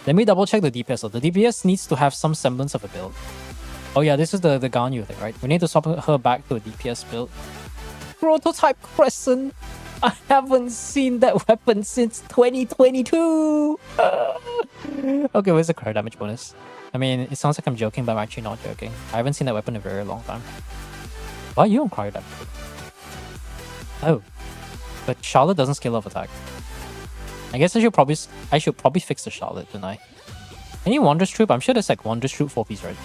Let me double check the DPS though. The DPS needs to have some semblance of a build. Oh yeah, this is the Ganyu thing, right? We need to swap her back to a DPS build. Prototype Crescent! I haven't seen that weapon since 2022! Okay, where's the cryo damage bonus? I mean, it sounds like I'm joking, but I'm actually not joking. I haven't seen that weapon in a very long time. Why are you on cryo damage? Oh, but Charlotte doesn't scale off attack. I guess I should probably fix the Charlotte, don't I? Any Wondrous Troop? I'm sure there's like Wondrous Troop 4-piece, right?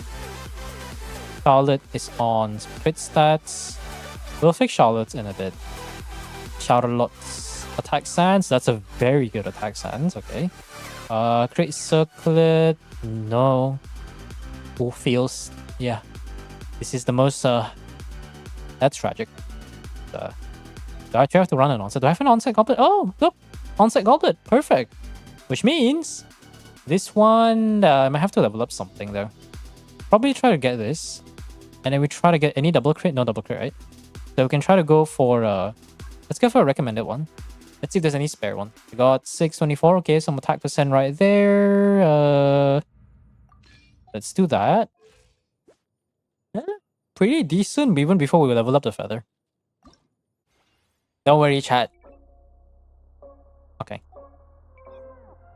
Charlotte is on crit stats. We'll fix Charlotte in a bit. Charlotte's attack stance. That's a very good attack stance. Okay. Crit circlet. No. Who feels? Yeah. This is the most. That's tragic. Do I actually have to run an onset? Do I have an onset goblet? Oh, look! Onset goblet! Perfect! Which means this one, I might have to level up something though. Probably try to get this. And then we try to get any double crit? No double crit, right? So we can try to go for, let's go for a recommended one. Let's see if there's any spare one. We got 624. Okay, some attack percent right there. Let's do that. Pretty decent even before we level up the feather. Don't worry, chat. Okay.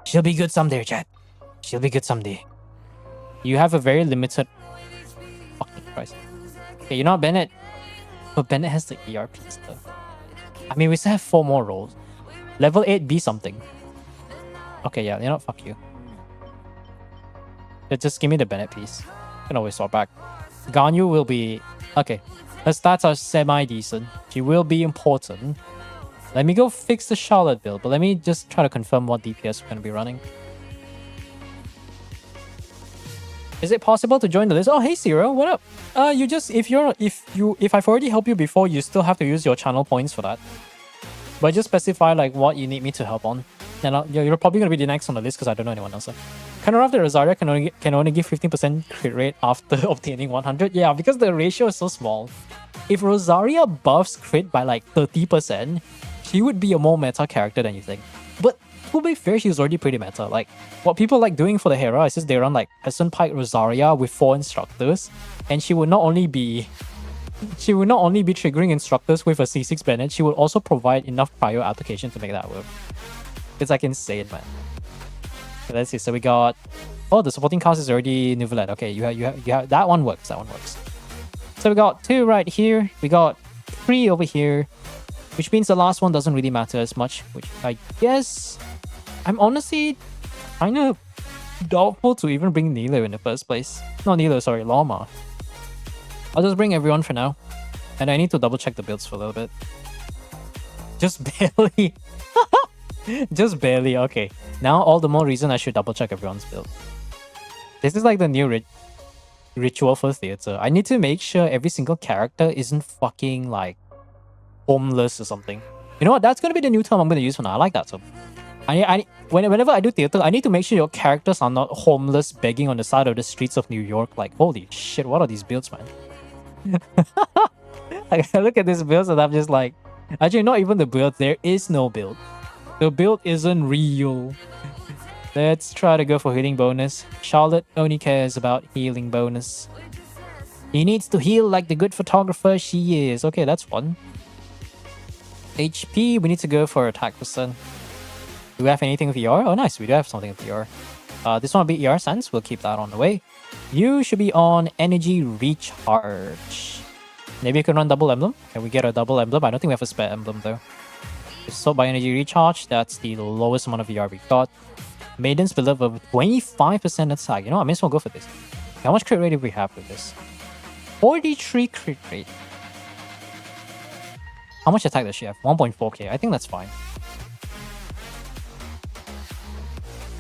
She'll be good someday, chat. She'll be good someday. You have a very limited... Fucking Christ. Okay, you know what, Bennett? But Bennett has the ERP stuff. I mean, we still have 4 more rolls. Level 8, be something. Okay, yeah, you know what? Fuck you. Just give me the Bennett piece. You can always swap back. Ganyu will be... Okay. Her stats are semi-decent. She will be important. Let me go fix the Charlotte build, but let me just try to confirm what DPS we're going to be running. Is it possible to join the list? Oh, hey Zero, what up? You just if I've already helped you before, you still have to use your channel points for that. But just specify like what you need me to help on. And you're probably going to be the next on the list because I don't know anyone else. Kanarav the Rosaria can only give 15% crit rate after obtaining 100. Yeah, because the ratio is so small. If Rosaria buffs crit by like 30%, she would be a more meta character than you think. But to be fair, she's already pretty meta. Like, what people like doing for the Hera is just they run like Peasant Pike Rosaria with 4 instructors, and she would not only be triggering instructors with a C6 Bennett, she would also provide enough cryo application to make that work. It's like insane, man. Okay, let's see. So we got Oh, the supporting cast is already Nouvellette. Okay, you have that one works. That one works. So we got 2 right here. We got 3 over here, which means the last one doesn't really matter as much. Which I guess I'm honestly kind of doubtful to even bring Nilo in the first place. Not Nilo, sorry, Llama. I'll just bring everyone for now, and I need to double check the builds for a little bit. Just barely. Just barely. Okay. Now all the more reason I should double check everyone's build. This is like the new ritual for theater. I need to make sure every single character isn't fucking like homeless or something. You know what? That's gonna be the new term I'm gonna use for now. I like that term. Whenever I do theater, I need to make sure your characters are not homeless begging on the side of the streets of New York. Like, holy shit, what are these builds, man? I look at these builds and I'm just like, actually, not even the build. There is no build. The build isn't real. Let's try to go for healing bonus. Charlotte only cares about healing bonus. He needs to heal like the good photographer she is. Okay, that's one. HP, we need to go for attack percent. Do we have anything with ER? Oh, nice. We do have something with ER. This one will be ER sense. We'll keep that on the way. You should be on energy recharge. Maybe you can run double emblem. Can we get a double emblem? I don't think we have a spare emblem though. So by energy recharge, that's the lowest amount of ER we got. Maiden's Beloved with 25% attack. You know, I may as well go for this. How much crit rate do we have with this? 43 crit rate. How much attack does she have? 1.4k. I think that's fine.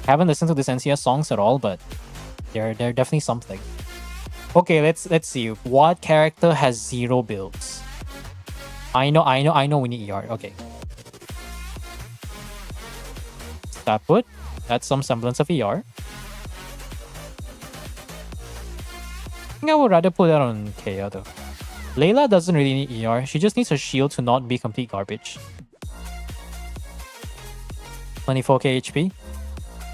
I haven't listened to this NCS songs at all, but they're definitely something. Okay, let's see. What character has 0 builds? I know we need ER. Okay. That put. That's some semblance of ER. I think I would rather put that on Kea though. Layla doesn't really need ER. She just needs her shield to not be complete garbage. 24k HP.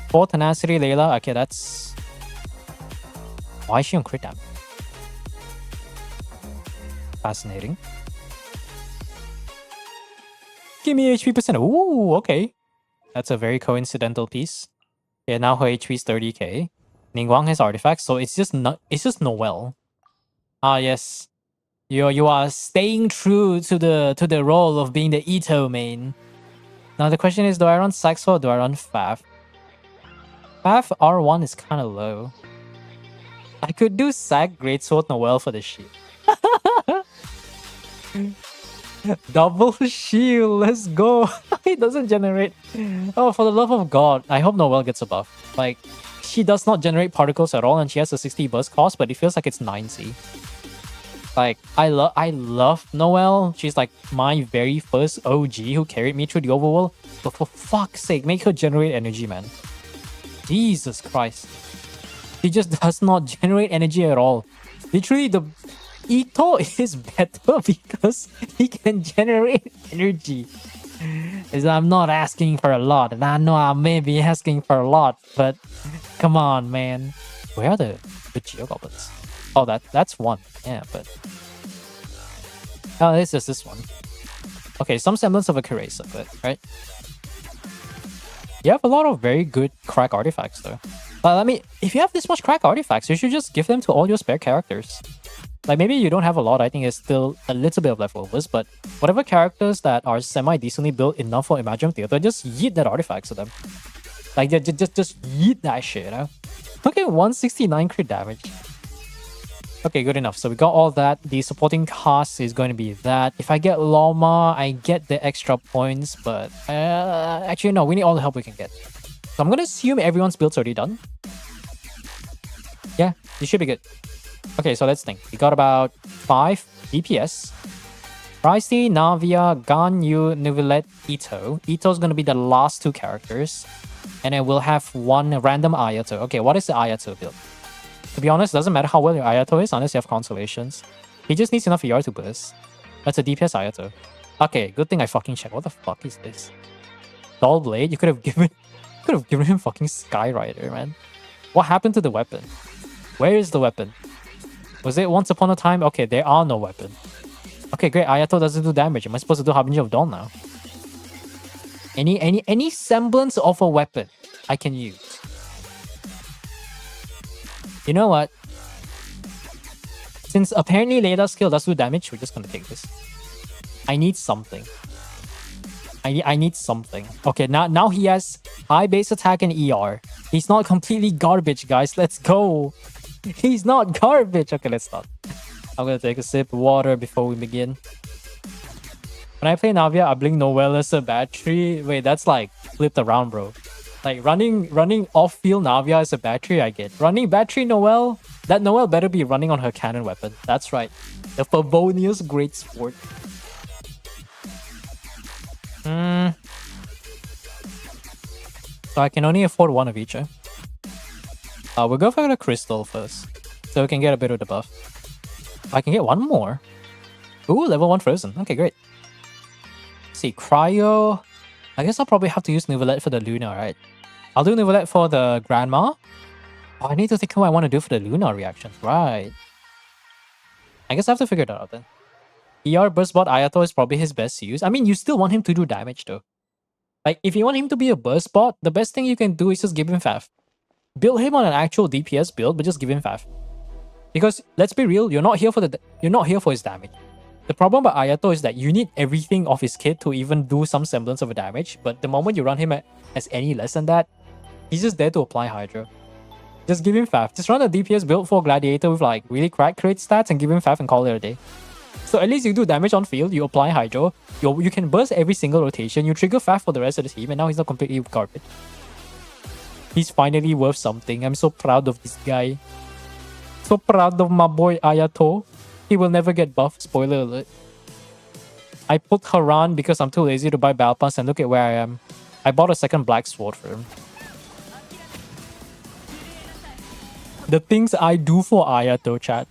4 tenacity Layla. Okay, that's... Why is she on crit damage? Fascinating. Give me HP percent. Ooh, okay. That's a very coincidental piece. Yeah, now her HP is 30k. Ningguang has artifacts, so it's just Noelle. Ah yes. You are staying true to the role of being the Ito main. Now the question is, do I run Saxo or do I run Faf? Faf R1 is kinda low. I could do Sac Greatsword Noelle for the shield. Double shield, let's go. It doesn't generate. Oh, for the love of God, I hope Noelle gets a buff. Like, she does not generate particles at all, and she has a 60 burst cost, but it feels like it's 90. Like, I love Noelle. She's like my very first OG who carried me through the overworld. But for fuck's sake, make her generate energy, man. Jesus Christ. She just does not generate energy at all. Literally, the Ito is better because he can generate energy. I'm not asking for a lot, and I know I may be asking for a lot, but come on, man. Where are the Geogoblins? Oh, that's one. Yeah, but... Oh, it's just this one. Okay, some semblance of a Kerasa, but, right? You have a lot of very good crack artifacts, though. I mean, if you have this much crack artifacts, you should just give them to all your spare characters. Like, maybe you don't have a lot, I think there's still a little bit of leftovers, but whatever characters that are semi-decently built enough for Imagine Theater, just yeet that artifacts to them. Like, just yeet that shit, you know? Okay, 169 crit damage. Okay, good enough. So we got all that. The supporting cast is going to be that. If I get Llama, I get the extra points, but... actually, no, we need all the help we can get. So I'm going to assume everyone's build's already done. Yeah, you should be good. Okay, so let's think. We got about 5 DPS. Pricey, Navia, Ganyu, Nouvellette, Ito. Ito's going to be the last 2 characters. And then we'll have one random Ayato. Okay, what is the Ayato build? To be honest, it doesn't matter how well your Ayato is unless you have Consolations. He just needs enough ER to burst. That's a DPS Ayato. Okay, good thing I fucking checked. What the fuck is this? Dull Blade? You could have given him fucking Skyrider, man. What happened to the weapon? Where is the weapon? Was it once upon a time? Okay, there are no weapon. Okay, great. Ayato doesn't do damage. Am I supposed to do Harbinger of Dawn now? Any semblance of a weapon I can use. You know what? Since apparently Leida's skill does do damage, we're just gonna take this. I need something. I need something. Okay, now he has high base attack and ER. He's not completely garbage, guys. Let's go. He's not garbage. Okay, let's start. I'm gonna take a sip of water before we begin. When I play Navia, I blink Noel as a battery. Wait, that's like flipped around, bro. Like running off-field Navia as a battery, I get. Running battery Noel, that Noel better be running on her cannon weapon. That's right. The Favonius Great Sport. So I can only afford one of each. We'll go for the crystal first, so we can get a bit of the buff. I can get one more. Ooh, level 1 frozen. Okay, great. Let's see, cryo. I guess I'll probably have to use Nuvolette for the Luna, right? I'll do Nuvolette for the Grandma. Oh, I need to think what I want to do for the Luna reactions. Right. I guess I have to figure that out then. ER Burst Bot Ayato is probably his best use. I mean, you still want him to do damage though. Like, if you want him to be a burst bot, the best thing you can do is just give him Fav. Build him on an actual DPS build, but just give him Fav. Because let's be real, you're not here for his damage. The problem with Ayato is that you need everything of his kit to even do some semblance of a damage, but the moment you run him as any less than that, he's just there to apply Hydra. Just give him Fav. Just run a DPS build for Gladiator with like really crack crit stats and give him Fav and call it a day. So at least you do damage on field, you apply Hydro, you can burst every single rotation, you trigger Fav for the rest of the team, and now he's not completely garbage. He's finally worth something. I'm so proud of this guy. So proud of my boy Ayato. He will never get buffed, spoiler alert. I put Haran because I'm too lazy to buy Battle Pass, and look at where I am. I bought a second Black Sword for him. The things I do for Ayato, chat.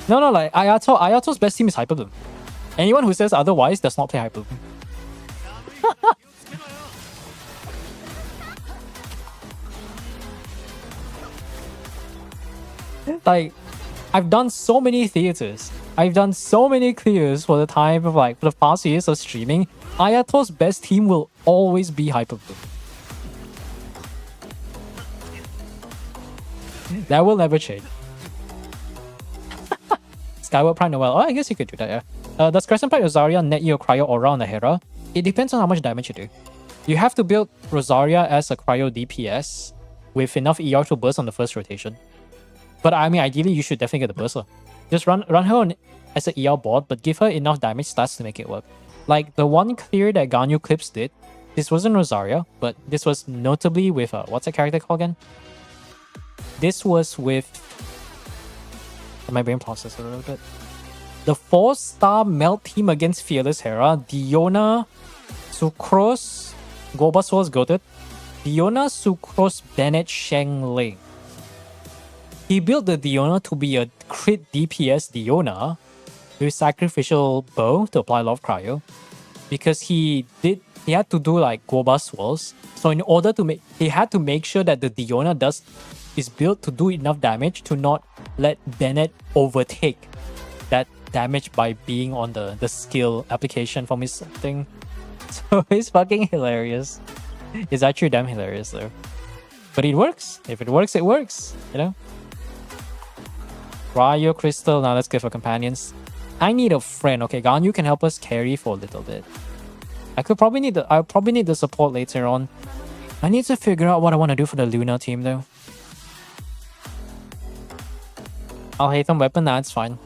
No, like Ayato's best team is Hyper Bloom. Anyone who says otherwise does not play Hyper Bloom. Like, I've done so many theaters. I've done so many clears for the time of like, for the past years of streaming. Ayato's best team will always be Hyper Bloom. That will never change. Skyward Prime Noel. Oh, I guess you could do that, yeah. Does Crescent Pride Rosaria net you a Cryo Aura on the Hera? It depends on how much damage you do. You have to build Rosaria as a Cryo DPS with enough ER to burst on the first rotation. But I mean, ideally, you should definitely get the burster. Just run her on as an ER board, but give her enough damage stats to make it work. Like the one clear that Ganyu Clips did, this wasn't Rosaria, but this was notably with, what's that character called again? This was with... My brain processed a little bit. The 4-star melt team against Fearless Hera, Diona, Sucrose, Bulbasaur's goated, Diona, Sucrose, Bennett, Sheng Ling. He built the Diona to be a crit DPS Diona with Sacrificial Bow to apply a lot of cryo, because he had to do like Goba swirls. So in order to make, he had to make sure that the Diona is built to do enough damage to not let Bennett overtake that damage by being on the skill application from his thing. So it's fucking hilarious. It's actually damn hilarious though. But it works. If it works, it works. You know? Cryo Crystal. Now let's go for companions. I need a friend. Okay, Ganyu can help us carry for a little bit. I'll probably need the support later on. I need to figure out what I want to do for the Luna team though. I'll hate them weapon, that's fine.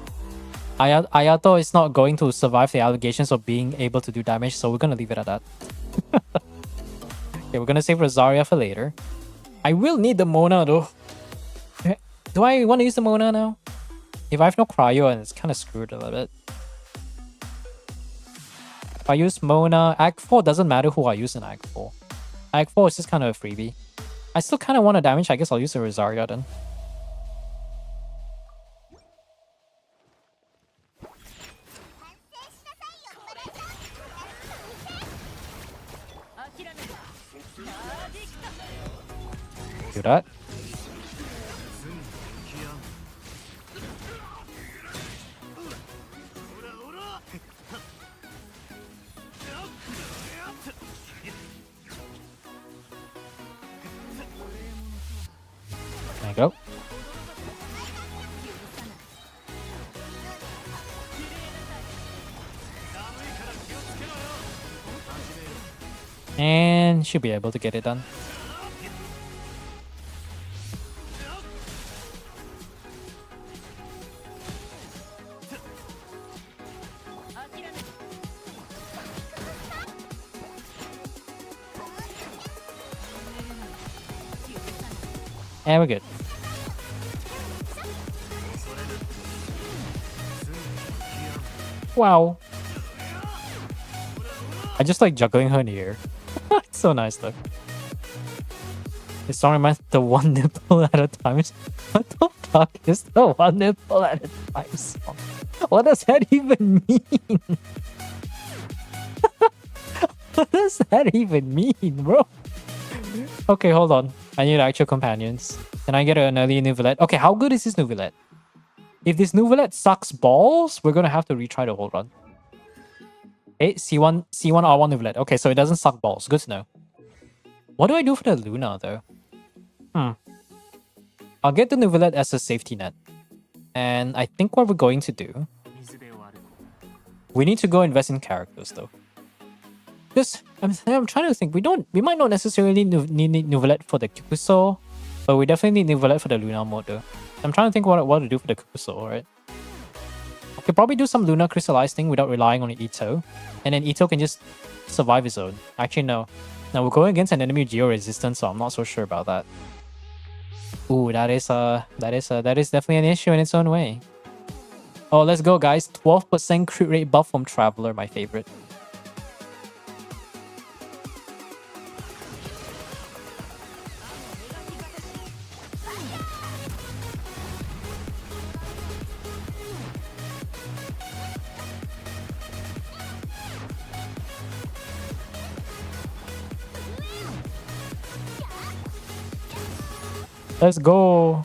Ayato is not going to survive the allegations of being able to do damage, so we're gonna leave it at that. Okay, we're gonna save Rosaria for later. I will need the Mona though. Do I want to use the Mona now? If I have no cryo, and it's kind of screwed a little bit. If I use Mona, Act 4 doesn't matter who I use in Act 4. Act 4 is just kind of a freebie. I still kind of want to damage, I guess I'll use the Rosaria then. Do that. And should be able to get it done. And we're good. Wow. I just like juggling her in the air. It's so nice though. This song reminds the one nipple at a time. What the fuck is the one nipple at a time song? What does that even mean? What does that even mean, bro? Okay, hold on. I need actual companions. Can I get an early Nouvellette? Okay, how good is this Nouvellette? If this Nouvellette sucks balls, we're gonna have to retry the whole run. Okay, C1, R1 Nouvellette. Okay, so it doesn't suck balls. Good to know. What do I do for the Luna, though? I'll get the Nouvellette as a safety net. And I think what we're going to do... We need to go invest in characters, though. Because I'm trying to think. We might not necessarily need Nouvellette for the Kukuso, but we definitely need Nouvellette for the Luna mode, though. I'm trying to think what to do for the Kukuso, right? I could probably do some Luna Crystallize thing without relying on Ito. And then Ito can just survive his own. Actually, no. Now, we're going against an enemy geo-resistant, so I'm not so sure about that. Ooh, that is definitely an issue in its own way. Oh, let's go, guys. 12% crit rate buff from Traveler, my favorite. Let's go.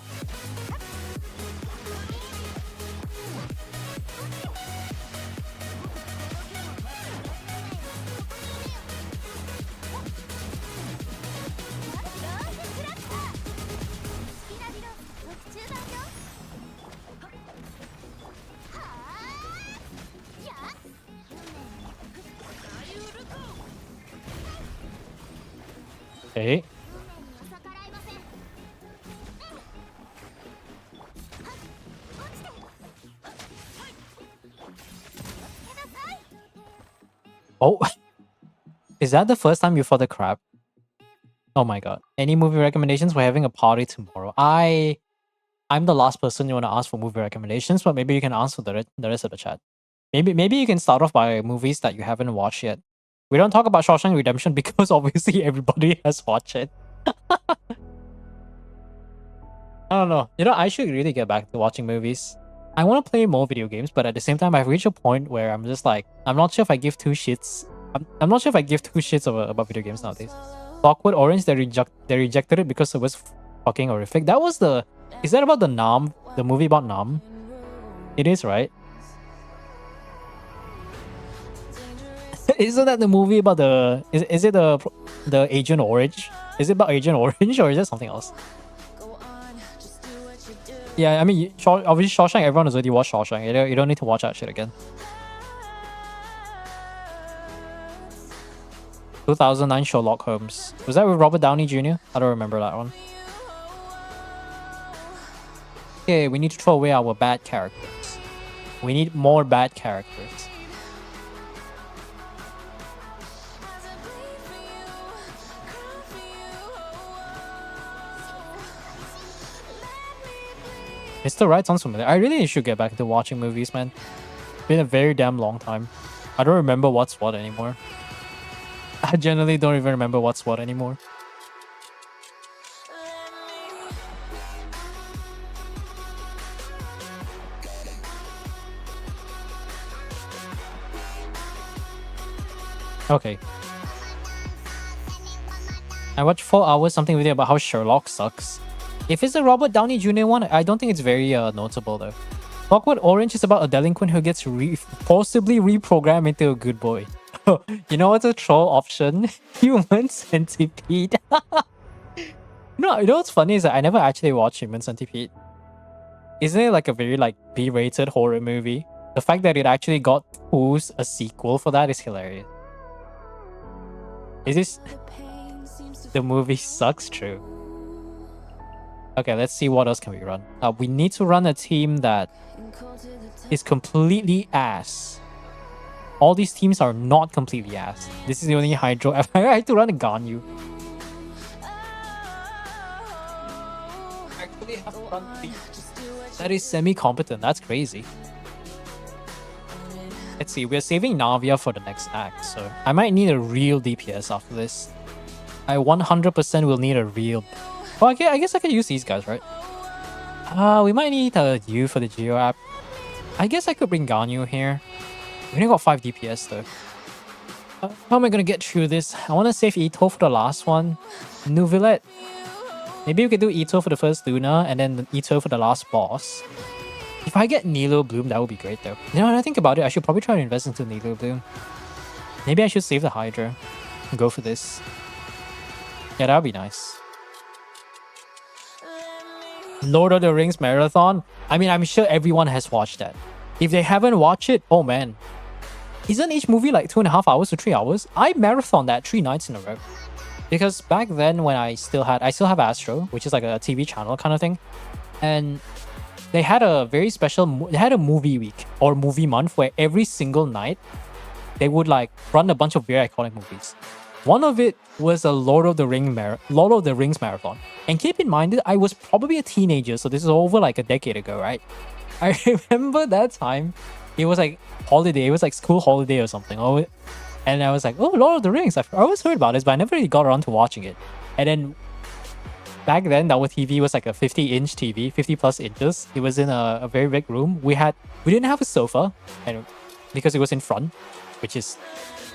Okay. Oh, is that the first time you fought the crab? Oh my god. Any movie recommendations? We're having a party tomorrow. I'm the last person you want to ask for movie recommendations, but maybe you can answer the rest of the chat. Maybe you can start off by movies that you haven't watched yet. We don't talk about Shawshank Redemption because obviously everybody has watched it. I don't know. You know, I should really get back to watching movies. I want to play more video games, but at the same time, I've reached a point where I'm just like, I'm not sure if I give two shits. I'm not sure if I give two shits about video games nowadays. Clockwork Orange, they rejected it because it was fucking horrific. That was the... Is that about the Nam? The movie about Nam? It is, right? Isn't that the movie about the... Is it the Agent Orange? Is it about Agent Orange or is it something else? Yeah, I mean, obviously Shawshank, everyone has already watched Shawshank. You don't need to watch that shit again. 2009 Sherlock Holmes. Was that with Robert Downey Jr.? I don't remember that one. Okay, we need to throw away our bad characters. We need more bad characters. Mr. Right sounds familiar. I really should get back to watching movies, man. It's been a very damn long time. I don't remember what's what anymore. I generally don't even remember what's what anymore. Okay. I watched 4 hours something video about how Sherlock sucks. If it's a Robert Downey Jr. one, I don't think it's very notable though. Clockwork Orange is about a delinquent who gets forcibly reprogrammed into a good boy. You know what's a troll option? Human Centipede. You know what's funny is that I never actually watched Human Centipede. Isn't it like a very like B-rated horror movie? The fact that it actually got a sequel for that is hilarious. Is this the movie sucks? True. Okay, let's see what else can we run. We need to run a team that is completely ass. All these teams are not completely ass. This is the only Hydro. I had to run a Ganyu. Actually have to run that is semi-competent. That's crazy. Let's see. We're saving Navia for the next act, so I might need a real DPS after this. I 100% will need a real... Oh, I guess I can use these guys, right? We might need a U for the Geo app. I guess I could bring Ganyu here. We only got 5 DPS though. How am I gonna get through this? I want to save Ito for the last one. Nuvillet. Maybe we could do Ito for the first Luna and then Ito for the last boss. If I get Nilo Bloom, that would be great though. You know, when I think about it, I should probably try to invest into Nilo Bloom. Maybe I should save the Hydra and go for this. Yeah, that would be nice. Lord of the Rings Marathon. I mean, I'm sure everyone has watched that. If they haven't watched it, oh man. Isn't each movie like 2.5 hours to 3 hours? I marathon that 3 nights in a row. Because back then when I still have Astro, which is like a TV channel kind of thing. And they had a very special, they had a movie week or movie month where every single night they would like run a bunch of very iconic movies. One of it was a Lord of the Rings marathon. And keep in mind that I was probably a teenager, so this is over like a decade ago, right? I remember that time, it was like holiday, it was like school holiday or something. And I was like, oh, Lord of the Rings. I always heard about this, but I never really got around to watching it. And then back then, our TV was like a 50-inch TV, 50 plus inches. It was in a very big room. We didn't have a sofa, and because it was in front, which is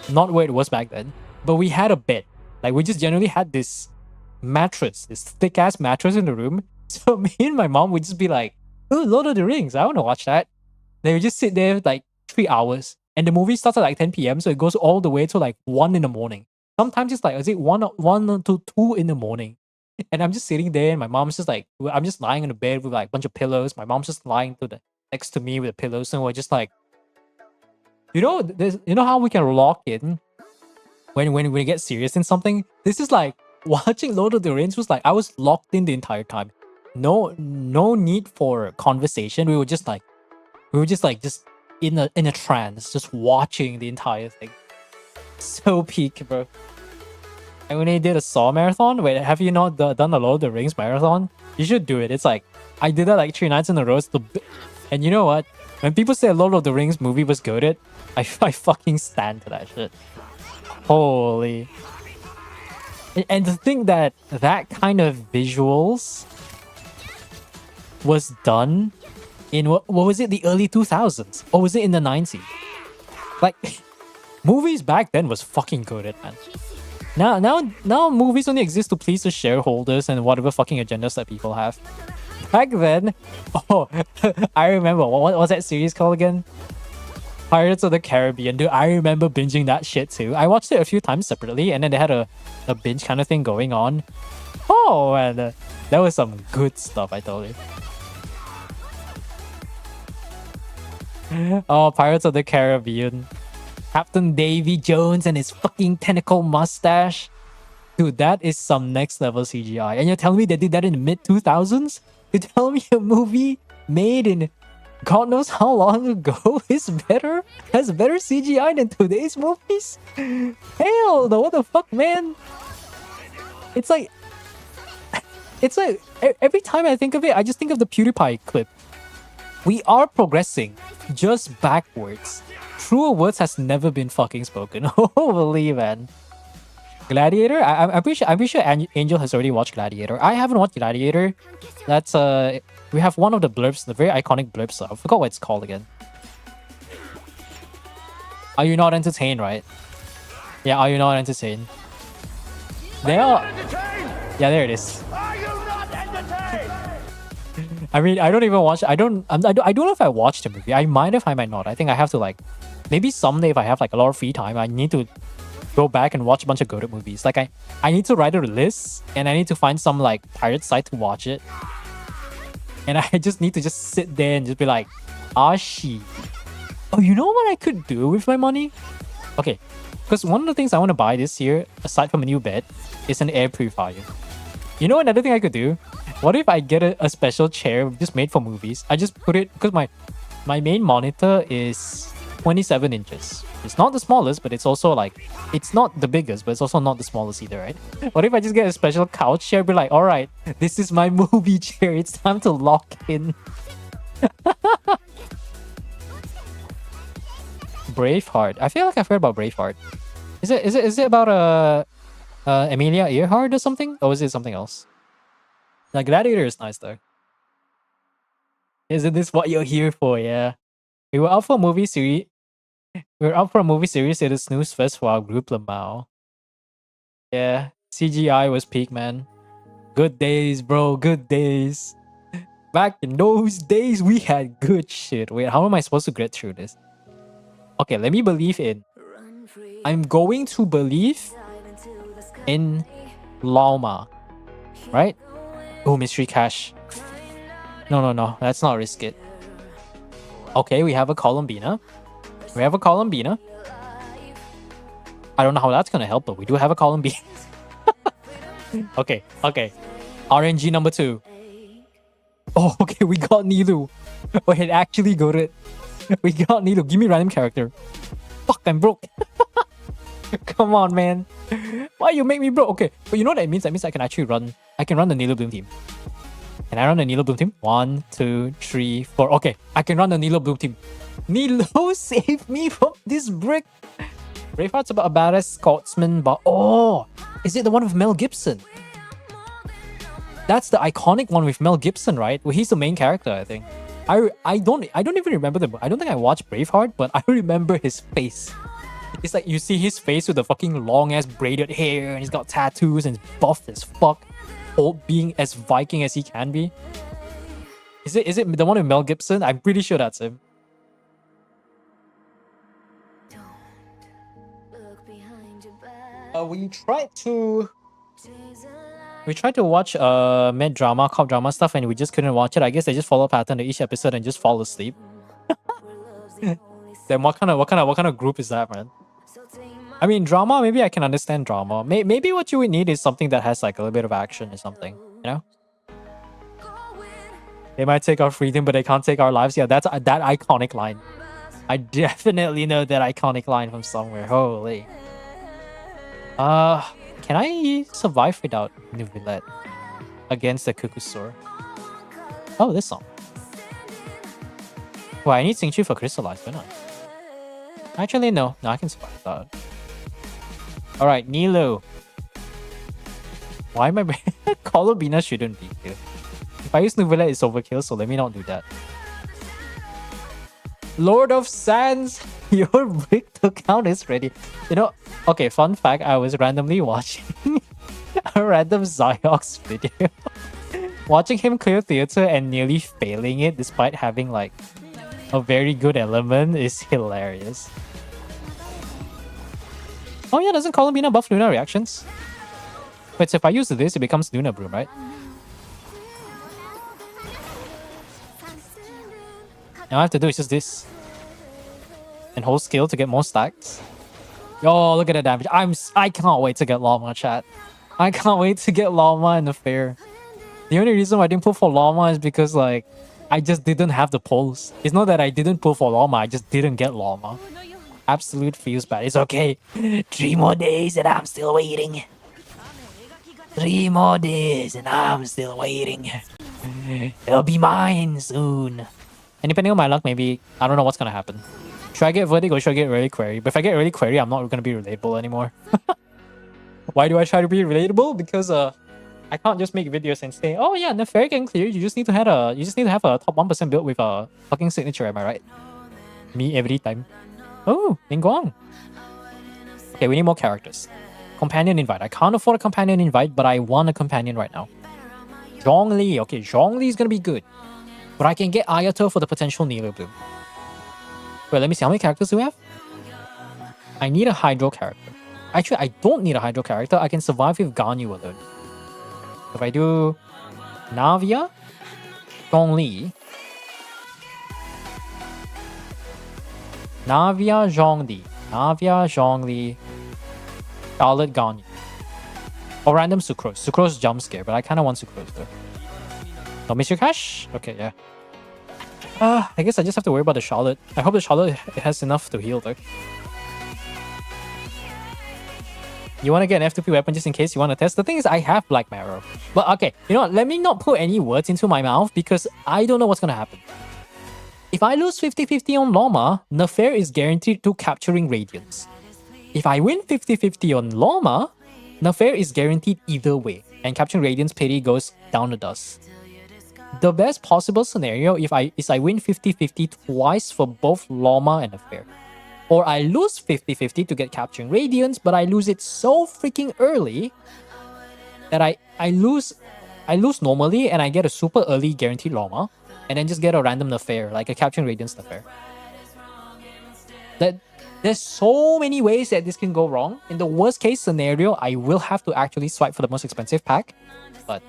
not where it was back then. But we had a bed. Like, we just generally had this mattress, this thick-ass mattress in the room. So me and my mom would just be like, oh, Lord of the Rings, I want to watch that. They would just sit there like 3 hours. And the movie starts at like 10 p.m. So it goes all the way to like 1 in the morning. Sometimes it's like, is it 1 to 2 in the morning? And I'm just sitting there and my mom's just like, I'm just lying on the bed with like a bunch of pillows. My mom's just lying next to me with the pillows. And we're just like, you know how we can lock in when we get serious in something? This is like watching Lord of the Rings was like, I was locked in the entire time. No need for conversation. We were just in a trance, just watching the entire thing. So peak, bro. And when they did a Saw marathon, wait, have you not done the Lord of the Rings marathon? You should do it. It's like, I did that like 3 nights in a row. And you know what? When people say Lord of the Rings movie was goated, I fucking stand to that shit. Holy. And to think that kind of visuals was done in what was it, the early 2000s? Or was it in the 90s? Like, movies back then was fucking goated, man. Now movies only exist to please the shareholders and whatever fucking agendas that people have. Back then, oh, I remember, what was that series called again? Pirates of the Caribbean. Dude, I remember binging that shit too. I watched it a few times separately, and then they had a binge kind of thing going on. Oh, and that was some good stuff, I told you. Oh, Pirates of the Caribbean. Captain Davy Jones and his fucking tentacle mustache. Dude, that is some next level CGI. And you're telling me they did that in the mid-2000s? You're telling me a movie made in God knows how long ago has better CGI than today's movies? Hell no, what the fuck, man? It's like every time I think of it, I just think of the PewDiePie clip. We are progressing just backwards. Truer words has never been fucking spoken. Holy man. Gladiator? I'm pretty sure Angel has already watched Gladiator. I haven't watched Gladiator. That's we have one of the blurbs, the very iconic blurbs. I forgot what it's called again. Are you not entertained, right? Yeah, are you not entertained? Yeah, there it is. Are you not entertained? I mean, I don't even watch. I don't know if I watched the movie. I might have. I might not. I think I have to like. Maybe someday if I have like a lot of free time, I need to go back and watch a bunch of goated movies. Like I need to write a list and I need to find some like pirate site to watch it. And I just need to just sit there and just be like, ah shit. Oh, you know what I could do with my money? Okay, Because one of the things I want to buy this year, aside from a new bed, is an air purifier. You know another thing I could do? What if I get a special chair just made for movies? I just put it, because my main monitor is 27 inches. It's not the smallest, but it's also like, it's not the biggest, but it's also not the smallest either, right? What if I just get a special couch chair, be like, all right, this is my movie chair. It's time to lock in. Braveheart. I feel like I've heard about Braveheart. Is it about Emilia Earhart or something? Or is it something else? Like Gladiator is nice though. Isn't this what you're here for? Yeah. We were up for a movie series. We were up for a movie series at a snooze fest for our group Lamau. Yeah. CGI was peak, man. Good days, bro. Good days. Back in those days, we had good shit. Wait, how am I supposed to get through this? Okay, let me believe in. I'm going to believe in Llama. Right? Oh, mystery cache. No. Let's not risk it. Okay, we have a Columbina. I don't know how that's gonna help, but we do have a Columbina. Okay. RNG number 2. Oh, okay, we got Nilu. Oh, it actually got it. We got Nilu. Give me random character. Fuck, I'm broke. Come on, man. Why you make me broke? Okay, but you know what that means? That means I can actually run. I can run the Nilu Bloom team. Can I run the Nilu Bloom team? 1, 2, 3, 4. Okay, I can run the Nilu Bloom team. Nilo, save me from this brick. Braveheart's about a badass Scotsman, but oh, is it the one with Mel Gibson? That's the iconic one with Mel Gibson, right? Well, he's the main character, I think. I don't even remember I don't think I watched Braveheart, but I remember his face. It's like you see his face with the fucking long ass braided hair, and he's got tattoos and he's buff as fuck, old being as Viking as he can be. Is it the one with Mel Gibson? I'm pretty sure that's him. We tried to watch med drama, cop drama stuff, and we just couldn't watch it. I guess they just follow a pattern to each episode and just fall asleep. Then what kind of group is that, man? I mean, drama, maybe I can understand drama. Maybe what you would need is something that has like a little bit of action or something, you know? They might take our freedom, but they can't take our lives. Yeah, that's that iconic line. I definitely know that iconic line from somewhere. Holy. Can I survive without Neuvillette against the Cuckoosaur? Oh, this song. Well, I need Xingqiu for Crystallize, don't I? Actually, no. No, I can survive that. Alright, Nilo. Why am I... Columbina shouldn't be here. If I use Neuvillette, it's overkill, so let me not do that. Lord of Sands, your brick account is ready. You know, okay, fun fact, I was randomly watching a random Zyox video. Watching him clear theater and nearly failing it despite having like a very good element is hilarious. Oh yeah, doesn't Columbina buff Luna reactions? Wait, so if I use this, it becomes Luna Broom, right? All I have to do is just this. And hold skill to get more stacks. Yo, look at the damage. I can't wait to get Llama, chat. I can't wait to get Llama in the fair. The only reason why I didn't pull for Llama is because like I just didn't have the pulls. It's not that I didn't pull for Llama, I just didn't get Llama. Absolute feels bad. It's okay. 3 more days and I'm still waiting. 3 more days and I'm still waiting. It'll be mine soon. And depending on my luck, maybe I don't know what's gonna happen. Should I get Verdict or should I get Early Query? But if I get Early Query, I'm not gonna be relatable anymore. Why do I try to be relatable? Because I can't just make videos and say, oh yeah, Nefair can clear. You just need to have a top 1% build with a fucking signature, am I right? Me every time. Oh, Ningguang. Okay, we need more characters. Companion invite. I can't afford a companion invite, but I want a companion right now. Zhongli. Okay, Zhongli is gonna be good. But I can get Ayato for the potential Nilo Bloom. Wait, let me see. How many characters do we have? I need a Hydro character. Actually, I don't need a Hydro character. I can survive with Ganyu alone. If I do Navia, Zhongli, Navia, Zhongli, Charlotte Gagne. Or random Sucrose. Sucrose jump scare, but I kind of want Sucrose though. Don't miss your cash? Okay, yeah. I guess I just have to worry about the Charlotte. I hope the Charlotte has enough to heal though. You want to get an F2P weapon just in case you want to test? The thing is, I have Black Marrow. But okay, you know what? Let me not put any words into my mouth because I don't know what's going to happen. If I lose 50-50 on Loma, Nafair is guaranteed to capturing Radiance. If I win 50-50 on Loma, Nafair is guaranteed either way. And capturing Radiance pity goes down the dust. The best possible scenario is I win 50-50 twice for both Loma and Nafair. Or I lose 50-50 to get capturing Radiance, but I lose it so freaking early that I lose normally and I get a super early guaranteed Loma, and then just get a random Nafair, like a capturing Radiance Nafair. There's so many ways that this can go wrong. In the worst case scenario, I will have to actually swipe for the most expensive pack, but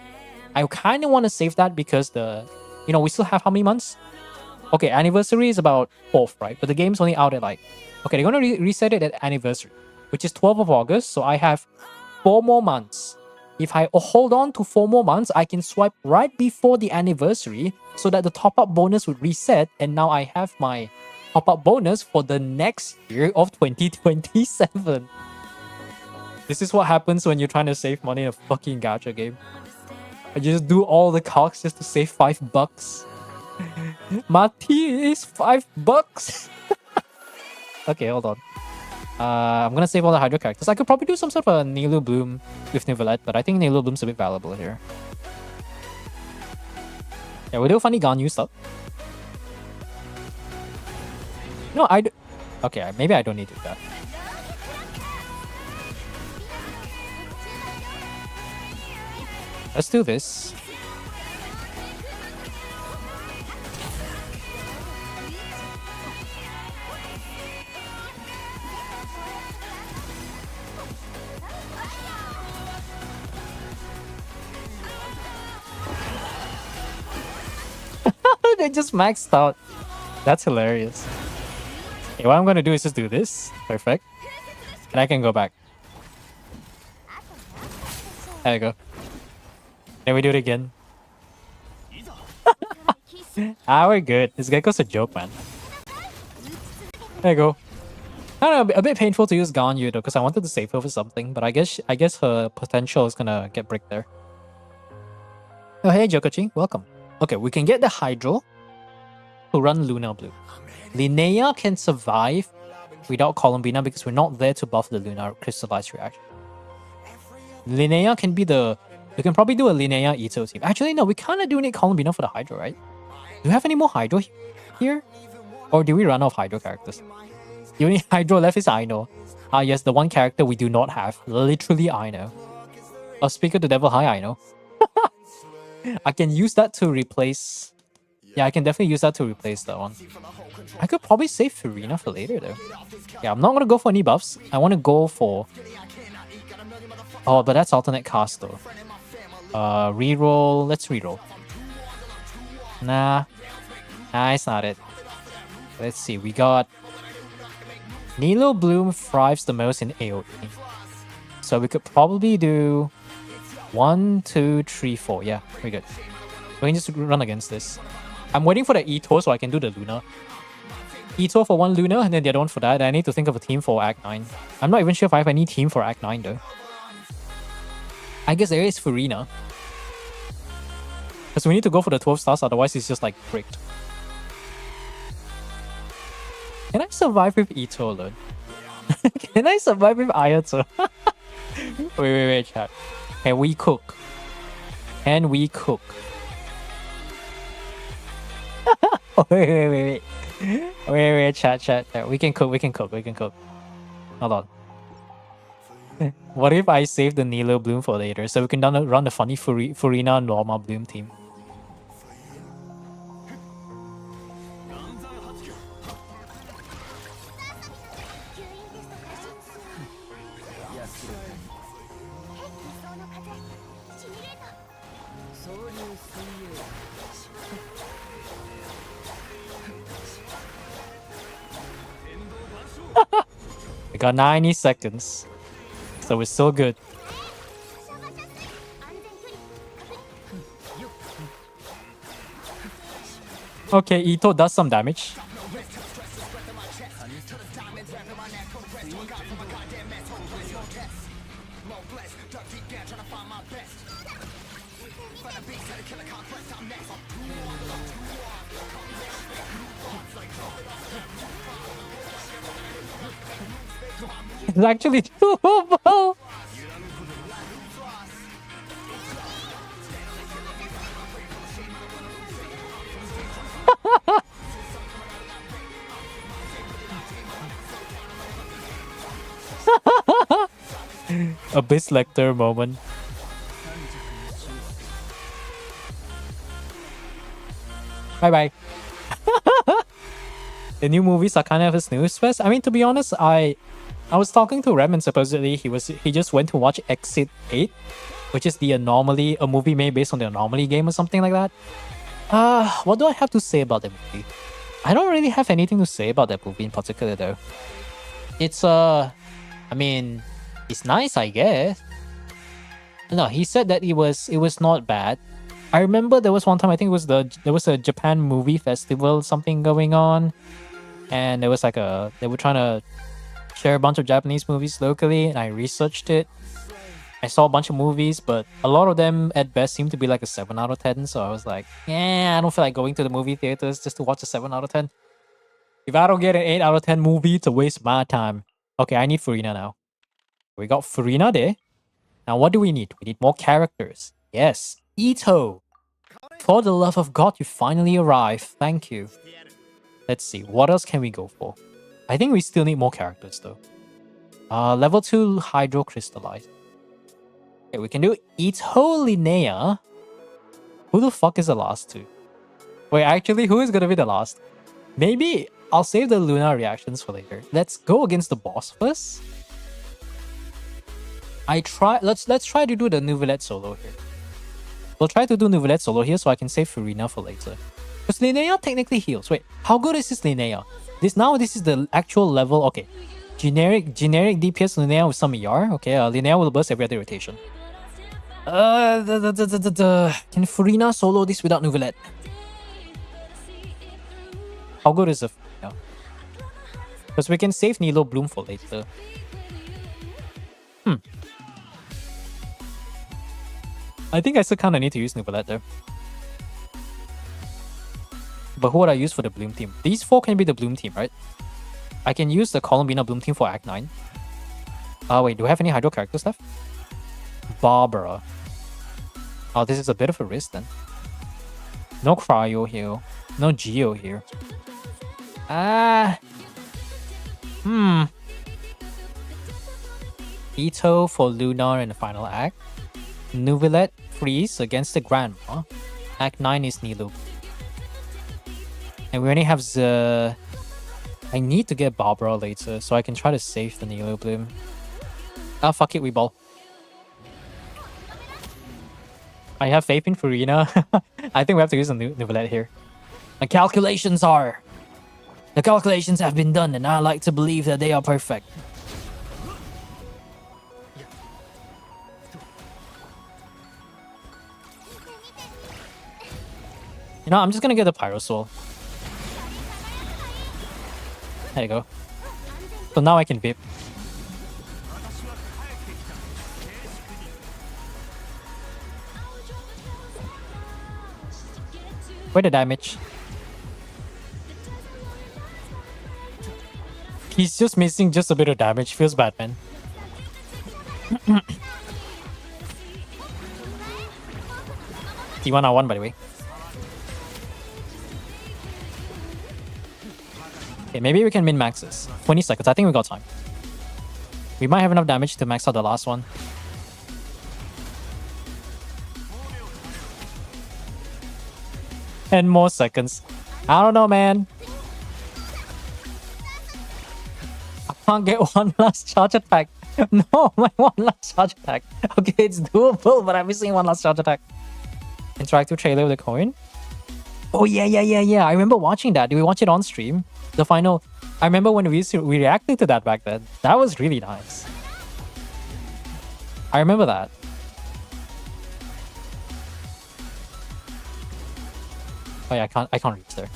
I kind of want to save that because we still have how many months? Okay, anniversary is about 4th, right? But the game's only out at okay, they're going to reset it at anniversary, which is 12th of August. So I have 4 more months. If I hold on to 4 more months, I can swipe right before the anniversary so that the top-up bonus would reset. And now I have my top-up bonus for the next year of 2027. This is what happens when you're trying to save money in a fucking gacha game. I just do all the cogs just to save $5. My tea is $5. Okay, hold on. I'm gonna save all the Hydro characters. I could probably do some sort of a Nilu Bloom with Nivelette, but I think Nilu Bloom's a bit valuable here. Yeah, we'll do funny Ganyu stuff. No, okay, maybe I don't need to do that. Let's do this. They just maxed out. That's hilarious. Okay, what I'm gonna do is just do this. Perfect. And I can go back. There we go. Then we do it again. We're good. This Gecko's a joke, man. There you go. I don't know, a bit painful to use Ganyu though, because I wanted to save her for something, but I guess her potential is gonna get bricked there. Oh hey Jokochi, welcome. Okay, we can get the Hydro to run Luna Blue. Linnea can survive without Columbina because we're not there to buff the Luna Crystallized Reaction. Linnea can be we can probably do a Linnea Ito team. Actually, no, we kinda do need Columbina for the Hydro, right? Do we have any more Hydro here? Or do we run out of Hydro characters? The only Hydro left is Aino. Yes, the one character we do not have. Literally Aino. Oh, speak of the devil, hi Aino. I can use that to replace... Yeah, I can definitely use that to replace that one. I could probably save Furina for later though. Yeah, I'm not gonna go for any buffs. I want to go for... Oh, but that's alternate cast though. Reroll. Let's reroll. Nah, it's not it. Let's see. We got... Nilo Bloom thrives the most in AoE. So we could probably do... 1, 2, 3, 4. Yeah, we're good. We can just run against this. I'm waiting for the Ito so I can do the Luna. Ito for 1 Luna and then the other one for that. I need to think of a team for Act 9. I'm not even sure if I have any team for Act 9 though. I guess there is Furina. Because we need to go for the 12 stars, otherwise it's just like bricked. Can I survive with Ito alone? Can I survive with Ayato? wait, chat. Can we cook? Can we cook? wait, chat. We can cook. Hold on. What if I save the Nilo Bloom for later so we can run the funny Furina and Loma Bloom team? We got 90 seconds. So it's so good. Okay, Ito does some damage. It's actually doable. Abyss Lecter moment. Bye bye. The new movies are kind of a snooze fest. I mean, to be honest, I was talking to Rem and supposedly he just went to watch Exit 8, which is the Anomaly, a movie made based on the Anomaly game or something like that. What do I have to say about the movie? I don't really have anything to say about that movie in particular though. It's I mean, it's nice, I guess. No, he said that it was not bad. I remember there was one time, I think it was there was a Japan movie festival something going on, and there was like they were trying to share a bunch of Japanese movies locally, and I researched it. I saw a bunch of movies, but a lot of them at best seemed to be like a 7 out of 10. So I was like, I don't feel like going to the movie theaters just to watch a 7 out of 10. If I don't get an 8 out of 10 movie, it's a waste of my time. Okay, I need Furina now. We got Furina there. Now what do we need? We need more characters. Yes, Ito. For the love of God, you finally arrived. Thank you. Let's see, what else can we go for? I think we still need more characters though. Level 2 Hydro Crystallize. Okay, we can do Ito Linnea. Who the fuck is the last two? Wait, actually, who is gonna be the last? Maybe I'll save the Luna reactions for later. Let's go against the boss first. Let's try to do the Nouvellette solo here. We'll try to do Nouvellette solo here so I can save Furina for later. Because Linnea technically heals. Wait, how good is this Linnea? This is the actual level. Okay, generic DPS Linnea with some ER. Okay, Linnea will burst every other rotation. Can Furina solo this without Nouvellette? How good is it? Because we can save Nilo Bloom for later. I think I still kind of need to use Nouvellette though. But who would I use for the Bloom team? These four can be the Bloom team, right? I can use the Columbina Bloom team for Act 9. Wait, do I have any Hydro characters left? Barbara. Oh, this is a bit of a risk then. No Cryo here. No Geo here. Ito for Lunar in the final act. Nouvellette freeze against the Grandma. Act 9 is Nilo. And we only have the... I need to get Barbara later, so I can try to save the Nilo Bloom. Fuck it, we ball. I have faith in Furina. I think we have to use a Nouvellette here. The calculations have been done, and I like to believe that they are perfect. You know, I'm just gonna get the Pyro Soul. There you go. So now I can VIP. Where's the damage? He's just missing just a bit of damage. Feels bad, man. T1R1, by the way. Okay, maybe we can min-max this. 20 seconds. I think we got time. We might have enough damage to max out the last one. And more seconds. I don't know, man. I can't get one last charge attack. No, my one last charge attack. Okay, it's doable, but I'm missing one last charge attack. Interactive trailer with a coin. Oh, yeah. I remember watching that. Did we watch it on stream? The final... I remember when we reacted to that back then. That was really nice. I remember that. Oh yeah, I can't reach there.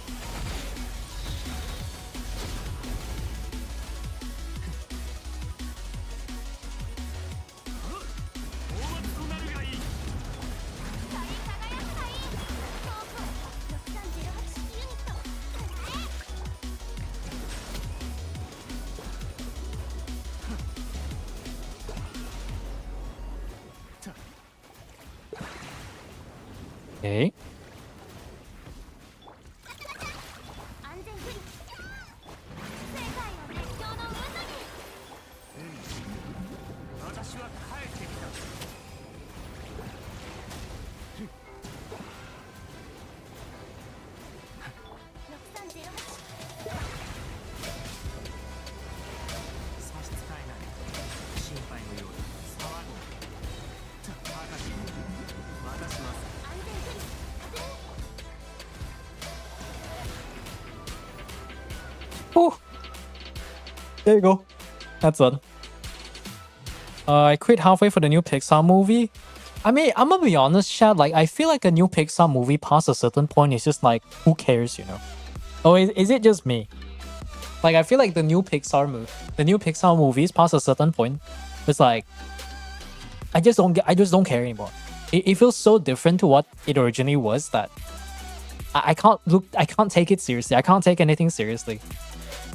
Okay. Oh, there you go. That's done. I quit halfway for the new Pixar movie. I mean, I'm gonna be honest, Chad. Like, I feel like a new Pixar movie past a certain point is just like, who cares, you know? Or is it just me? Like, I feel like the new Pixar movies past a certain point, it's like, I just don't care anymore. It feels so different to what it originally was that I can't take it seriously. I can't take anything seriously.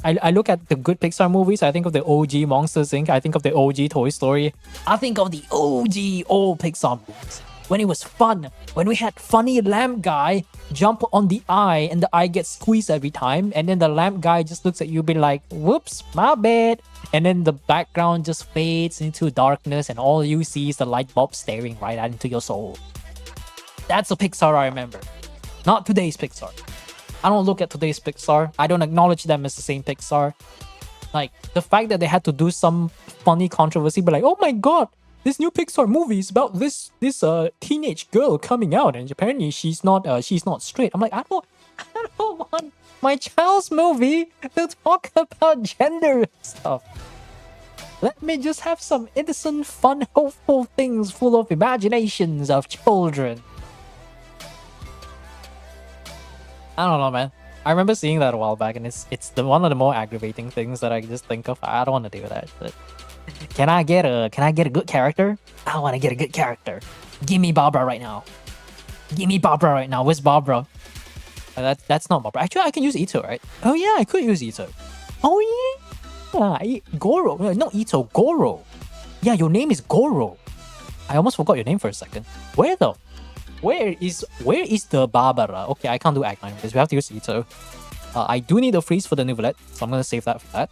I look at the good Pixar movies. I think of the OG Monsters Inc. I think of the OG Toy Story. I think of the OG old Pixar movies. When it was fun. When we had funny lamp guy jump on the eye and the eye gets squeezed every time. And then the lamp guy just looks at you be like, whoops, my bad. And then the background just fades into darkness and all you see is the light bulb staring right into your soul. That's the Pixar I remember. Not today's Pixar. I don't look at today's Pixar. I don't acknowledge them as the same Pixar. Like, the fact that they had to do some funny controversy, but like, oh my god, this new Pixar movie is about this teenage girl coming out, and apparently she's not straight. I'm like, I don't want my child's movie to talk about gender stuff. Let me just have some innocent, fun, hopeful things full of imaginations of children. I don't know, man. I remember seeing that a while back, and it's one of the more aggravating things that I just think of. I don't want to do that. But can I get a good character? I want to get a good character. Give me Barbara right now. Give me Barbara right now. Where's Barbara? That's not Barbara. Actually, I can use Ito, right? Oh yeah, I could use Ito. Oh yeah, Goro. No, not Ito. Goro. Yeah, your name is Goro. I almost forgot your name for a second. Where is the Barbara? Okay, I can't do Act 9 because we have to use Ito. I do need a freeze for the Nouvellette, so I'm gonna save that for that.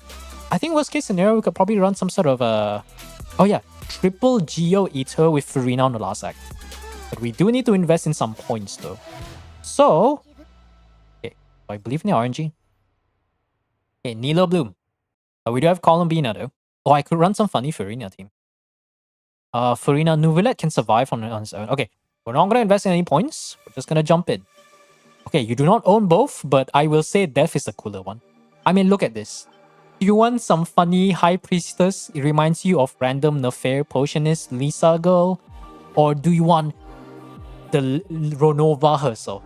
I think worst case scenario, we could probably run some sort of oh yeah, triple Geo Ito with Furina on the last act. But we do need to invest in some points though. So, okay, I believe in the RNG. Okay, Nilo Bloom. We do have Columbina though. Oh, I could run some funny Furina team. Furina Nouvellette can survive on its own. Okay. We're not going to invest in any points. We're just going to jump in. Okay, you do not own both, but I will say Death is the cooler one. I mean, look at this. You want some funny High Priestess? It reminds you of random Nefair Potionist Lisa girl? Or do you want the Ronova herself?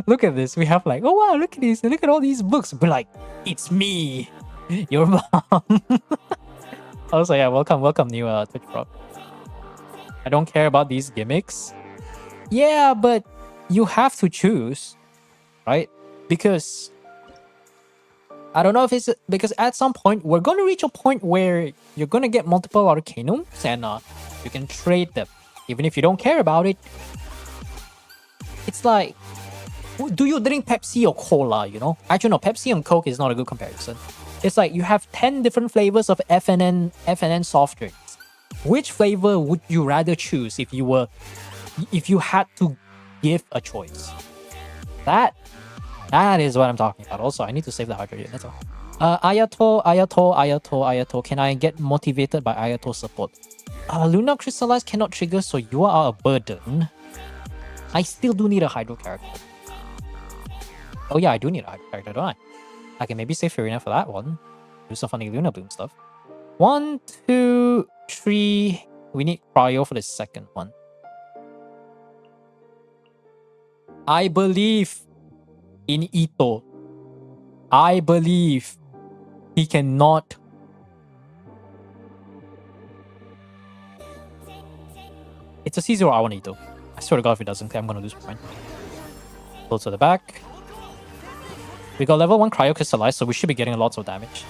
Look at this. We have like, oh wow, look at this. Look at all these books. We're like, it's me, your mom. Also, yeah, welcome new Twitch prop. I don't care about these gimmicks. Yeah, but you have to choose, right? Because I don't know if it's because at some point we're going to reach a point where you're going to get multiple Arcanums and you can trade them. Even if you don't care about it, it's like, do you drink Pepsi or cola, you know? Actually, no, Pepsi and Coke is not a good comparison. It's like you have 10 different flavors of FNN soft drinks. Which flavor would you rather choose if you had to give a choice? That is what I'm talking about. Also, I need to save the hydrate. That's all. Ayato. Can I get motivated by Ayato support? Luna Crystallize cannot trigger, so you are a burden. I still do need a Hydro character. Oh yeah, I do need a Hydro character, don't I? I can maybe save Furina for that one. Do some funny Luna Bloom stuff. 1, 2, 3. We need cryo for the second one. I believe in Ito. I believe he cannot. It's a C0 R1 Ito. I swear to God, if it doesn't clear, I'm gonna lose my mind. Go to the back. We got level 1 cryo crystallized, so we should be getting lots of damage.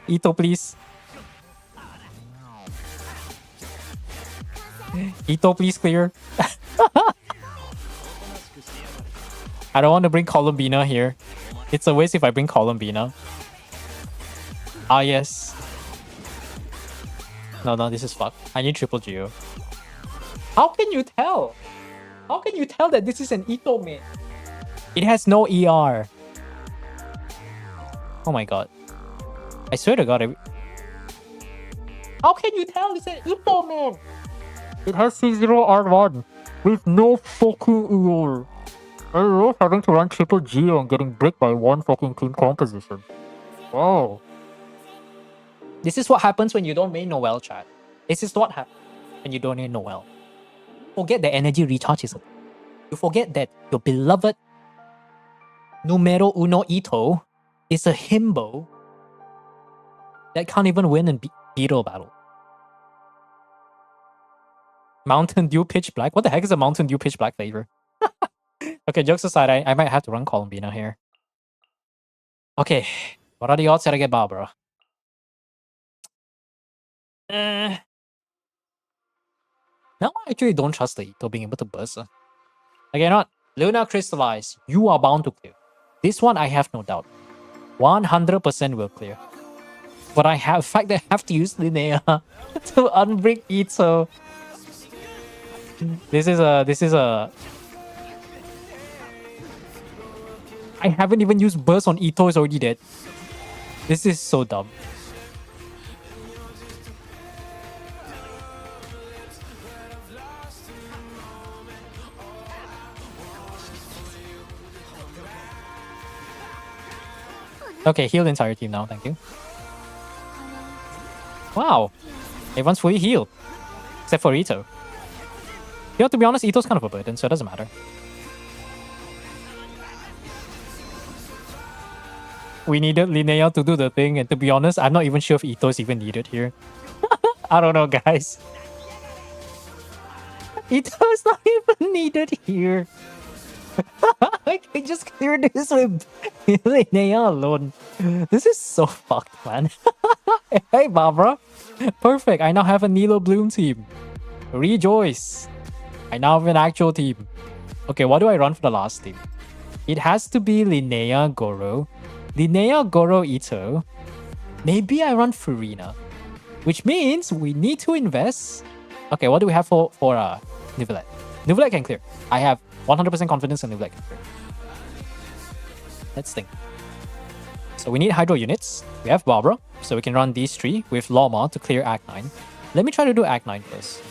Ito, please. Ito, please clear. I don't want to bring Columbina here. It's a waste if I bring Columbina. Ah, yes. No, this is fucked. I need triple Geo. How can you tell? How can you tell that this is an Ito main? It has no ER. Oh my god. I swear to god. How can you tell it's an Ito main? It has C0 R1 with no fucking ER. I love having to run triple Geo and getting bricked by one fucking team composition. Wow. This is what happens when you don't main Noel, chat. This is what happens when you don't main Noel. Forget the energy recharge is. You forget that your beloved numero uno Ito is a himbo that can't even win in Beetle battle. Mountain Dew Pitch Black? What the heck is a Mountain Dew Pitch Black flavor? Okay, jokes aside, I might have to run Columbina here. Okay, what are the odds that I get Barbara? No, I actually don't trust the Ito being able to burst. Okay, you know what? Luna Crystallize, you are bound to clear. This one, I have no doubt. 100% will clear. But I have fact that I have to use Linnea to unbrick Ito. This is a. I haven't even used burst on Ito, is already dead. This is so dumb. Okay, heal the entire team now, thank you. Wow. Everyone's fully healed. Except for Ito. You know, to be honest, Ito's kind of a burden, so it doesn't matter. We needed Linnea to do the thing, and to be honest, I'm not even sure if Ito's even needed here. I don't know, guys. Ito's not even needed here. I can just clear this with Linnea alone. This is so fucked, man. Hey, Barbara. Perfect. I now have a Nilo Bloom team. Rejoice. I now have an actual team. Okay, what do I run for the last team? It has to be Linnea, Goro. Linnea, Goro, Ito. Maybe I run Furina. Which means we need to invest. Okay, what do we have for Nivelet? Nivelet can clear. I have 100% confidence in Nivelet can clear. Let's think. So we need Hydro units. We have Barbara, so we can run these three with Loma to clear Act 9. Let me try to do Act 9 first.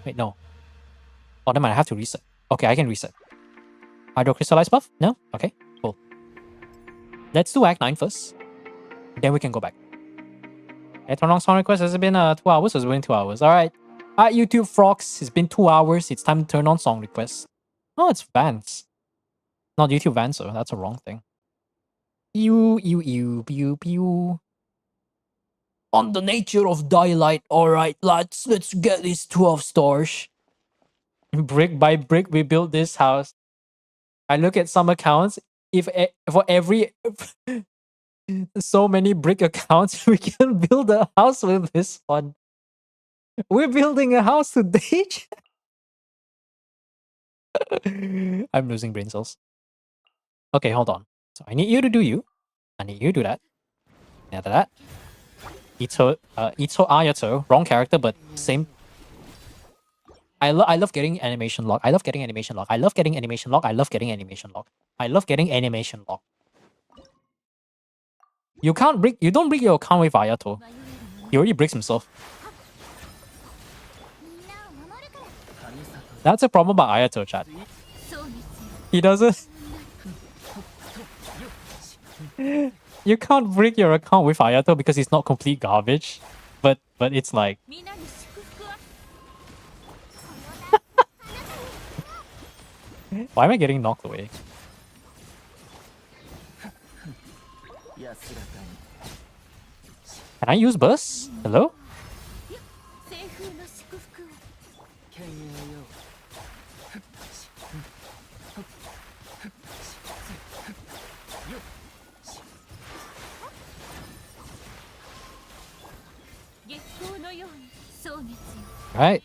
Wait, no. Oh, never mind, I have to reset. Okay, I can reset. Hydro Crystallize buff? No? Okay, cool. Let's do Act 9 first. Then we can go back. Hey, turn on song request. Has it been 2 hours? It's been 2 hours. Alright. Alright, YouTube frogs. It's been 2 hours. It's time to turn on song requests. Oh, it's Vans. Not YouTube Vans, so that's a wrong thing. Pew, pew, pew. On the nature of daylight. Alright, let's get these 12 stars. Brick by brick, we built this house. I look at some accounts. If for every so many brick accounts, we can build a house with this one. We're building a house today. I'm losing brain cells. Okay, hold on. So I need you to do you. I need you to do that. After that. Ito Ayato. Wrong character, but same. I love getting animation lock. I love getting animation lock. I love getting animation lock. I love getting animation lock. I love getting animation lock. You can't break. You don't break your account with Ayato. He already breaks himself. That's a problem about Ayato, chat. He doesn't. You can't break your account with Ayato because he's not complete garbage. But it's like. Why am I getting knocked away? Can I use burst? Hello? Right.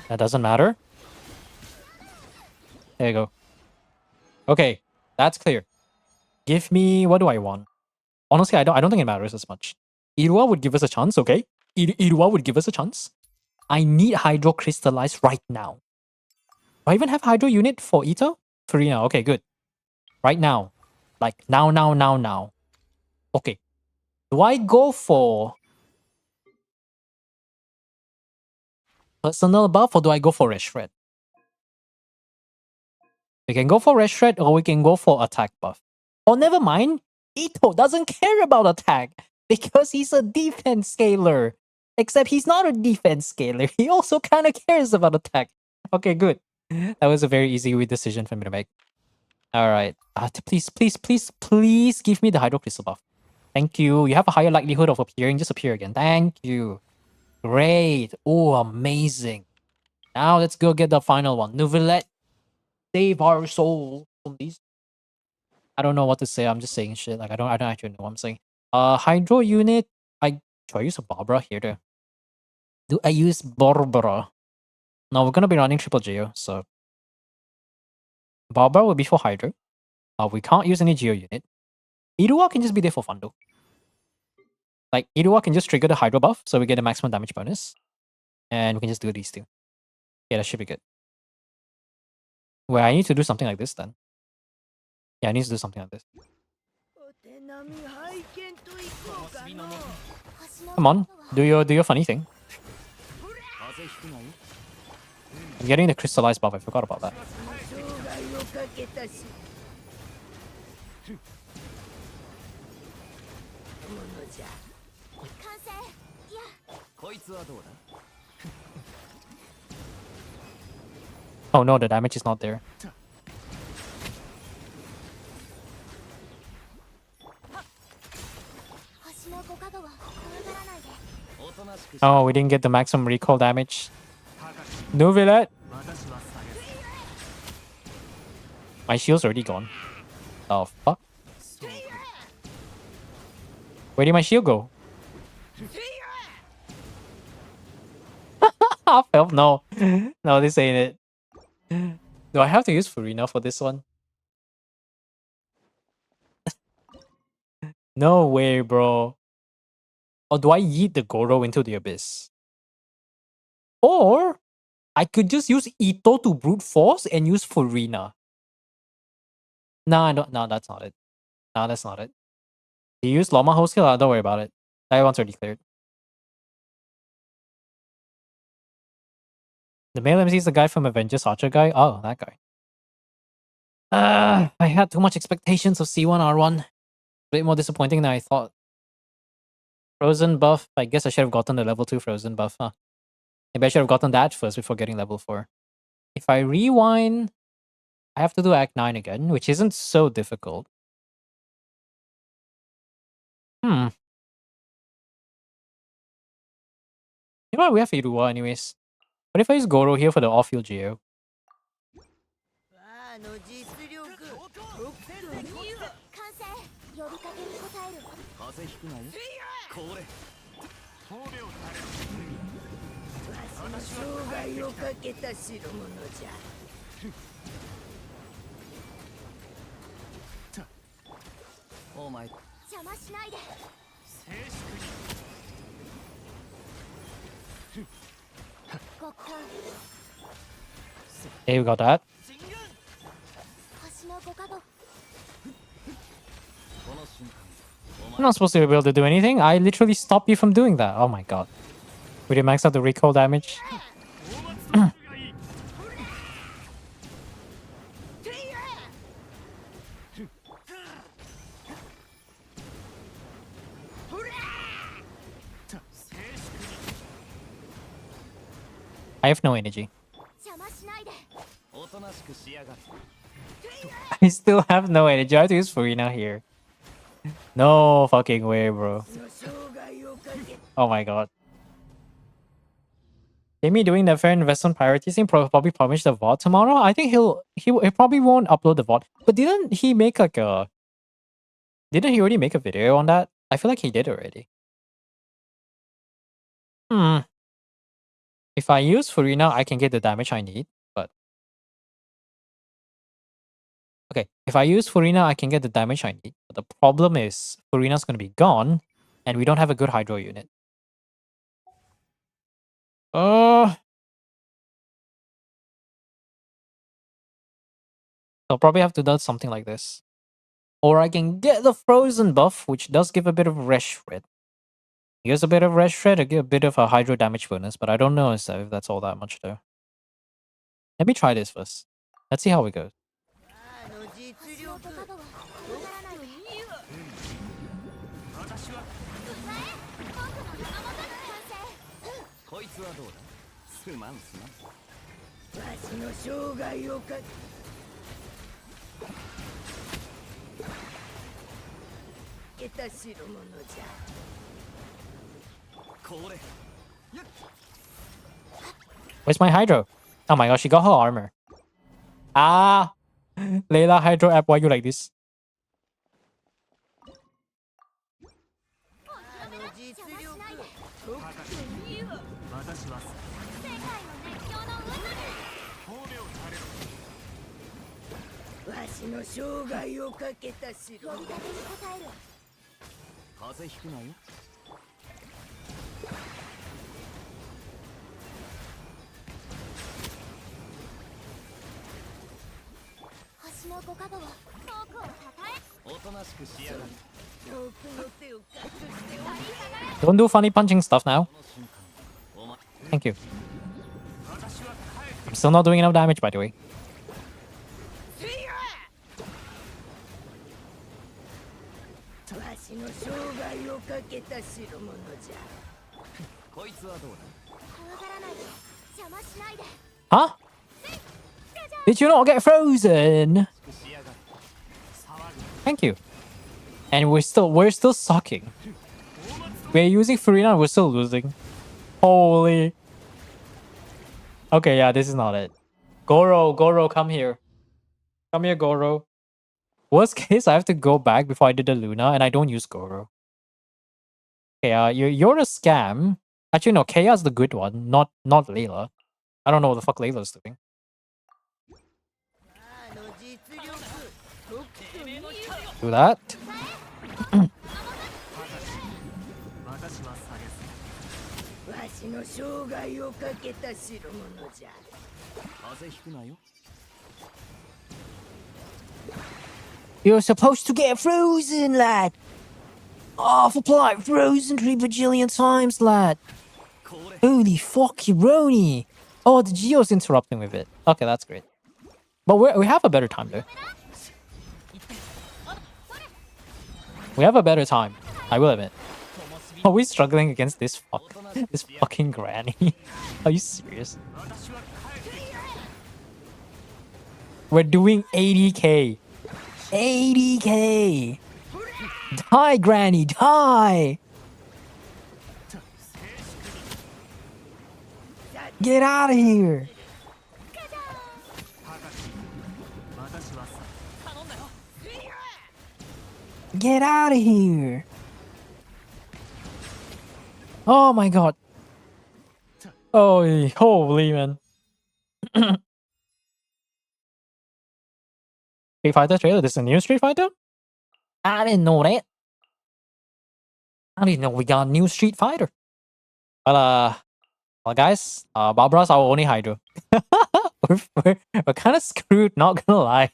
That doesn't matter. There you go. Okay, that's clear. Give me, what do I want? Honestly, I don't think it matters as much. Irua would give us a chance, okay? Irua would give us a chance. I need Hydro Crystallize right now. Do I even have Hydro unit for Ito? Farina, okay, good. Right now. Like, now. Okay. Do I go for personal buff or do I go for Reshred? We can go for Reshred or we can go for attack buff. Oh, never mind. Ito doesn't care about attack because he's a defense scaler. Except he's not a defense scaler. He also kind of cares about attack. Okay, good. That was a very easy decision for me to make. All right. Please give me the Hydro Crystal buff. Thank you. You have a higher likelihood of appearing. Just appear again. Thank you. Great. Oh, amazing. Now let's go get the final one. Nouvellette. Save our soul. Please. I don't know what to say. I'm just saying shit. Like I don't actually know what I'm saying. Hydro unit. Do I use a Barbara here too? Do I use Barbara? No, we're gonna be running triple Geo, so Barbara will be for Hydro. We can't use any Geo unit. Irua can just be there for fun though. Like Irua can just trigger the Hydro buff, so we get a maximum damage bonus, and we can just do these two. Yeah, that should be good. Well, I need to do something like this then. Yeah, I need to do something like this. Come on, do your funny thing. I'm getting the crystallized buff. I forgot about that. Oh no, the damage is not there. Oh, we didn't get the maximum recall damage. Nouvellette. My shield's already gone. Oh fuck. Where did my shield go? Half health? No. No, this ain't it. Do I have to use Farina for this one? No way, bro. Or do I yeet the Goro into the abyss? Or I could just use Ito to brute force and use Farina. No, I don't. No, that's not it. No, that's not it. You use Loma whole skill? Don't worry about it. That one's already cleared. The male MC is the guy from Avengers Archer guy? Oh, that guy. I had too much expectations of C1R1. A bit more disappointing than I thought. Frozen buff. I guess I should have gotten the level 2 frozen buff, huh? Maybe I should have gotten that first before getting level 4. If I rewind, I have to do Act 9 again, which isn't so difficult. You know what? We have Irua anyways. What if I use Goro here for the off-field Geo? Hey, we got that. I'm not supposed to be able to do anything. I literally stopped you from doing that. Oh my god. We did max out the recoil damage. I have no energy. I still have no energy. I have to use Furina here. No fucking way, bro. Oh my god. Jamie doing the fair investment priorities thing probably publish the VOD tomorrow. I think he probably won't upload the VOD. But didn't he make like a didn't he already make a video on that? I feel like he did already. If I use Furina, I can get the damage I need, but okay, if I use Furina, I can get the damage I need. But the problem is Furina's gonna be gone, and we don't have a good Hydro unit. I'll probably have to do something like this. Or I can get the Frozen buff, which does give a bit of Resh Shred. Use a bit of Resh Shred to get a bit of a Hydro damage bonus, but I don't know if that's all that much though. Let me try this first. Let's see how it goes. Where's my Hydro? Oh my gosh, she got her armor. Ah! Layla Hydro app, why you like this? Don't do funny punching stuff now. Thank you. I'm still not doing enough damage, by the way. Huh? Did you not get frozen? Thank you. And we're still sucking. We're using Furina and we're still losing. Holy. Okay, yeah, this is not it. Goro, come here. Come here, Goro. Worst case, I have to go back before I did the Luna, and I don't use Goro. Okay, you're a scam. Actually, no, Kaya's the good one, not Layla. I don't know what the fuck Layla's doing. Do that. You're supposed to get frozen, lad. Half apply frozen 3 bajillion times, lad. Holy fuck, Roni. Oh, the Geo's interrupting with it. Okay, that's great. But we have a better time though. We have a better time, I will admit. Are we struggling against this fucking granny? Are you serious? We're doing 80k. 80k! Die, granny, die! Get out of here! Get out of here! Oh my god. Oh, holy man. Street Fighter trailer? This is a new Street Fighter? I didn't know that. I didn't know we got a new Street Fighter. Well, guys, Barbara's our only Hydro. we're kind of screwed, not gonna lie.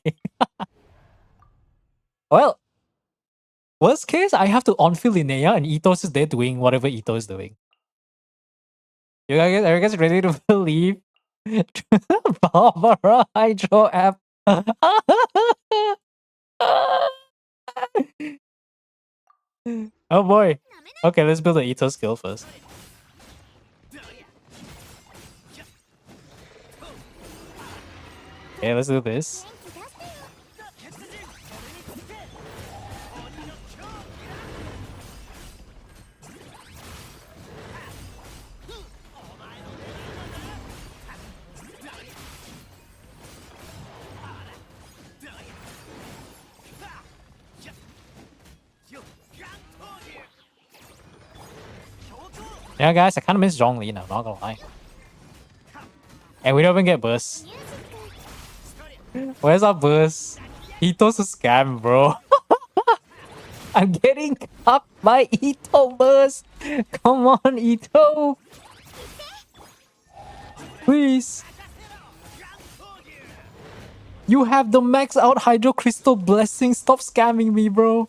Well, Worst case, I have to on-field Linnea and Ito's is there doing whatever Ito is doing. Are you guys ready to believe? Barbara Hydro app. Oh boy. Okay, let's build the Ito skill first. Okay, let's do this. Yeah, guys, I kind of miss Zhongli now, not gonna lie. And we don't even get burst. Where's our burst? Ito's a scam, bro. I'm getting up by Ito burst. Come on, Ito. Please. You have the max out Hydro Crystal blessing. Stop scamming me, bro.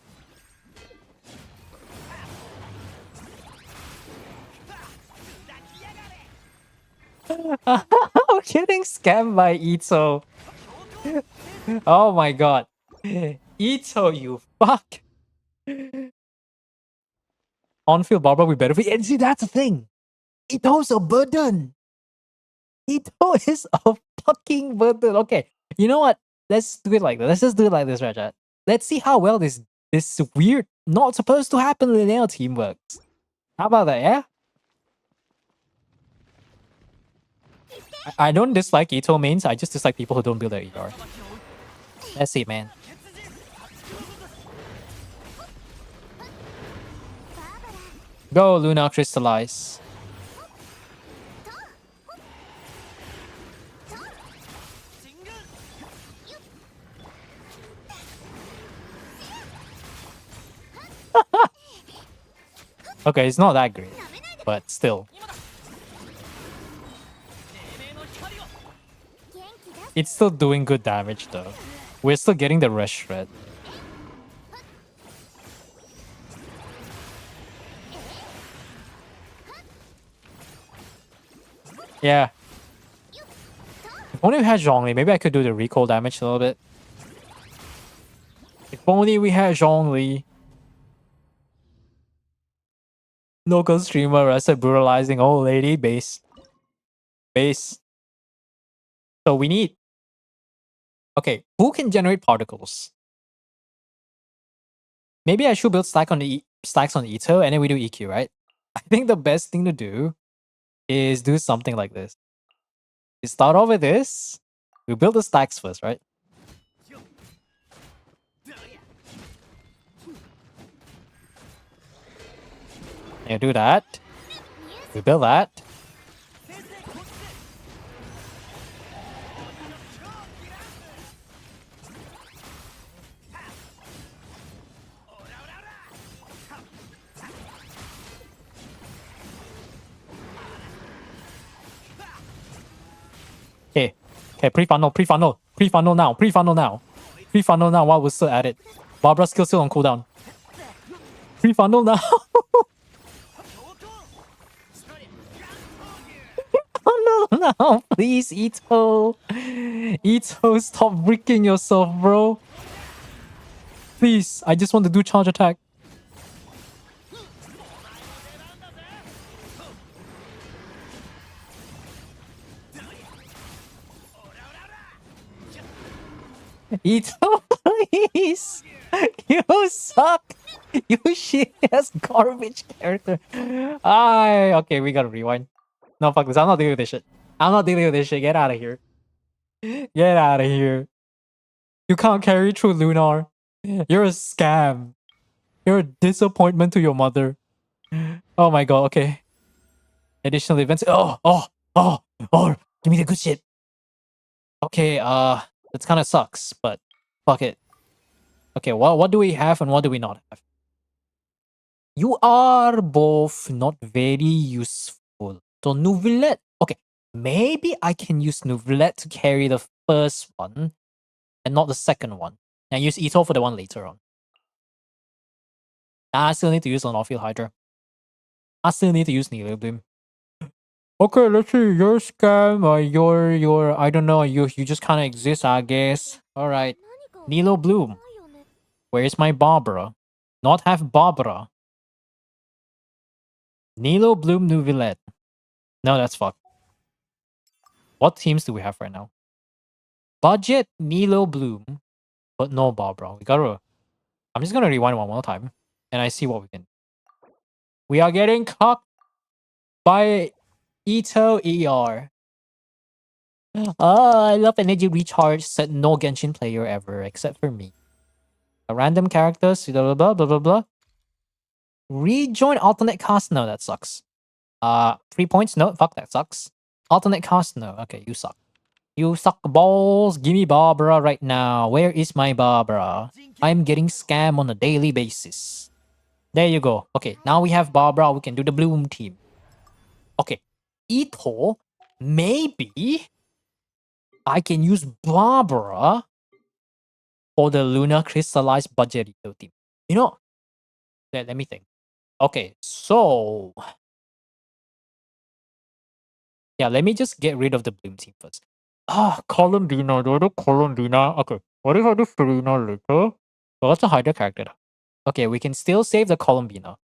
I'm getting scammed by Ito. Oh my god. Ito, you fuck. On-field Barbara, we better be. And see, that's the thing. Ito's a burden. Ito is a fucking burden. Okay, you know what? Let's do it like this. Let's just do it like this, Rajat. Let's see how well this weird, not supposed to happen linear team works. How about that, yeah? I don't dislike Ito mains, I just dislike people who don't build their ER. That's it, man. Go, Luna, crystallize. Okay, it's not that great, but still. It's still doing good damage though. We're still getting the rush shred. Yeah. If only we had Zhongli, maybe I could do the recall damage a little bit. If only we had Zhongli. Local streamer Rasa brutalizing old lady base. Base. So we need. Okay, who can generate particles? Maybe I should build stacks on the Ito and then we do EQ, right? I think the best thing to do is do something like this. We start off with this. We build the stacks first, right? You do that. We build that. Okay. Okay, pre-funnel now. Pre-funnel now while we're still at it. Barbara's skill still on cooldown. Pre-funnel now. Oh no, please, Ito. Ito, stop bricking yourself, bro. Please, I just want to do charge attack. Ito, please. You suck. You shit ass garbage character. Okay, we gotta rewind. No, fuck this. I'm not dealing with this shit. I'm not dealing with this shit. Get out of here. Get out of here. You can't carry through Lunar. You're a scam. You're a disappointment to your mother. Oh my god, okay. Additional events. Give me the good shit. Okay, that kind of sucks, but fuck it. Okay, what do we have and what do we not have? You are both not very useful. So Nouvellette. Okay, maybe I can use Nouvellette to carry the first one and not the second one. And use Ito for the one later on. I still need to use an off-field Hydra. I still need to use Nilo Bloom. Okay, let's see. Your scam, your I don't know. You just kind of exist, I guess. All right, Nilo Bloom. Where's my Barbara? Not have Barbara. Nilo Bloom Nuvillet. No, that's fucked. What teams do we have right now? Budget Nilo Bloom, but no Barbara. We gotta. I'm just gonna rewind one more time, and I see what we can. We are getting cocked by Ito ER. Oh, I love energy recharge. Said no Genshin player ever, except for me. A random characters, blah blah blah blah blah blah. Rejoin alternate cast. No, that sucks. 3 points. No, fuck that sucks. Alternate cast. No, okay, you suck. You suck balls. Give me Barbara right now. Where is my Barbara? I'm getting scammed on a daily basis. There you go. Okay, now we have Barbara. We can do the Bloom team. Okay, Ito. Maybe I can use Barbara for the Luna Crystallized Budget Ito team. You know, let me think. Okay, so yeah, let me just get rid of the Bloom team first. Columbina, do I do Columbina? Okay, what if I do Serena later? Well, that's a Hydra character. Okay, we can still save the Columbina.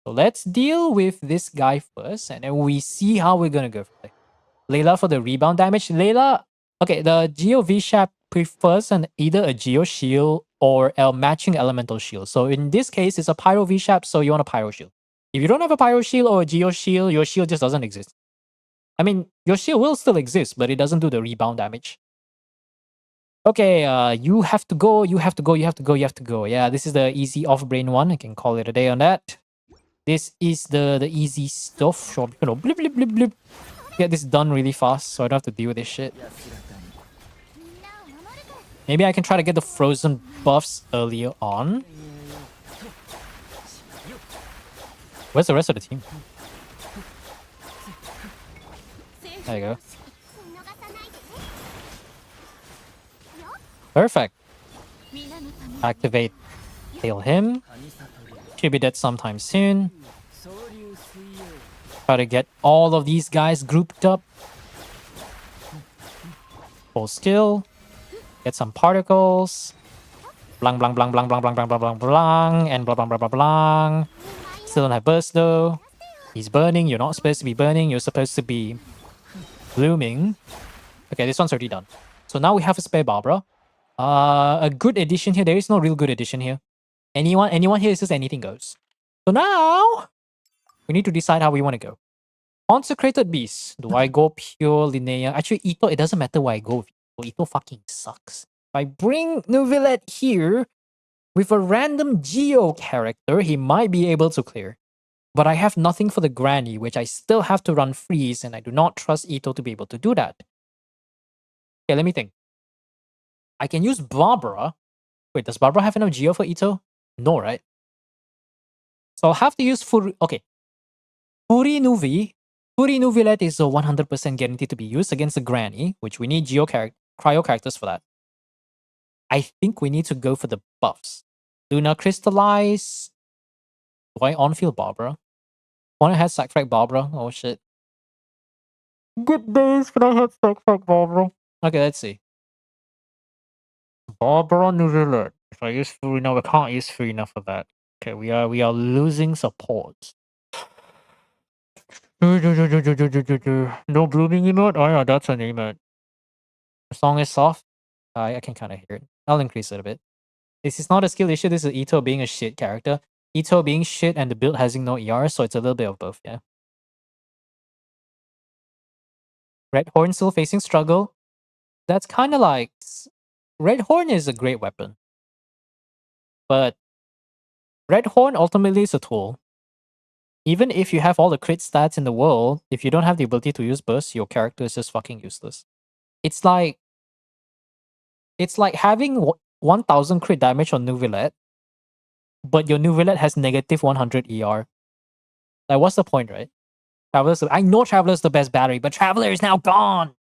So let's deal with this guy first, and then we see how we're gonna go for it. Layla for the rebound damage. Layla, okay, the Geo V-Shap prefers either a Geo Shield or a matching Elemental Shield. So in this case, it's a Pyro V-Shap, so you want a Pyro Shield. If you don't have a Pyro Shield or a Geo Shield, your shield just doesn't exist. I mean, your shield will still exist, but it doesn't do the rebound damage. Okay, you have to go, you have to go, you have to go, you have to go. Yeah, this is the easy off-brain one. I can call it a day on that. This is the easy stuff. So, you know, blip, blip, blip, blip. Get this done really fast so I don't have to deal with this shit. Maybe I can try to get the frozen buffs earlier on. Where's the rest of the team? There you go. Perfect. Activate. Heal him. Should be dead sometime soon. Try to get all of these guys grouped up. Full skill. Get some particles. Blang blang blang blang blang blang blang blang blang blang and blah blah blah blah blah. Still don't have burst though. He's burning. You're not supposed to be burning. You're supposed to be blooming. Okay, this one's already done. So now we have a spare Barbara. A good addition here. There is no real good addition here. Anyone here is just anything goes. So now we need to decide how we want to go. Consecrated Beast. Do I go pure Linnea? Actually, Ito, it doesn't matter where I go. Ito fucking sucks. If I bring Nuvillet here with a random Geo character, he might be able to clear. But I have nothing for the Granny, which I still have to run freeze, and I do not trust Ito to be able to do that. Okay, let me think. I can use Barbara. Wait, does Barbara have enough Geo for Ito? No, right? So I'll have to use Furi. Okay. Furi Nuvillet is a 100% guaranteed to be used against the Granny, which we need Cryo characters for that. I think we need to go for the buffs. Luna Crystallize. Do I on-field Barbara? Wanna have Sackfrag Barbara? Oh shit. Good days, can I have Sackfrag Barbara? Okay, let's see. Barbara Nuvillet. If I use Furina, we can't use Furina for that. Okay, we are losing support. No blooming emote? Oh yeah, that's an emote. The song is soft. I can kind of hear it. I'll increase it a bit. This is not a skill issue. This is Ito being a shit character. Ito being shit and the build having no ER, so it's a little bit of both, yeah. Red Horn still facing struggle. That's kind of like... Red Horn is a great weapon. But Red Horn ultimately is a tool. Even if you have all the crit stats in the world, if you don't have the ability to use burst, your character is just fucking useless. It's like having 1000 crit damage on Nuvillet, but your Nuvillet has negative 100 ER. Like, what's the point, right? I know Traveler's the best battery, but Traveler is now gone!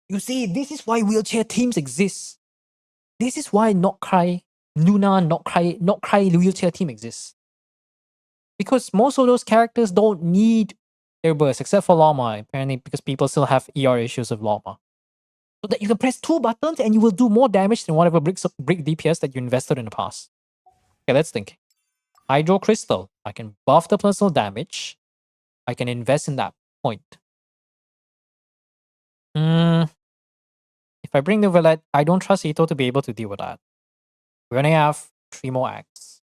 You see, this is why wheelchair teams exist. This is why Not Cry Luna not cry wheelchair team exists. Because most of those characters don't need their burst, except for Llama, apparently, because people still have ER issues with Llama. So that you can press 2 buttons and you will do more damage than whatever brick DPS that you invested in the past. Okay, let's think. Hydro Crystal. I can buff the personal damage. I can invest in that point. If I bring the Villette, I don't trust Ito to be able to deal with that. We only have 3 more acts.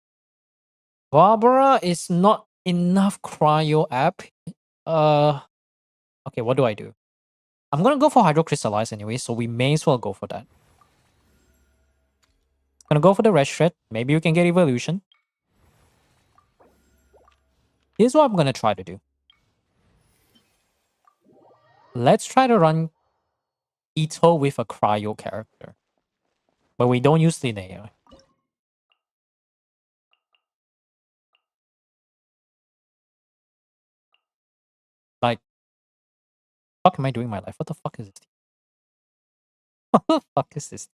Barbara is not enough cryo app. Okay, what do I do? I'm gonna go for Hydro Crystallize anyway, so we may as well go for that. Gonna go for the Red Shred. Maybe we can get Evolution. Here's what I'm gonna try to do. Let's try to run Ito with a cryo character. But we don't use Linnea. Like, what am I doing in my life? What the fuck is this? What the fuck is this?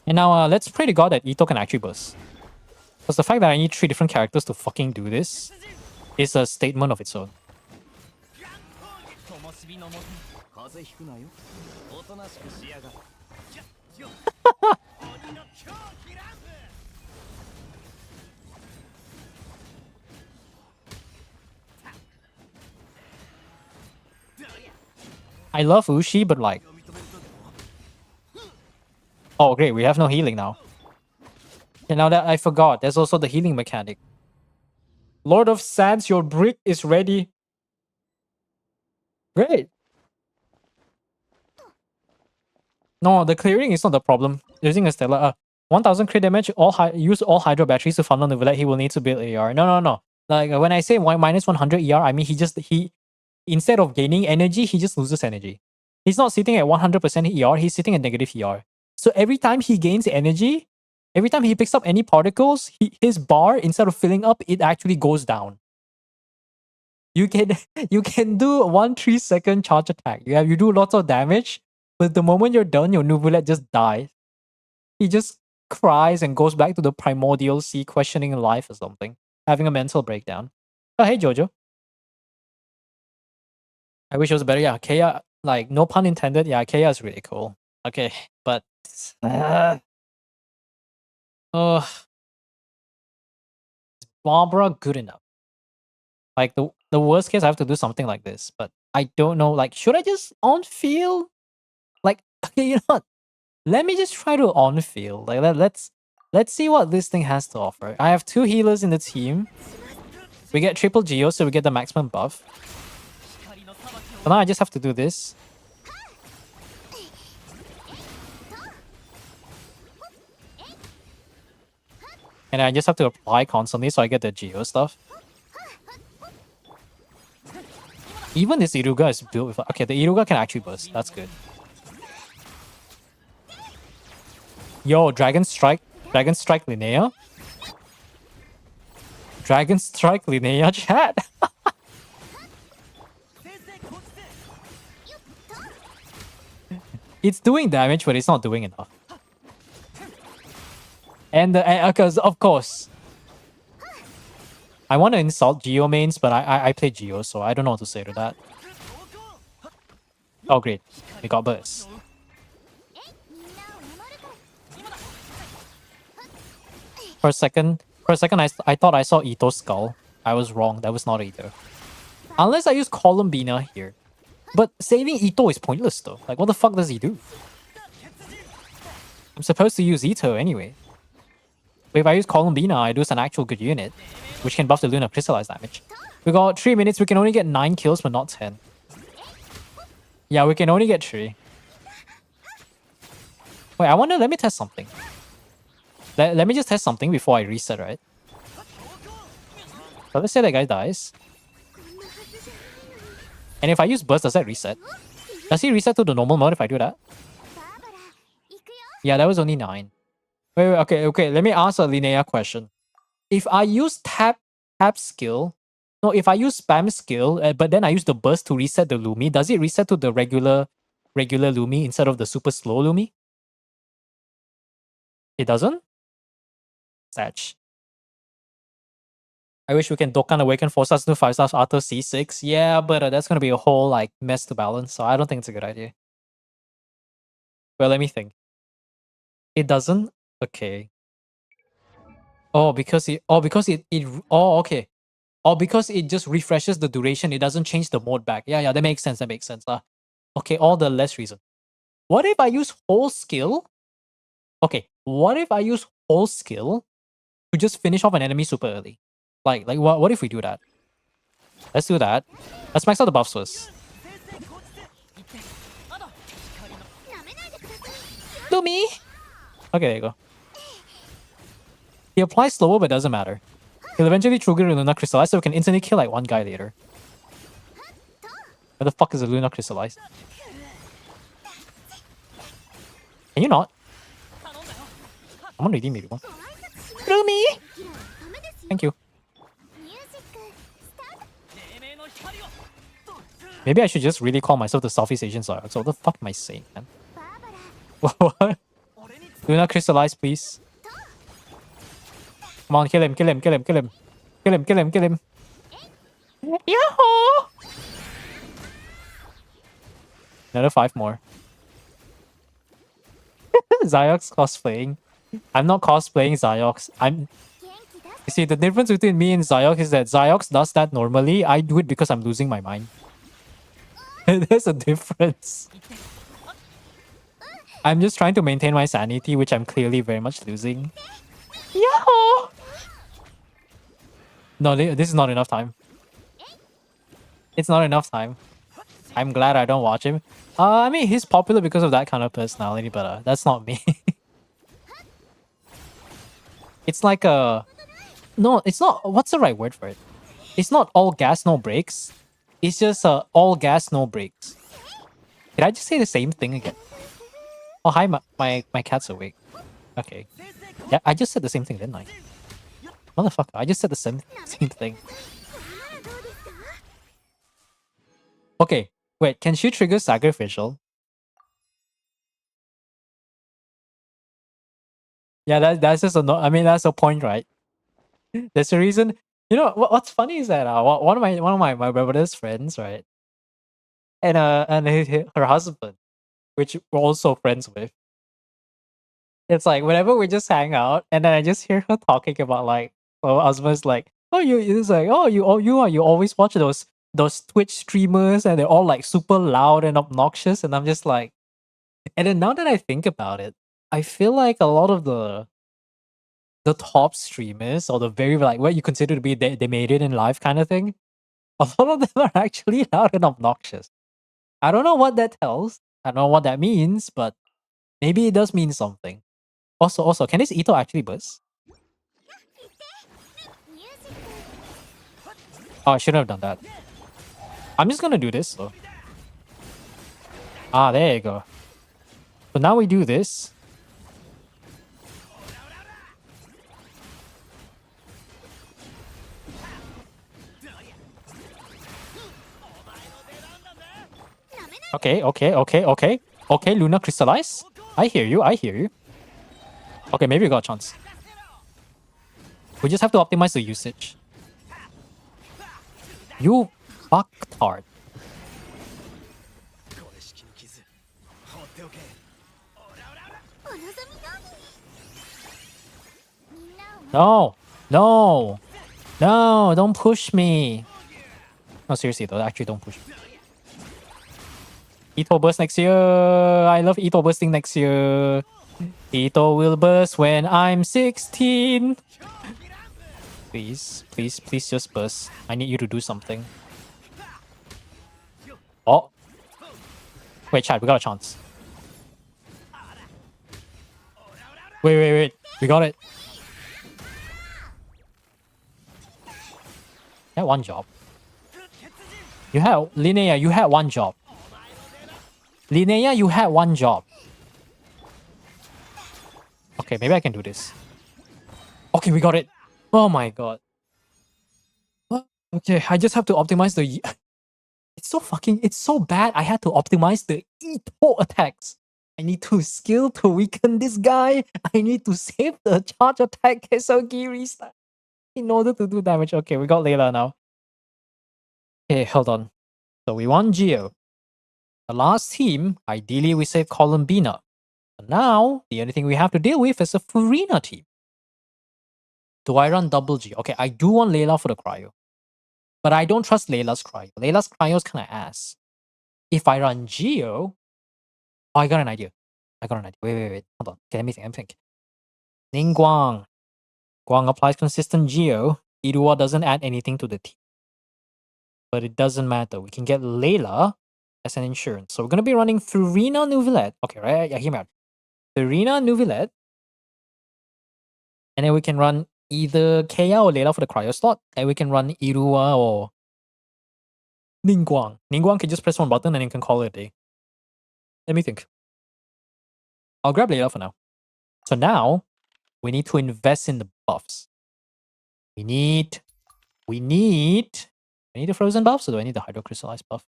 And now let's pray to God that Ito can actually burst. Because the fact that I need 3 different characters to fucking do this is a statement of its own. I love Ushi, but like... Oh, great, we have no healing now. And now that I forgot, there's also the healing mechanic. Lord of Sands, your brick is ready. Great. No, the clearing is not the problem. Using a Stellar, 1000 crit damage, use all Hydro batteries to funnel the Villette, he will need to build AR. No. Like, when I say minus 100 ER, I mean he instead of gaining energy, he just loses energy. He's not sitting at 100% ER, he's sitting at negative ER. So every time he gains energy, every time he picks up any particles, his bar, instead of filling up, it actually goes down. You can do 1 3-second charge attack. You do lots of damage, but the moment you're done, your Nuvulet just dies. He just cries and goes back to the primordial sea, questioning life or something, having a mental breakdown. Oh, hey Jojo. I wish it was better. Yeah, Kea, like, no pun intended. Yeah, Kea is really cool. Okay, but Barbara good enough? Like, the worst case, I have to do something like this, but I don't know. Like, should I just on field? Like, okay, you know what? Let me just try to on field. Like, let's see what this thing has to offer. I have 2 healers in the team. We get triple Geo, so we get the maximum buff. So now I just have to do this. And I just have to apply constantly so I get the Geo stuff. Even this Iruga is built with... Okay, the Iruga can actually burst. That's good. Yo, Dragon Strike Linnea? Dragon Strike Linnea chat? It's doing damage, but it's not doing enough. And because of course, I want to insult Geo mains, but I play Geo, so I don't know what to say to that. Oh great, we got burst. For a second, I thought I saw Ito's skull. I was wrong. That was not Ito. Unless I use Columbina here. But saving Ito is pointless though. Like, what the fuck does he do? I'm supposed to use Ito anyway. But if I use Columbina, I lose an actual good unit, which can buff the Luna Crystallize damage. We got 3 minutes, we can only get 9 kills, but not 10. Yeah, we can only get 3. Wait, I wonder, let me test something. Let me just test something before I reset, right? So let's say that guy dies. And if I use burst, does that reset? Does he reset to the normal mode if I do that? Yeah, that was only 9. Wait, okay. Let me ask a linear question. If I use tap skill, no, if I use spam skill, but then I use the burst to reset the Lumi, does it reset to the regular Lumi instead of the super slow Lumi? It doesn't? Satch. I wish we can Dokkan Awaken 4 stars to 5 stars after C6. Yeah, but that's gonna be a whole like mess to balance, so I don't think it's a good idea. Well, let me think. It doesn't? Okay. Because it okay. Because it just refreshes the duration, it doesn't change the mode back. Yeah, that makes sense. Okay, all the less reason. What if I use whole skill? Okay, what if I use whole skill to just finish off an enemy super early? Like what if we do that? Let's do that. Let's max out the buffs first. Do me. Okay, there you go. He applies slower, but doesn't matter. He'll eventually trigger Luna Crystallize, so we can instantly kill like one guy later. Where the fuck is a Luna Crystallize? Can you not? I'm gonna redeem everyone. Rumi! Thank you. Maybe I should just really call myself the Southeast Asian Zayok. So what the fuck am I saying, man? What? Luna Crystallize, please. Come on, kill him. Yahoo! Another 5 more. Zayok's cosplaying. I'm not cosplaying Zayok's. You see, the difference between me and Zayok is that Zayok does that normally. I do it because I'm losing my mind. There's a difference. I'm just trying to maintain my sanity, which I'm clearly very much losing. Yahoo! No, this is not enough time. It's not enough time. I'm glad I don't watch him. I mean, he's popular because of that kind of personality, but that's not me. It's like a... No, it's not... What's the right word for it? It's not all gas, no brakes. It's just all gas, no brakes. Did I just say the same thing again? Oh, hi, my cat's awake. Okay. Yeah, I just said the same thing, didn't I? Motherfucker, I just said the same thing. Okay, wait, can she trigger Sacrificial? Yeah, that's just a no. I mean, that's a point, right? There's a reason. You know what's funny is that one of my brother's friends, right, and her husband, which we're also friends with. It's like whenever we just hang out, and then I just hear her talking about like, well, husband's like, oh, it's like, oh, you always watch those Twitch streamers, and they're all like super loud and obnoxious, and I'm just like, and then now that I think about it, I feel like a lot of the top streamers or the very like what you consider to be they made it in life kind of thing, a lot of them are actually loud and obnoxious. I don't know what that tells. I don't know what that means, but maybe it does mean something. Also, can this Ito actually burst? Oh, I shouldn't have done that. I'm just gonna do this though. Ah, there you go. So now we do this. Okay, Luna Crystallize. I hear you. Okay, maybe we got a chance. We just have to optimize the usage. You fucktard. No, don't push me. No, seriously though, actually don't push me. Ito burst next year. I love Ito bursting next year. Ito will burst when I'm 16. Please just burst. I need you to do something. Oh. Wait, Chad, we got a chance. Wait. We got it. That one job. You had Linnea, you had one job. Linnea, you had one job. Okay, maybe I can do this. Okay, we got it. Oh my god. Okay, I just have to optimize the... It's so bad. I had to optimize the Ito attacks. I need to skill to weaken this guy. I need to save the charge attack Kesogiri in order to do damage. Okay, we got Layla now. Okay, hold on. So we won Geo. The last team, ideally we saved Columbina. But now, the only thing we have to deal with is a Furina team. Do I run double G? Okay, I do want Layla for the cryo. But I don't trust Layla's cryo. Layla's cryo is kind of ass. If I run Geo... Oh, I got an idea. Wait. Hold on. Okay, let me think. Ning Guang. Guang applies consistent Geo. Irua doesn't add anything to the team. But it doesn't matter. We can get Layla as an insurance. So we're going to be running Furina Nuvilette. Okay, right? Yeah, hear me out. Furina Nuvilette. And then we can run either Kea or Layla for the cryo slot. And we can run Irua or Ningguang. Ningguang can just press one button and you can call it a day. Let me think. I'll grab Layla for now. So now, we need to invest in the buffs. We need the frozen buffs, or do I need the hydrocrystallized buff?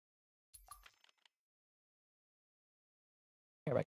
Okay, right.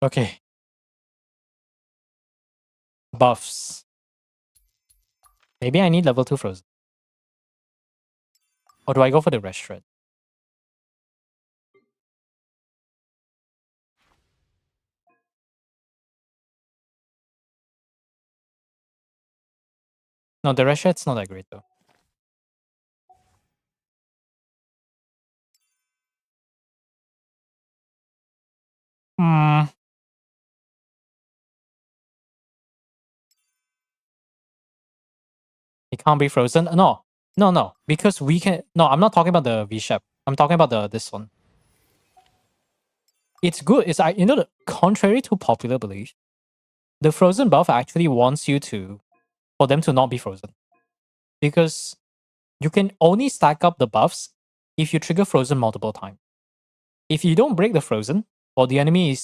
Okay. Buffs. Maybe I need level 2 frozen. Or do I go for the rest shred? No, the rest shred's not that great though. Hmm. It can't be frozen. No. Because we can. No, I'm not talking about the V-Shep. I'm talking about this one. It's good. Contrary to popular belief, the frozen buff actually wants you for them to not be frozen. Because you can only stack up the buffs if you trigger frozen multiple times. If you don't break the frozen, or the enemy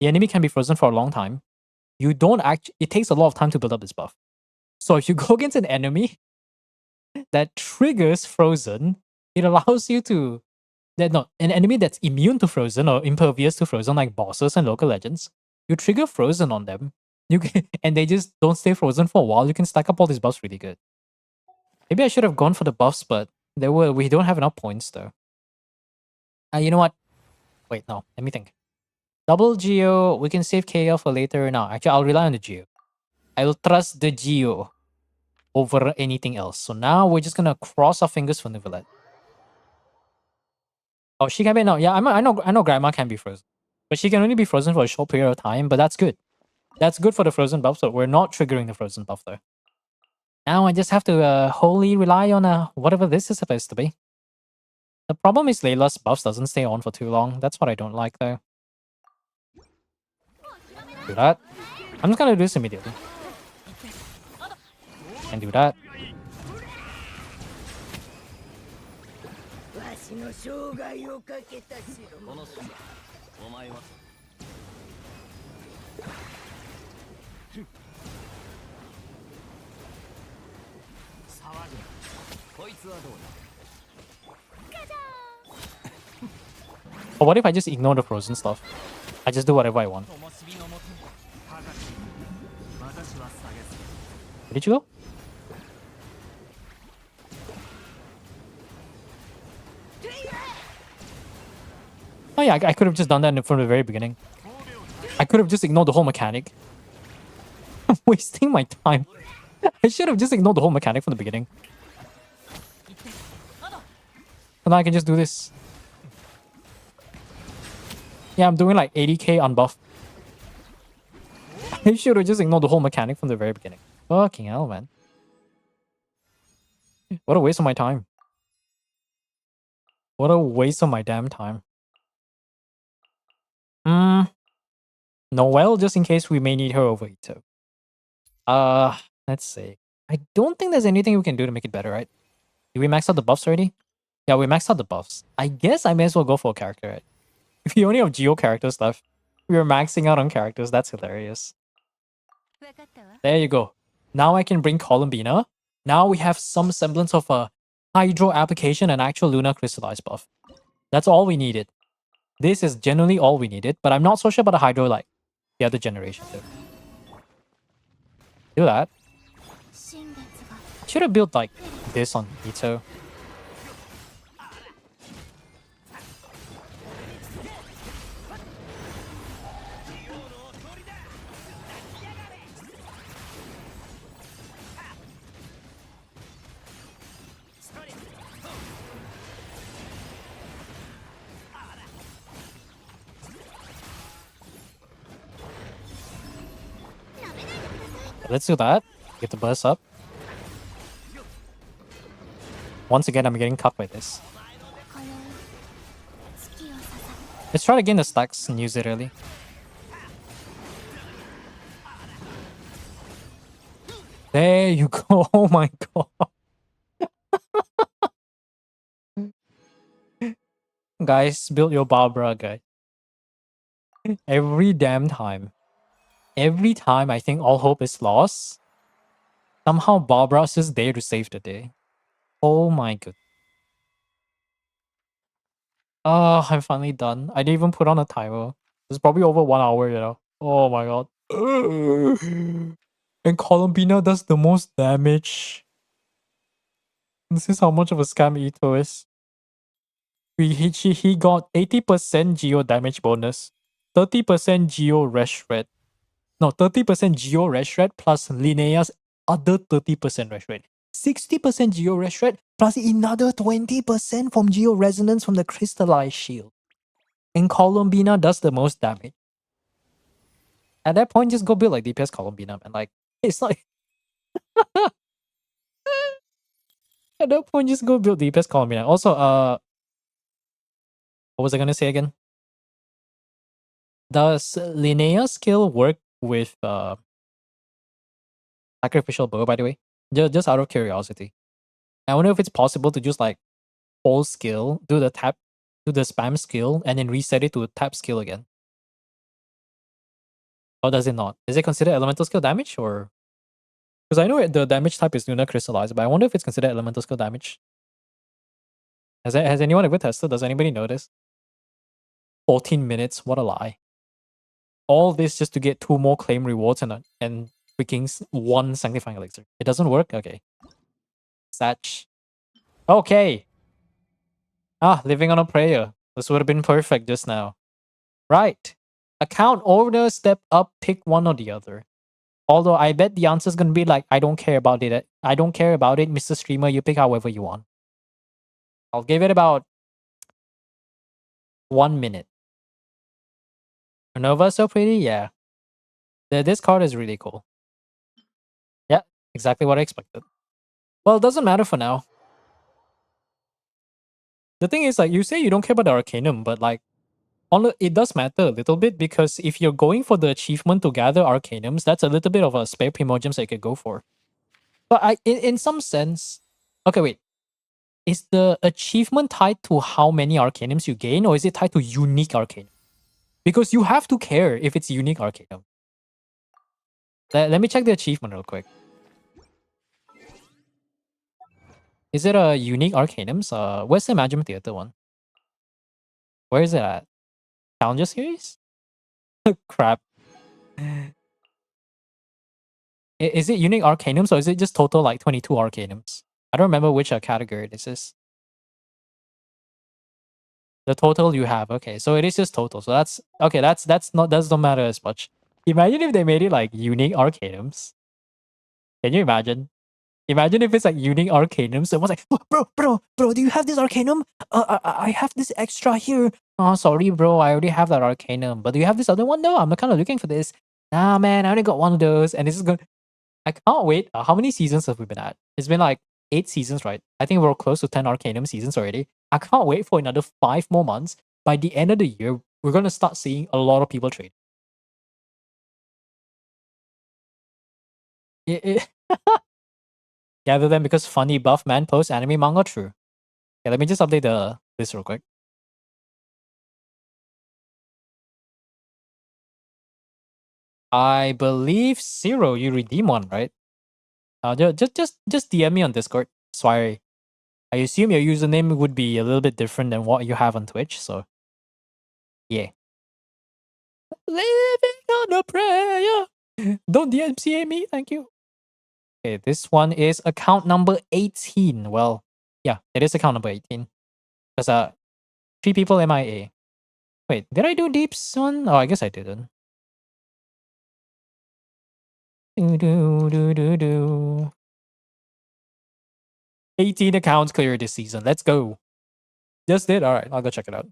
can be frozen for a long time, it takes a lot of time to build up this buff. So if you go against an enemy that triggers frozen It allows you to an enemy that's immune to frozen or impervious to frozen, like bosses and local legends. You trigger frozen on them, you can, and they just don't stay frozen for a while. You can stack up all these buffs really good. Maybe I should have gone for the buffs, but we don't have enough points though. You know what? Wait, no. Let me think. Double Geo. We can save KO for later. No, actually, I'll rely on the Geo. I'll trust the Geo over anything else. So now we're just gonna cross our fingers for Nivelette. Oh, she can be no. Yeah, I know Grandma can be frozen, but she can only be frozen for a short period of time. But that's good. That's good for the frozen buff. So we're not triggering the frozen buff though. Now I just have to wholly rely on whatever this is supposed to be. The problem is Layla's buffs doesn't stay on for too long. That's what I don't like though. Do that. I'm just gonna do this immediately. And do that. Or what if I just ignore the frozen stuff? I just do whatever I want. Where did you go? Oh yeah, I could have just done that from the very beginning. I could have just ignored the whole mechanic. I'm wasting my time. I should have just ignored the whole mechanic from the beginning. And now I can just do this. Yeah, I'm doing like 80k on buff. I should have just ignored the whole mechanic from the very beginning. Fucking hell, man. What a waste of my time. What a waste of my damn time. Noelle, just in case we may need her over Ito. Let's see. I don't think there's anything we can do to make it better, right? Did we max out the buffs already? Yeah, we maxed out the buffs. I guess I may as well go for a character, right? If you only have Geo characters left, we are maxing out on characters. That's hilarious. There you go. Now I can bring Columbina. Now we have some semblance of a Hydro application and actual Luna Crystallized buff. That's all we needed. This is generally all we needed, but I'm not so sure about the Hydro like the other generation too. Do that. Should have built like this on Ito. Let's do that. Get the burst up. Once again, I'm getting cut by this. Let's try to gain the stacks and use it early. There you go. Oh my god. Guys, build your Barbara, guy. Every damn time. Every time I think all hope is lost, somehow Barbara's just there to save the day. Oh my god. Oh, I'm finally done. I didn't even put on a timer. It's probably over 1 hour, you know. Oh my god. And Columbina does the most damage. This is how much of a scam Ito is. He got 80% Geo damage bonus, 30% Geo Red Shred. No, 30% Geo Red Shred plus Linnea's other 30% Red Shred. 60% Geo Red Shred plus another 20% from Geo Resonance from the Crystallized Shield. And Columbina does the most damage. At that point, just go build like DPS Columbina, man. Like, it's like... At that point, just go build DPS Columbina. Also, what was I gonna say again? Does Linnea's skill work with Sacrificial Bow, by the way? Just out of curiosity. I wonder if it's possible to just like hold skill, do the spam skill, and then reset it to a tap skill again. Or does it not? Is it considered elemental skill damage or? Because I know the damage type is Luna Crystallized, but I wonder if it's considered elemental skill damage. Has anyone ever tested? Does anybody notice? 14 minutes. What a lie. All this just to get 2 more claim rewards and freaking 1 sanctifying elixir. It doesn't work? Okay. Satch. Okay. Living on a prayer. This would have been perfect just now. Right. Account owner, step up, pick one or the other. Although I bet the answer is going to be like, I don't care about it. I don't care about it, Mr. Streamer. You pick however you want. I'll give it about 1 minute. Nova so pretty? Yeah. This card is really cool. Yeah, exactly what I expected. Well, it doesn't matter for now. The thing is, like, you say you don't care about the Arcanum, but like, it does matter a little bit because if you're going for the achievement to gather Arcanums, that's a little bit of a spare Primogems that you could go for. But in some sense, okay, wait. Is the achievement tied to how many Arcanums you gain, or is it tied to unique Arcanum? Because you have to care if it's unique Arcanum. Let me check the achievement real quick. Is it a unique Arcanums? Where's the Imagine Theater one? Where is it at? Challenger series? Crap. Is it unique Arcanums or is it just total like 22 Arcanums? I don't remember which category this is. The total you have. Okay, so it is just total. So that's okay. That's not does not matter as much. Imagine if they made it like unique Arcanums. Can you imagine? Imagine if it's like unique Arcanum. So it was like, bro, do you have this Arcanum? I have this extra here. Oh, sorry, bro. I already have that Arcanum. But do you have this other one though? I'm kind of looking for this. Nah, man, I only got one of those. And this is good. I can't wait. How many seasons have we been at? It's been like 8 seasons, right? I think we're close to 10 Arcanum seasons already. I can't wait for another 5 more months. By the end of the year, we're going to start seeing a lot of people trade. Gather them because funny buff man posts anime manga true. Yeah, let me just update this real quick. I believe Zero, you redeem one, right? Just DM me on Discord. Sorry. I assume your username would be a little bit different than what you have on Twitch, so yeah. Living on a prayer. Don't DMCA me, thank you. Okay, this one is account number 18. Well, yeah, it is account number 18. Because 3 people MIA. Wait, did I do Deep's one? Oh, I guess I didn't. Do. 18 accounts cleared this season. Let's go. Just did? Alright, I'll go check it out.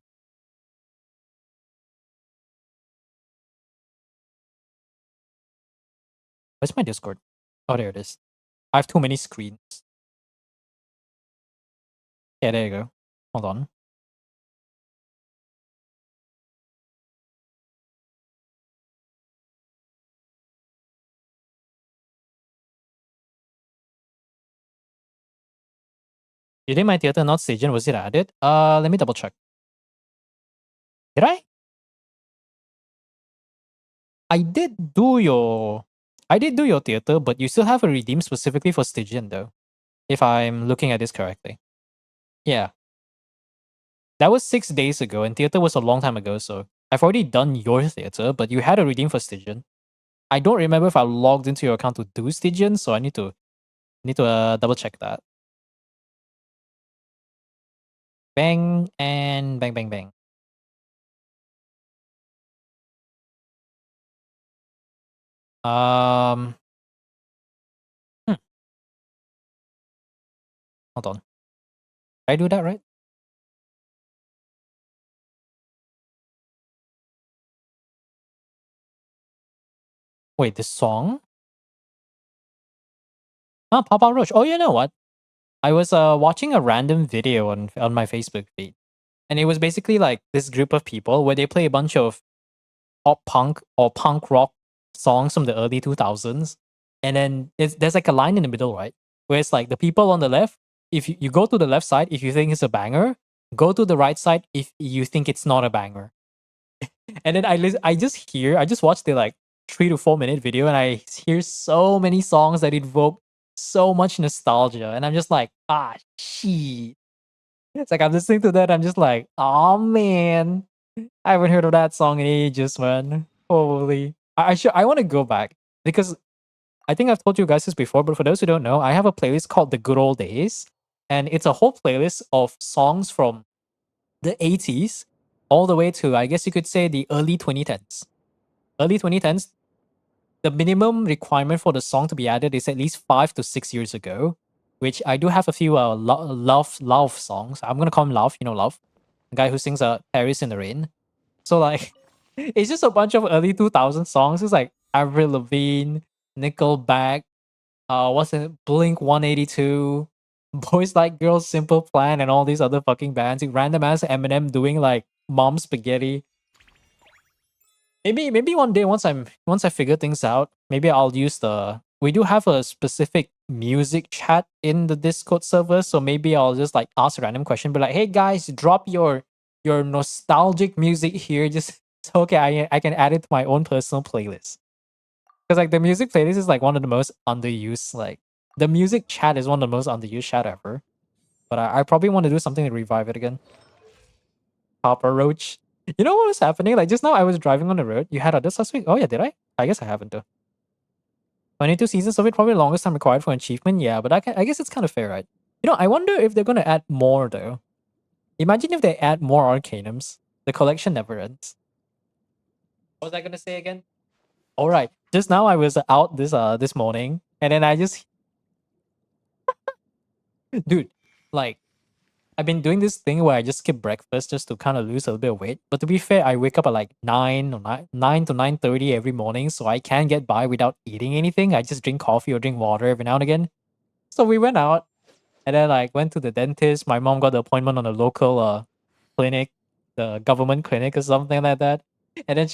Where's my Discord? Oh, there it is. I have too many screens. Yeah, there you go. Hold on. You did my theater not Stagen? Was it added? Let me double check. Did I? I did do your theater, but you still have a redeem specifically for Stygian though. If I'm looking at this correctly. Yeah. That was 6 days ago, and theater was a long time ago, so I've already done your theater, but you had a redeem for Stygian. I don't remember if I logged into your account to do Stygian, so I need to double check that. Bang and bang bang bang. Um Hold on. Did I do that right? Wait, this song? Papa Roach. Oh, you know what? I was watching a random video on my Facebook feed, and it was basically like this group of people where they play a bunch of pop punk or punk rock songs from the early 2000s, and then there's like a line in the middle, right? Where it's like the people on the left, if you go to the left side if you think it's a banger, go to the right side if you think it's not a banger. And then I just watched the like 3 to 4 minute video, and I hear so many songs that evoke so much nostalgia, and I'm just like, shit. It's like I'm listening to that. I'm just like, oh man, I haven't heard of that song in ages, man. Holy, I want to go back because I think I've told you guys this before, but for those who don't know, I have a playlist called The Good Old Days, and it's a whole playlist of songs from the 80s all the way to, I guess you could say, the early 2010s. Early 2010s, the minimum requirement for the song to be added is at least 5 to 6 years ago, which I do have a few love songs. I'm gonna call him Love, Love, the guy who sings Paris in the Rain. So like, it's just a bunch of early 2000 songs. It's like Avril Lavigne, Nickelback, what's it, Blink 182, Boys Like Girls, Simple Plan, and all these other fucking bands. Random ass Eminem doing like Mom Spaghetti. Maybe one day once I figure things out, maybe I'll use the we do have a specific music chat in the Discord server, so maybe I'll just like ask a random question, but like, hey guys, drop your nostalgic music here. Just so okay, I can add it to my own personal playlist. Because like the music playlist is like one of the most underused, like the music chat is one of the most underused chat ever. But I probably want to do something to revive it again. Papa Roach. You know what was happening? Like just now I was driving on the road. You had others last week? Oh yeah, did I? I guess I haven't though. 22 seasons of it, probably the longest time required for an achievement. Yeah, but I guess it's kind of fair, right? I wonder if they're gonna add more though. Imagine if they add more Arcanums. The collection never ends. What was I gonna say again? All right. Just now I was out this morning, and then I just dude, like I've been doing this thing where I just skip breakfast just to kind of lose a little bit of weight. But to be fair, I wake up at like 9 to 9:30 every morning, so I can get by without eating anything. I just drink coffee or drink water every now and again. So we went out and then like went to the dentist. My mom got the appointment on the local clinic, the government clinic or something like that. And then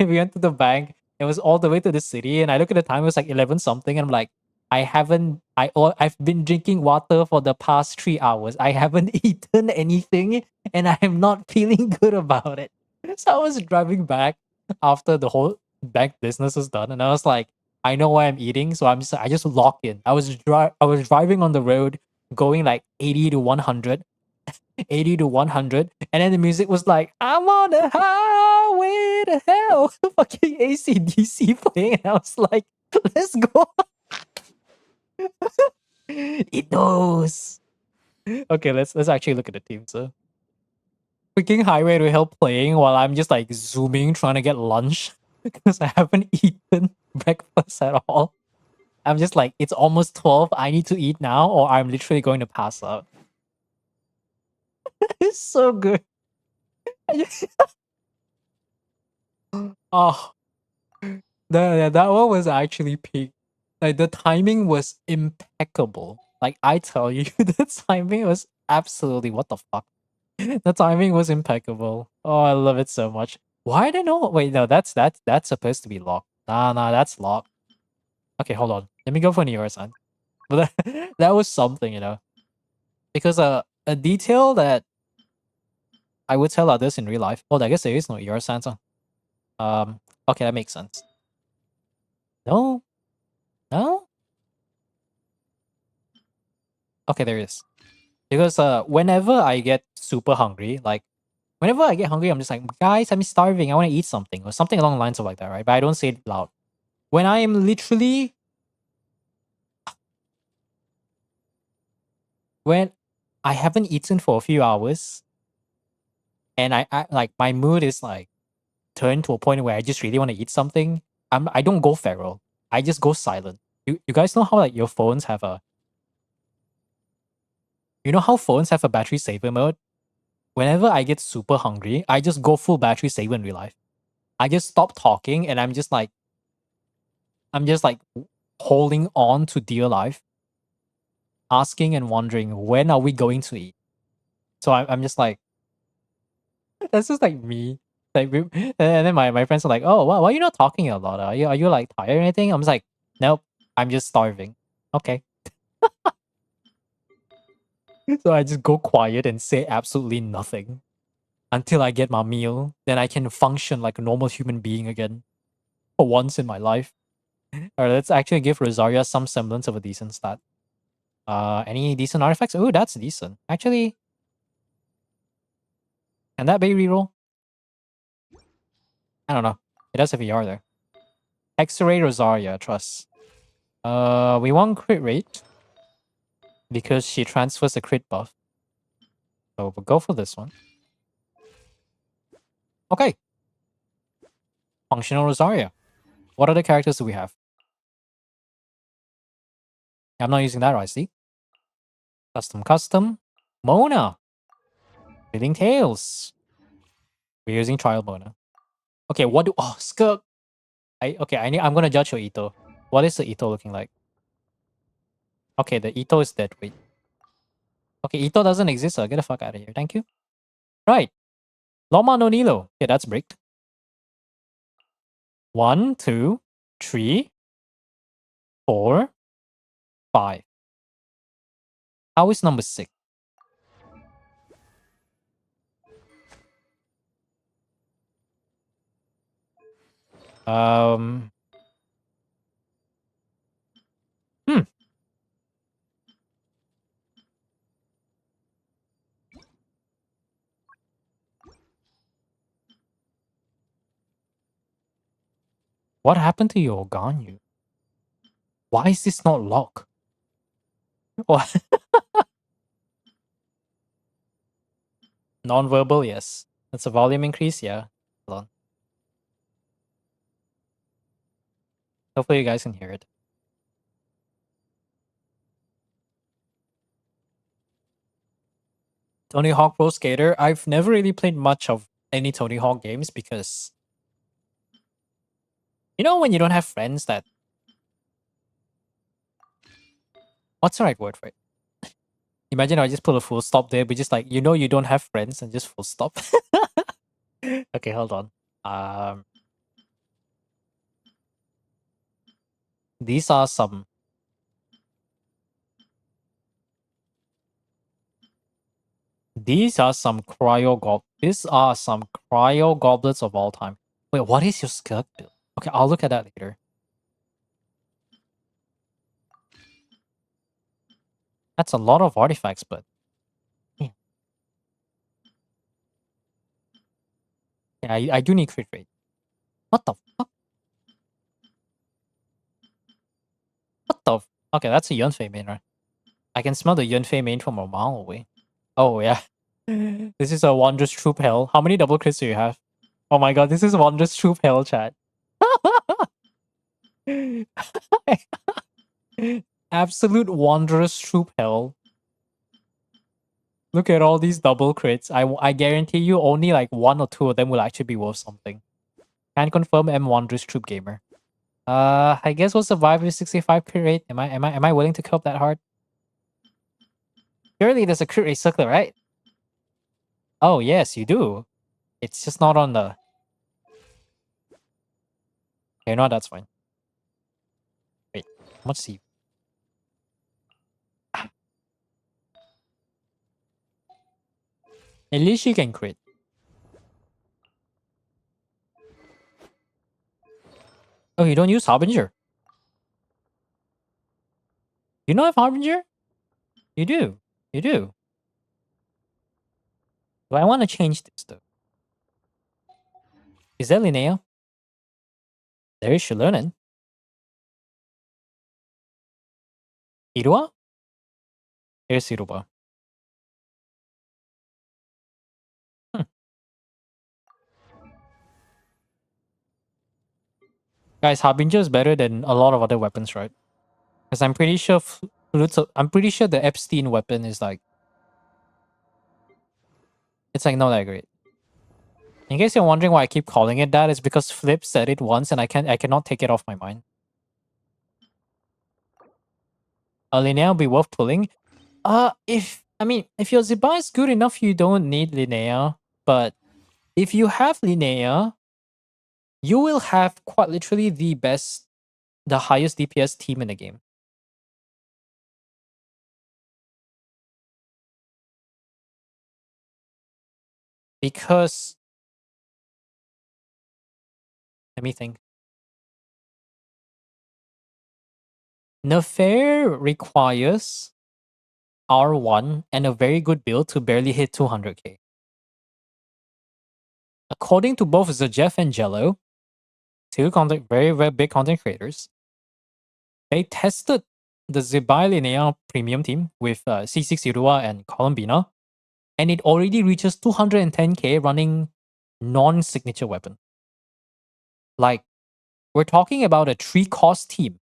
we went to the bank. It was all the way to the city, and I look at the time. It was like 11 something, and I'm like, I've been drinking water for the past 3 hours. I haven't eaten anything, and I am not feeling good about it. So I was driving back after the whole bank business was done, and I was like, I know what I'm eating, so I just lock in. I was driving on the road, going like 80 to 100, 80 to 100, and then the music was like, I'm on the highway to hell, fucking ACDC playing, and I was like, let's go. It knows. Okay, let's actually look at the team. So, freaking Highway to Hell playing while I'm just like zooming trying to get lunch because I haven't eaten breakfast at all. I'm just like, it's almost 12. I need to eat now, or I'm literally going to pass out. It's so good. Oh, that one was actually peak. Like the timing was impeccable. Like I tell you, the timing was absolutely what the fuck. The timing was impeccable. Oh, I love it so much. Why did no? Wait, no, that's supposed to be locked. Nah, that's locked. Okay, hold on. Let me go for Neuroscience. But that was something, because a detail that I would tell others in real life. Well, I guess there is no Neuroscience. Okay, that makes sense. No, no. Okay, there is. Because whenever I get super hungry, like whenever I get hungry, I'm just like, guys, I'm starving. I want to eat something or something along the lines of like that, right? But I don't say it loud. When I am literally when I haven't eaten for a few hours, and I like my mood is like turned to a point where I just really want to eat something. I don't go feral. I just go silent. You guys know how like your phones have a you know how phones have a battery saver mode? Whenever I get super hungry, I just go full battery saver in real life. I just stop talking and I'm just like holding on to dear life, asking and wondering when are we going to eat. So I'm just like that's just like me. Like and then my friends are like, oh, why are you not talking a lot? Are you like tired or anything? I'm just like, nope, I'm just starving. Okay. So I just go quiet and say absolutely nothing until I get my meal. Then I can function like a normal human being again for once in my life. All right, let's actually give Rosaria some semblance of a decent stat. Any decent artifacts? Oh, that's decent. Actually, Can that be reroll? I don't know. It does have ER there. X-Ray Rosaria, trust. We want crit rate because she transfers a crit buff. So we'll go for this one. Okay. Functional Rosaria. What other characters do we have? I'm not using that, right? See? Custom. Mona. Reading Tales. We're using Trial Mona. Okay, what do... Oh, Skirk. I'm gonna judge your Ito. What is the Ito looking like? Okay, the Ito is dead. Wait. Okay, Ito doesn't exist, so get the fuck out of here. Thank you. Right. Loma no Nilo. Okay, that's bricked. 1, 2, 3, 4, 5. How is number 6? Um. Hmm. What happened to your Ganyu? Why is this not locked? What? Non-verbal, yes. That's a volume increase, yeah. Hold on. Hopefully you guys can hear it. Tony Hawk Pro Skater. I've never really played much of any Tony Hawk games because you know when you don't have friends that what's the right word for it? Imagine I just put a full stop there, but just like you know you don't have friends and just full stop. Okay, hold on. These are some These are some cryo goblets of all time. Wait, what is your Skirk build? Okay, I'll look at that later. That's a lot of artifacts, but yeah, I do need crit rate. What the fuck? What the? Okay, that's a Yunfei main, right? I can smell the Yunfei main from a mile away. Oh yeah, this is a Wondrous Troop Hell. How many double crits do you have? Oh my god, this is Wondrous Troop Hell, chat. Absolute Wondrous Troop Hell. Look at all these double crits. I guarantee you only like 1 or 2 of them will actually be worth something. Can confirm M Wondrous Troop Gamer. I guess we'll survive with 65 crit rate. Am I willing to cope that hard? Surely there's a crit rate circle, right? Oh yes, you do. It's just not on the. Okay, no, that's fine. Wait, how much see? At least you can crit. Oh, you don't use Harbinger? You don't have Harbinger? You do. You do. Do I want to change this though? Is that Linnea? There is Shalonen. Irua? Here's Iruba. Hmm. Guys, Harbinger is better than a lot of other weapons, right? Because I'm pretty sure I'm pretty sure the Epstein weapon is like it's like not that great. In case you're wondering why I keep calling it that, it's because Flip said it once and I cannot take it off my mind. Linnea will be worth pulling. If your Ziba is good enough, you don't need Linnea. But if you have Linnea, you will have quite literally the highest DPS team in the game. Because let me think. Nefair requires R1 and a very good build to barely hit 200k. according to both Zajeff and Jello, two very, very big content creators, they tested the Zibai Linnea premium team with C6 Irua and Columbina, and it already reaches 210k running non-signature weapon. Like, we're talking about a 3-cost team.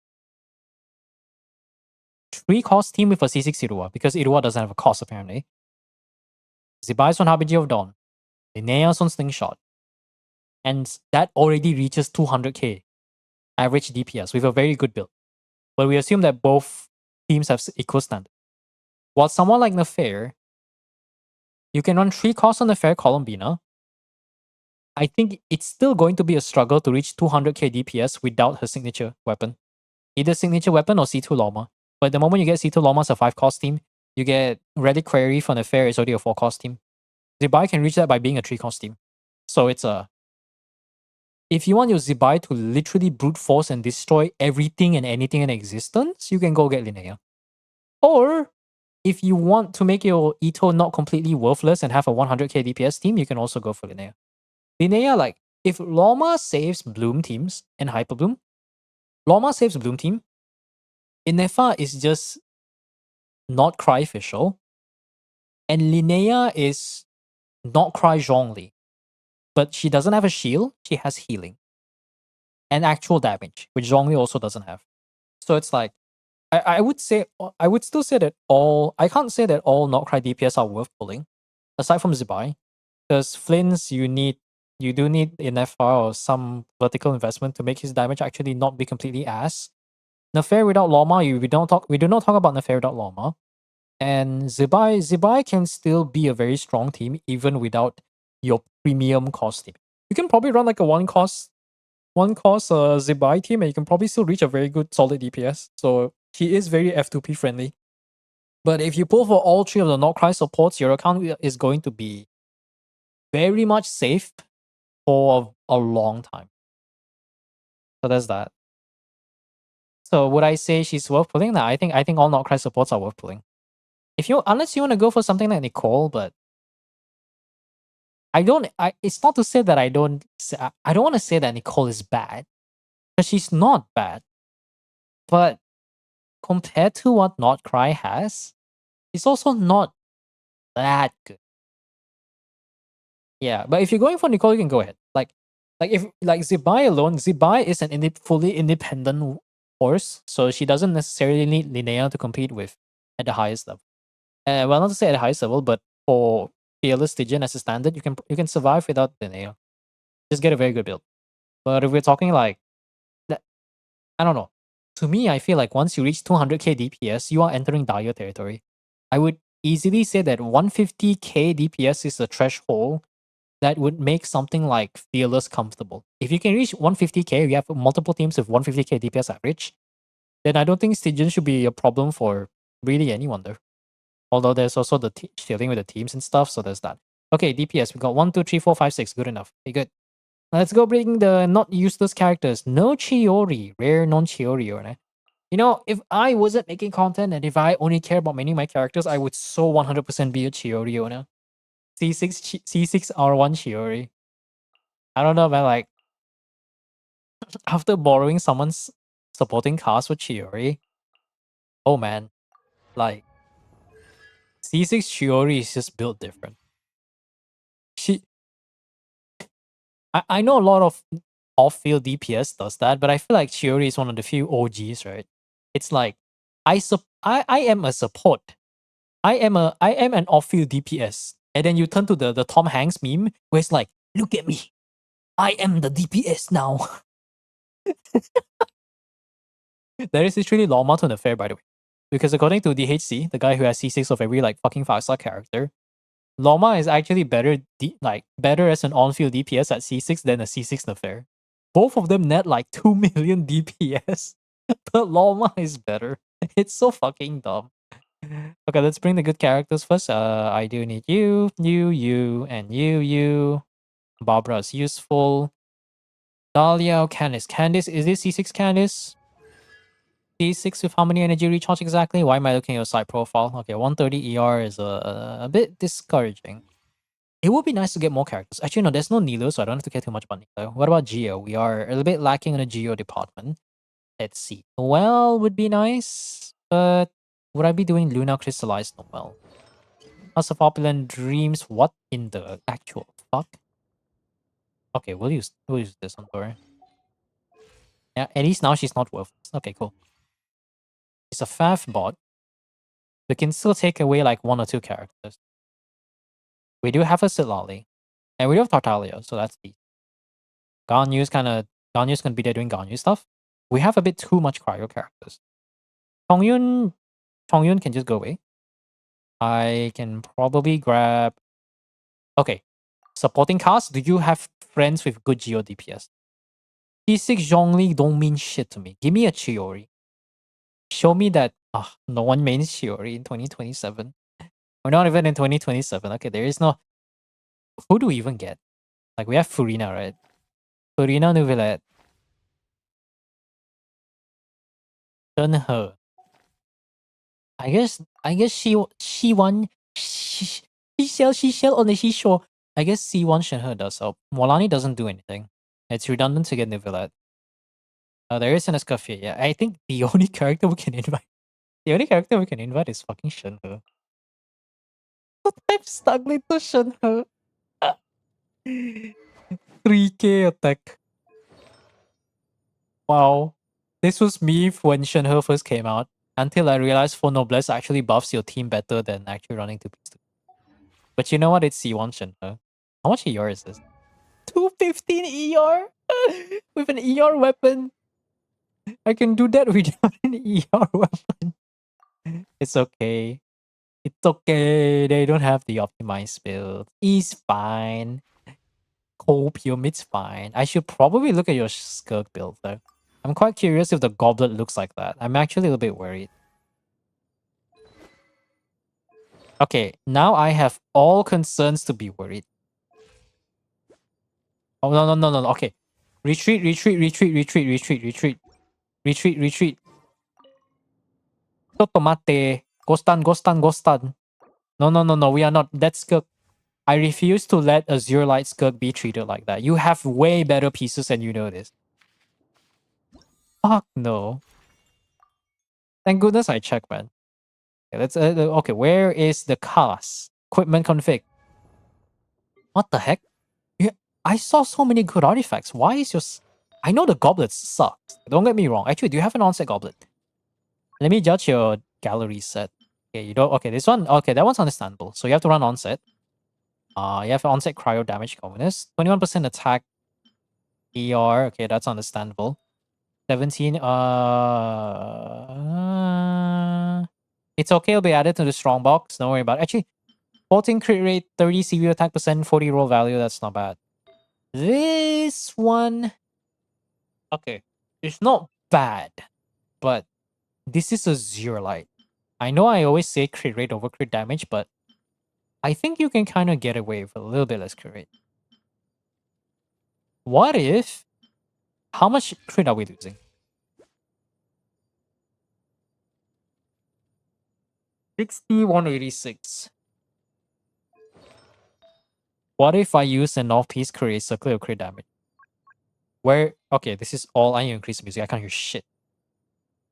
3-cost team with a C6 Irua, because Irua doesn't have a cost apparently. Zibai's on Harbinger of Dawn. Linnea's on Slingshot. And that already reaches 200k average DPS with a very good build. But we assume that both teams have equal standard. While someone like Nefair, you can run 3 costs on Nefair Columbina. I think it's still going to be a struggle to reach 200k DPS without her signature weapon. Either signature weapon or C2 Loma. But the moment you get C2 Loma as a 5-cost team, you get Relic Query from Nefair, it's already a 4-cost team. Zibai can reach that by being a 3-cost team. So it's a... If you want your Zibai to literally brute force and destroy everything and anything in existence, you can go get Linnea. Or, if you want to make your Ito not completely worthless and have a 100k DPS team, you can also go for Linnea. Linnea, like, if Loma saves Bloom teams and Hyper Bloom, Loma saves Bloom team, Inefa is just not Cry official, and Linnea is not Cry Zhongli. But she doesn't have a shield, she has healing. And actual damage, which Zhongli also doesn't have. So it's like, I would still say that I can't say that all not Cry DPS are worth pulling, aside from Zibai. Because Flynn's, you do need enough or some vertical investment to make his damage actually not be completely ass. Nefair without Loma, we do not talk about Nefair without Loma. And Zibai can still be a very strong team even without your premium cost team. You can probably run like a one cost Zibai team, and you can probably still reach a very good solid DPS. So he is very F2P friendly. But if you pull for all 3 of the Not Cry supports, your account is going to be very much safe for a long time. So that's that. So would I say she's worth pulling? No, I think all Not Cry supports are worth pulling. Unless you want to go for something like Nicole, but it's not to say that I don't want to say that Nicole is bad, because she's not bad. But compared to what Not Cry has, it's also not that good. Yeah, but if you're going for Nicole, you can go ahead. Like if Zibai alone, Zibai is an fully independent horse, so she doesn't necessarily need Linnea to compete with at the highest level. Well, not to say at the highest level, but for Fearless Stygian as a standard, you can survive without Linnea. Just get a very good build. But if we're talking like that, I don't know. To me, I feel like once you reach 200k DPS, you are entering dire territory. I would easily say that 150k DPS is the threshold that would make something like Fearless comfortable. If you can reach 150k, you have multiple teams with 150k DPS average, then I don't think Stygian should be a problem for really anyone there. Although there's also the shielding with the teams and stuff, so there's that. Okay, DPS, we got 1, 2, 3, 4, 5, 6. Good enough. Okay, good. Let's go bring the not useless characters. No Chiori. Rare non-Chiori. Right? You know, if I wasn't making content and if I only care about many of my characters, I would so 100% be a Chiori owner. C6 R1 Chiori. I don't know, man. Like, after borrowing someone's supporting cast for Chiori, oh man, like, C6 Chiori is just built different. I know a lot of off-field DPS does that, but I feel like Chiori is one of the few OGs, right? It's like I am a support. I am an off-field DPS. And then you turn to the Tom Hanks meme where it's like, look at me. I am the DPS now. There is literally Lawma to Nefair, by the way. Because according to DHC, the guy who has C6 of every like fucking 5-star character, Loma is actually better as an on-field DPS at C6 than a C6 Nefair. Both of them net like 2 million DPS, but Loma is better. It's so fucking dumb. Okay, let's bring the good characters first. I do need you, and you. Barbara is useful. Dahlia, Candice. Candice, is this C6 Candice? C6 with how many energy recharge exactly? Why am I looking at your side profile? Okay, 130 ER is a bit discouraging. it would be nice to get more characters. Actually, no, there's no Nilo, so I don't have to care too much about Nilo. What about Geo? We are a little bit lacking in the Geo department. Let's see. Noelle would be nice, but would I be doing Luna Crystallized Noelle? House of Opulent Dreams. What in the actual fuck? Okay, we'll use this on Dora. Yeah, at least now she's not worthless. Okay, cool. It's a Fav bot. We can still take away like 1 or 2 characters. We do have a Silali. And we do have Tartaglia, so that's the Ganyu's gonna be there doing Ganyu stuff. We have a bit too much cryo characters. Tongyun can just go away. I can probably grab. Okay, supporting cast. Do you have friends with good Geo DPS? T6 Zhongli don't mean shit to me. Give me a Chiori. Show me that no one mains Chiori in 2027. We're not even in 2027. Okay, there is no. Who do we even get? Like we have Furina, right? Furina Nouvellette. Shenhe. I guess she won. She shall only she sure. I guess C1 Shenhe does help. Molani doesn't do anything. It's redundant to get Nouvellette. There is an Escoffier. Yeah, I think the only character we can invite. The only character we can invite is fucking Shenhe. I'm struggling to Shenhe. 3k attack. Wow. This was me when Shenhe first came out. Until I realized full noblesse actually buffs your team better than actually running 2 pieces. But you know what? It's C1 Shenhe. How much ER is this? 215 ER? With an ER weapon. I can do that without an ER weapon. It's okay. It's okay. They don't have the optimized build. It's fine. Copium, it's fine. I should probably look at your Skirk build though. I'm quite curious if the goblet looks like that. I'm actually a little bit worried. Okay, now I have all concerns to be worried. Oh, no. Okay. Retreat. Totomate. Ghostan. No. We are not. That's Skirk. I refuse to let a Zero-Light Skirk be treated like that. You have way better pieces and you know this. Fuck no. Thank goodness I checked, man. Okay, let's okay, where is the class? Equipment config. What the heck? Yeah, I saw so many good artifacts. Why is your I know the goblets suck. Don't get me wrong. Actually, do you have an onset goblet? Let me judge your gallery set. Okay, you don't okay, this one okay, that one's understandable. So you have to run onset. You have onset cryo damage bonus, 21% attack ER. Okay, that's understandable. 17 it's okay, it'll be added to the strong box. Don't worry about it. Actually, 14 crit rate, 30 CV attack percent, 40 roll value, that's not bad. This one okay, it's not bad, but this is a Zero Light. I know I always say crit rate over crit damage, but I think you can kind of get away with a little bit less crit rate. What if how much crit are we losing? 6186. What if I use an off-piece crit circle crit damage? Where okay, this is all I need to increase music. I can't hear shit.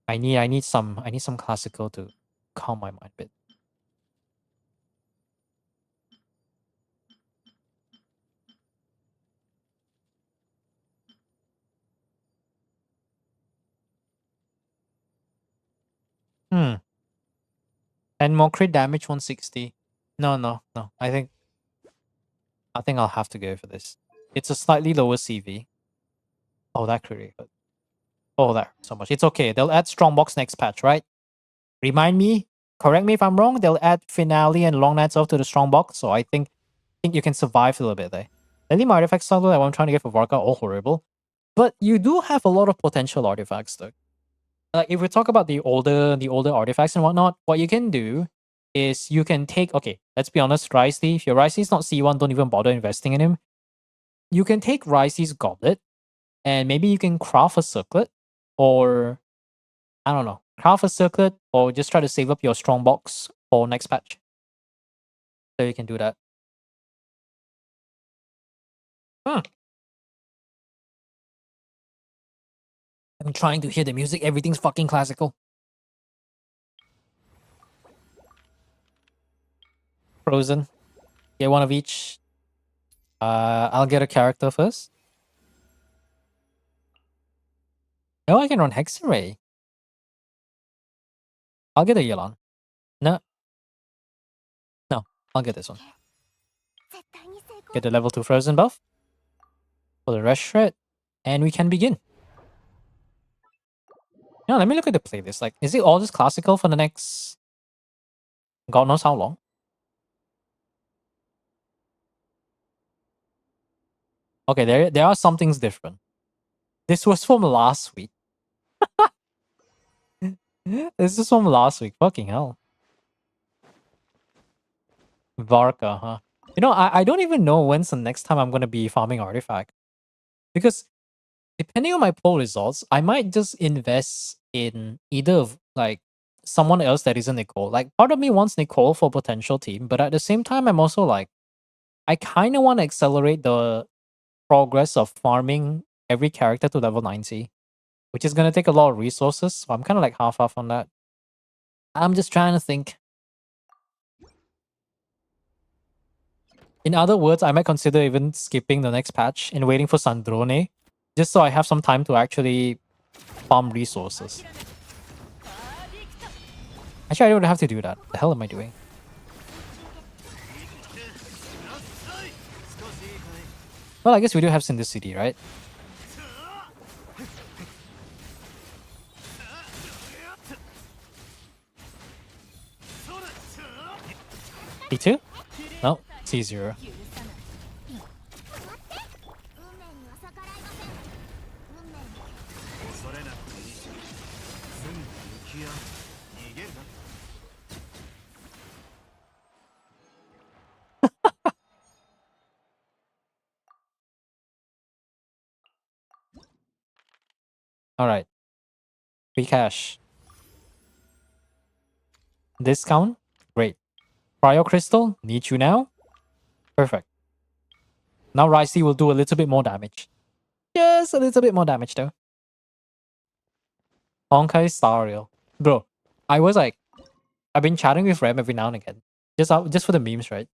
I need some classical to calm my mind a bit. And more crit damage 160. No. I think I'll have to go for this. It's a slightly lower CV. Oh, that crit rate hurt. Oh, that hurt so much. It's okay. They'll add Strongbox next patch, right? Remind me, correct me if I'm wrong, they'll add Finale and Long Nights off to the Strongbox, so I think you can survive a little bit there. Lately, my artifact style that I'm trying to get for Varka, all horrible. But you do have a lot of potential artifacts though. Like if we talk about the older artifacts and whatnot, what you can do is you can take okay, let's be honest, Ricey, if your Ricey's not C1, don't even bother investing in him. You can take Ricey's goblet and maybe you can craft a circlet or I don't know, craft a circlet or just try to save up your strong box for next patch. So you can do that. Hmm. I'm trying to hear the music. Everything's fucking classical. Frozen. Get one of each. I'll get a character first. Oh, I can run Hexenray. I'll get a Yelan. No. No, I'll get this one. Get the level 2 Frozen buff. For the rest shred. And we can begin. Now, let me look at the playlist. Like, is it all just classical for the next God knows how long? Okay, there are some things different. This was from last week. This is from last week. Fucking hell. Varka, huh? You know, I don't even know when's the next time I'm gonna be farming artifact. Because depending on my poll results, I might just invest in either of like someone else that isn't Nicole. Like part of me wants Nicole for potential team, but at the same time, I'm also like, I kind of want to accelerate the progress of farming every character to level 90, which is gonna take a lot of resources. So I'm kind of like half on that. I'm just trying to think. In other words, I might consider even skipping the next patch and waiting for Sandrone, just so I have some time to actually farm resources. Actually, I don't have to do that. The hell am I doing? Well, I guess we do have Syndicity, right? C2? No, C0. Alright. Free cash. Discount? Great. Cryo Crystal? Need you now? Perfect. Now Ricey will do a little bit more damage. Just a little bit more damage though. Honkai Stariel. Bro, I was like, I've been chatting with Rem every now and again. Just for the memes, right?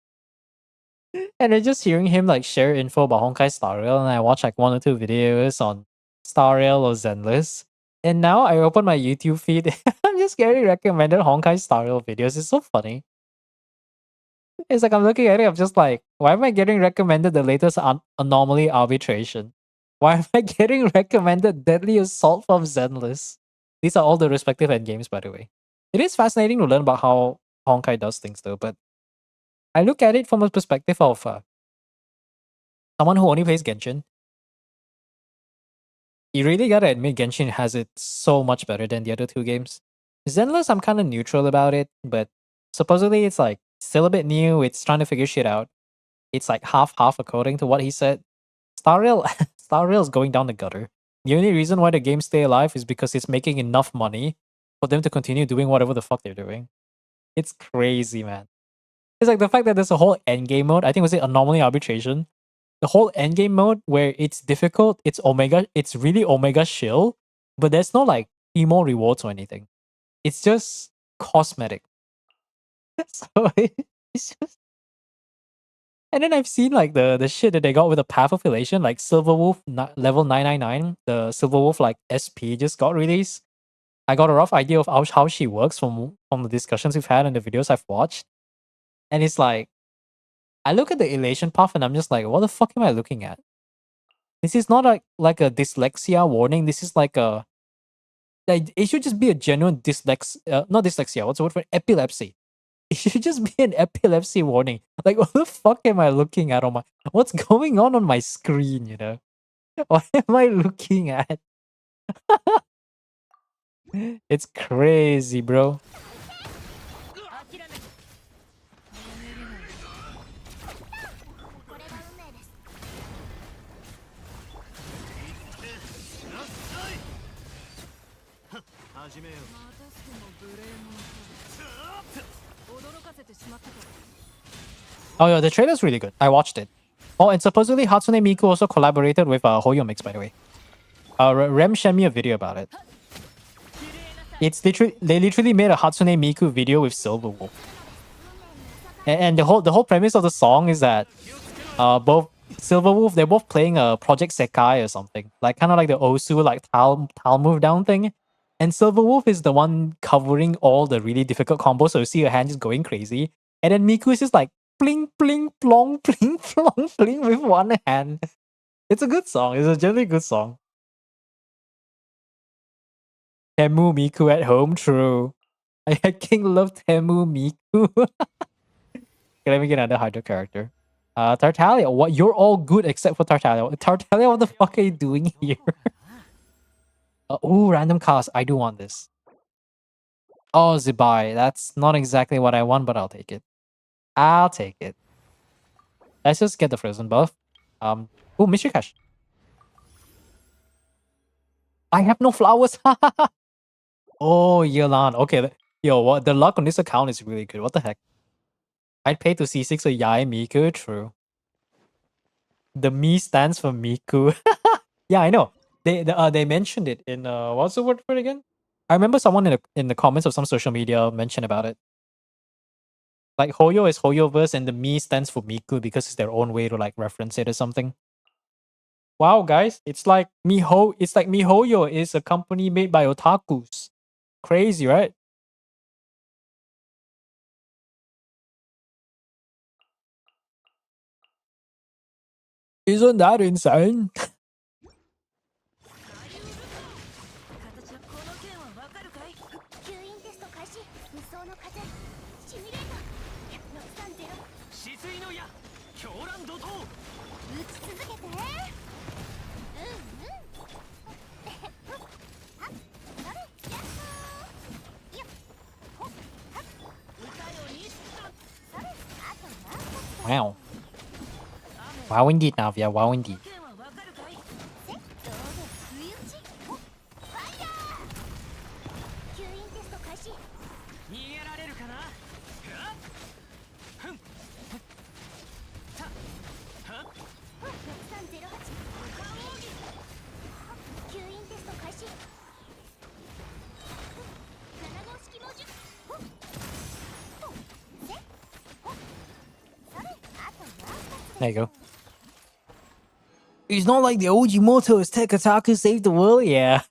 And then just hearing him like share info about Honkai Stariel, and I watch like 1 or 2 videos on Stariel or Zenless. And now I open my YouTube feed, I'm just getting recommended Honkai Stariel videos. It's so funny. It's like I'm looking at it, I'm just like, why am I getting recommended the latest Anomaly Arbitration? Why am I getting recommended Deadly Assault from Zenless? These are all the respective endgames, by the way. It is fascinating to learn about how Honkai does things, though, but I look at it from a perspective of someone who only plays Genshin. You really gotta admit Genshin has it so much better than the other 2 games. Zenless, I'm kind of neutral about it, but supposedly it's like still a bit new. It's trying to figure shit out. It's like half according to what he said. Stariel, Stariel's going down the gutter. The only reason why the game stay alive is because it's making enough money for them to continue doing whatever the fuck they're doing. It's crazy, man. It's like the fact that there's a whole endgame mode. I think was it Anomaly Arbitration. The whole endgame mode where it's difficult, it's really Omega shill, but there's no like emo rewards or anything. It's just cosmetic. So it's just. And then I've seen like the shit that they got with the Path of Elation, like Silverwolf level 999, the Silverwolf like SP just got released. I got a rough idea of how she works from the discussions we've had and the videos I've watched. And it's like, I look at the Elation path and I'm just like, what the fuck am I looking at? This is not like a dyslexia warning. This is like it should just be a genuine not dyslexia. What's the word for it? Epilepsy? It should just be an epilepsy warning. Like, what the fuck am I looking at what's going on my screen? You know, what am I looking at? It's crazy, bro. Oh yeah, the trailer's really good. I watched it. Oh, and supposedly Hatsune Miku also collaborated with Hoyo Mix, by the way. Rem sent me a video about it. It's literally they literally made a Hatsune Miku video with Silver Wolf, and the whole premise of the song is that both Silver Wolf, they're both playing a Project Sekai or something, like kind of like the Osu like tile move down thing, and Silver Wolf is the one covering all the really difficult combos, so you see your hand just going crazy, and then Miku is just like bling bling plong bling plong bling with one hand. It's a good song. It's a generally good song. Temu Miku at home, true. I fucking love Temu Miku. Okay, let me get another Hydra character. Tartaglia, what? You're all good except for Tartaglia. Tartaglia, what the fuck are you doing here? Ooh, random cast. I do want this. Oh, Zibai. That's not exactly what I want, but I'll take it. I'll take it. Let's just get the frozen buff. Oh, Mystery Cash. I have no flowers. Oh, Yelan. Okay, yo, what the luck on this account is really good. What the heck? I'd pay to C6 or Yai Miku. True. The Mi stands for Miku. Yeah, I know. They mentioned it in what's the word for it again? I remember someone in the comments of some social media mentioned about it. Like Hoyo is Hoyoverse and the Mi stands for Miku because it's their own way to like reference it or something. Wow, guys, it's like MiHoYo is a company made by otakus. Crazy, right? Isn't that insane? Wow. Wow indeed, Navia. Wow indeed. There you go. It's not like the OG motto is Tech Otaku save the world, yeah.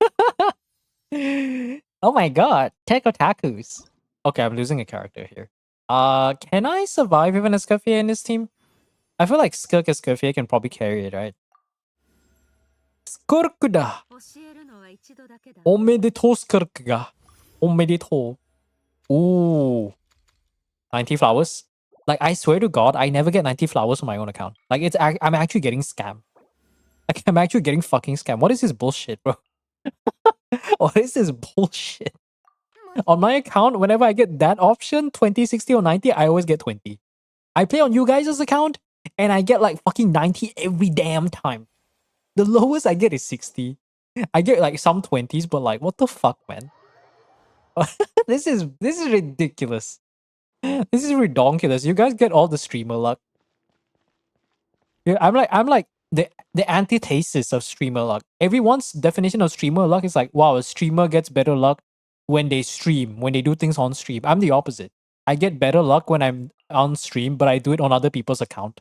Oh my god, Tech Otakus. Okay, I'm losing a character here. Can I survive with an Escoffier in this team? I feel like Skirk Escoffier can probably carry it, right? Skirk da! Omedetou Skirk ga. Omedetou. Ooh. 90 flowers? Like, I swear to God, I never get 90 flowers on my own account. Like, I'm actually getting scammed. Like, I'm actually getting fucking scammed. What is this bullshit, bro? What is this bullshit? On my account, whenever I get that option, 20, 60, or 90, I always get 20. I play on you guys' account, and I get like fucking 90 every damn time. The lowest I get is 60. I get like some 20s, but like, what the fuck, man? This is ridiculous. This is redonkulous. You guys get all the streamer luck. Yeah, I'm like the antithesis of streamer luck. Everyone's definition of streamer luck is like, wow, a streamer gets better luck when they stream, when they do things on stream. I'm the opposite. I get better luck when I'm on stream, but I do it on other people's account.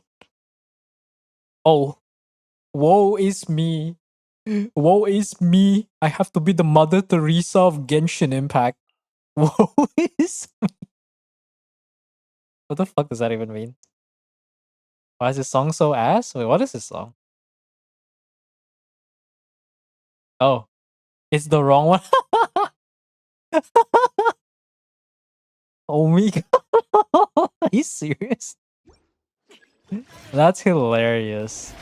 Oh, woe is me. Woe is me. I have to be the Mother Teresa of Genshin Impact. Woe is me. What the fuck does that even mean? Why is this song so ass? Wait, what is this song? Oh, it's the wrong one. Oh my god. Are you serious? That's hilarious.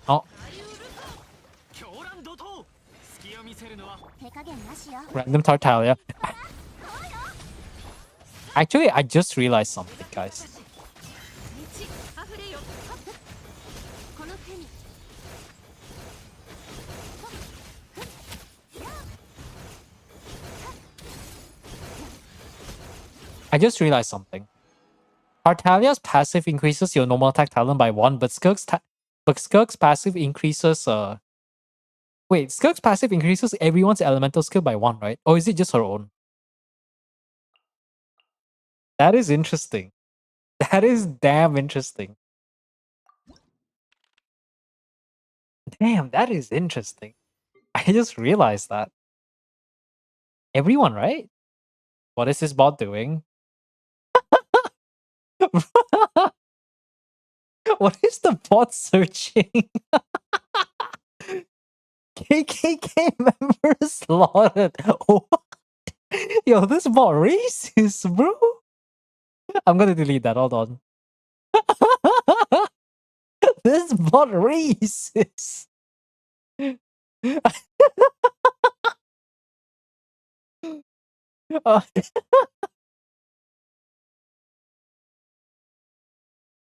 Oh, random Tartaglia. Actually, I just realized something, guys. I just realized something. Tartaglia's passive increases your normal attack talent by 1, but Skirk's passive increases wait, Skirk's passive increases everyone's elemental skill by 1, right? Or is it just her own? That is interesting. That is damn interesting. Damn, that is interesting. I just realized that. Everyone, right? What is this bot doing? What is the bot searching? KKK members slaughtered. What? Yo, this bot racist, bro. I'm gonna delete that. Hold on. This bot racist.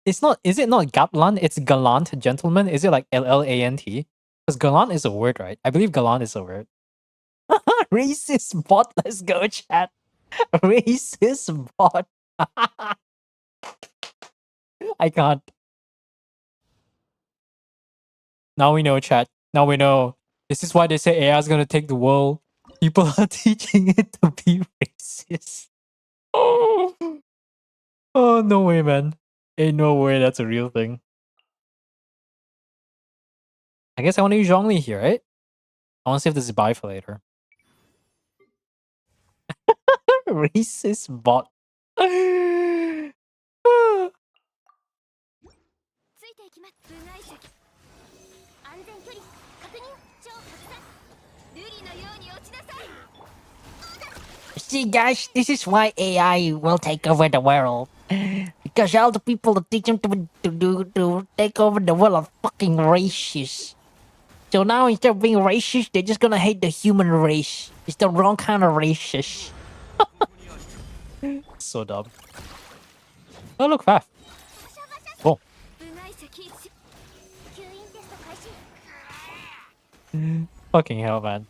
It's not. Is it not Gatlan? It's gallant gentleman. Is it like LLANT? Because gallant is a word, right? I believe gallant is a word. Racist bot. Let's go, chat. Racist bot. I can't. Now we know, chat. Now we know. This is why they say AI is gonna take the world. People are teaching it to be racist. Oh, oh no way, man. Ain't no way that's a real thing. I guess I want to use Zhongli here, right? I want to save this buy for later. Racist bot. See, guys, this is why AI will take over the world. Because all the people that teach them to take over the world are fucking racist. So now instead of being racist, they're just gonna hate the human race. It's the wrong kind of racist. So dumb. Oh, look, Faf. Oh. Fucking hell, man.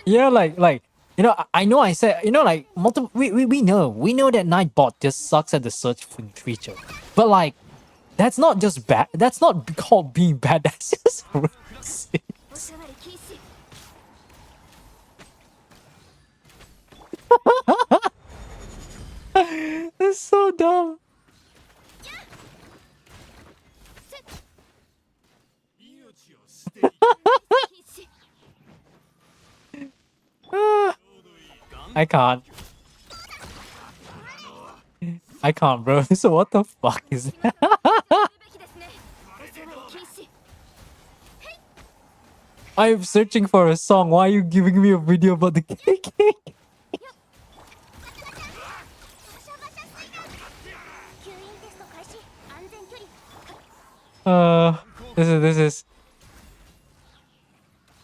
Yeah, like you know, I know I said, you know, like multiple. We know that Nightbot just sucks at the search feature, but like that's not just bad. That's not called being bad. That's just racist. That's so dumb. I can't. I can't, bro. So what the fuck is that? I'm searching for a song. Why are you giving me a video about the cake?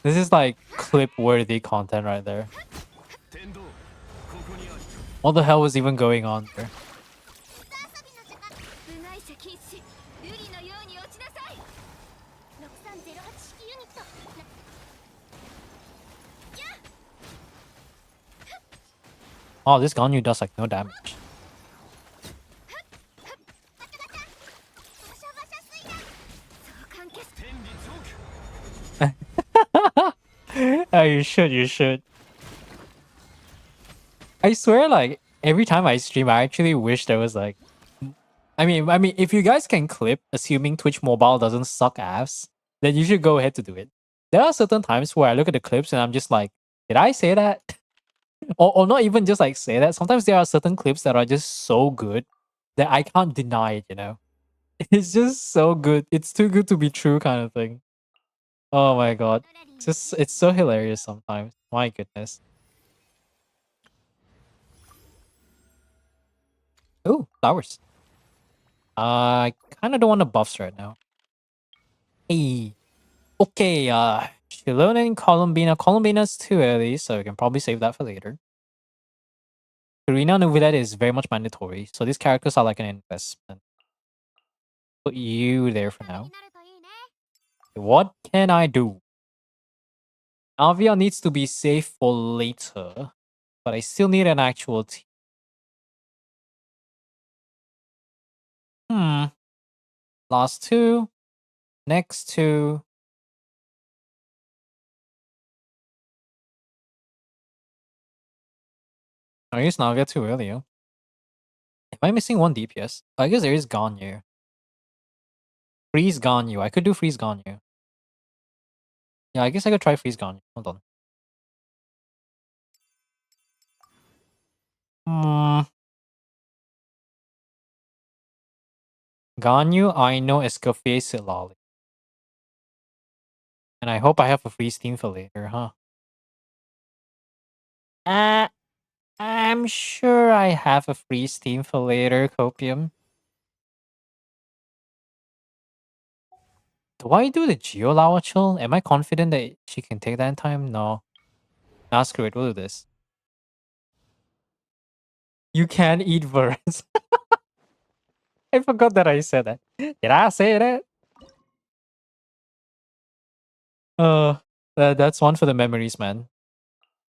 This is like clip-worthy content right there. What the hell was even going on there? Oh, this Ganyu does like no damage. Oh, you should. I swear, like every time I stream, I actually wish there was like, I mean, if you guys can clip, assuming Twitch Mobile doesn't suck ass, then you should go ahead to do it. There are certain times where I look at the clips and I'm just like, did I say that? or not even just like say that. Sometimes there are certain clips that are just so good that I can't deny it, you know? It's just so good. It's too good to be true kind of thing. Oh my god. It's so hilarious sometimes. My goodness. Oh, flowers. I kind of don't want the buffs right now. Hey. Okay, Chilona and Columbina. Columbina's too early, so we can probably save that for later. Karina and Uvilette is very much mandatory, so these characters are like an investment. Put you there for now. What can I do? Avia needs to be safe for later, but I still need an actual team. Last two. Next two. I use Navia too early. Am I missing one DPS? I guess there is Ganyu. Freeze Ganyu. I could do Freeze Ganyu. Yeah, I guess I could try Freeze Ganyu. Hold on. Ganyu, Aino, Escoffier, Silali. And I hope I have a freeze team for later, huh? I'm sure I have a freeze team for later, Copium. Do I do the Geo Lao Chill? Am I confident that she can take that in time? No. Nah, screw it. We'll do this. You can eat birds. I forgot that I said that. Did I say that? That's one for the memories, man.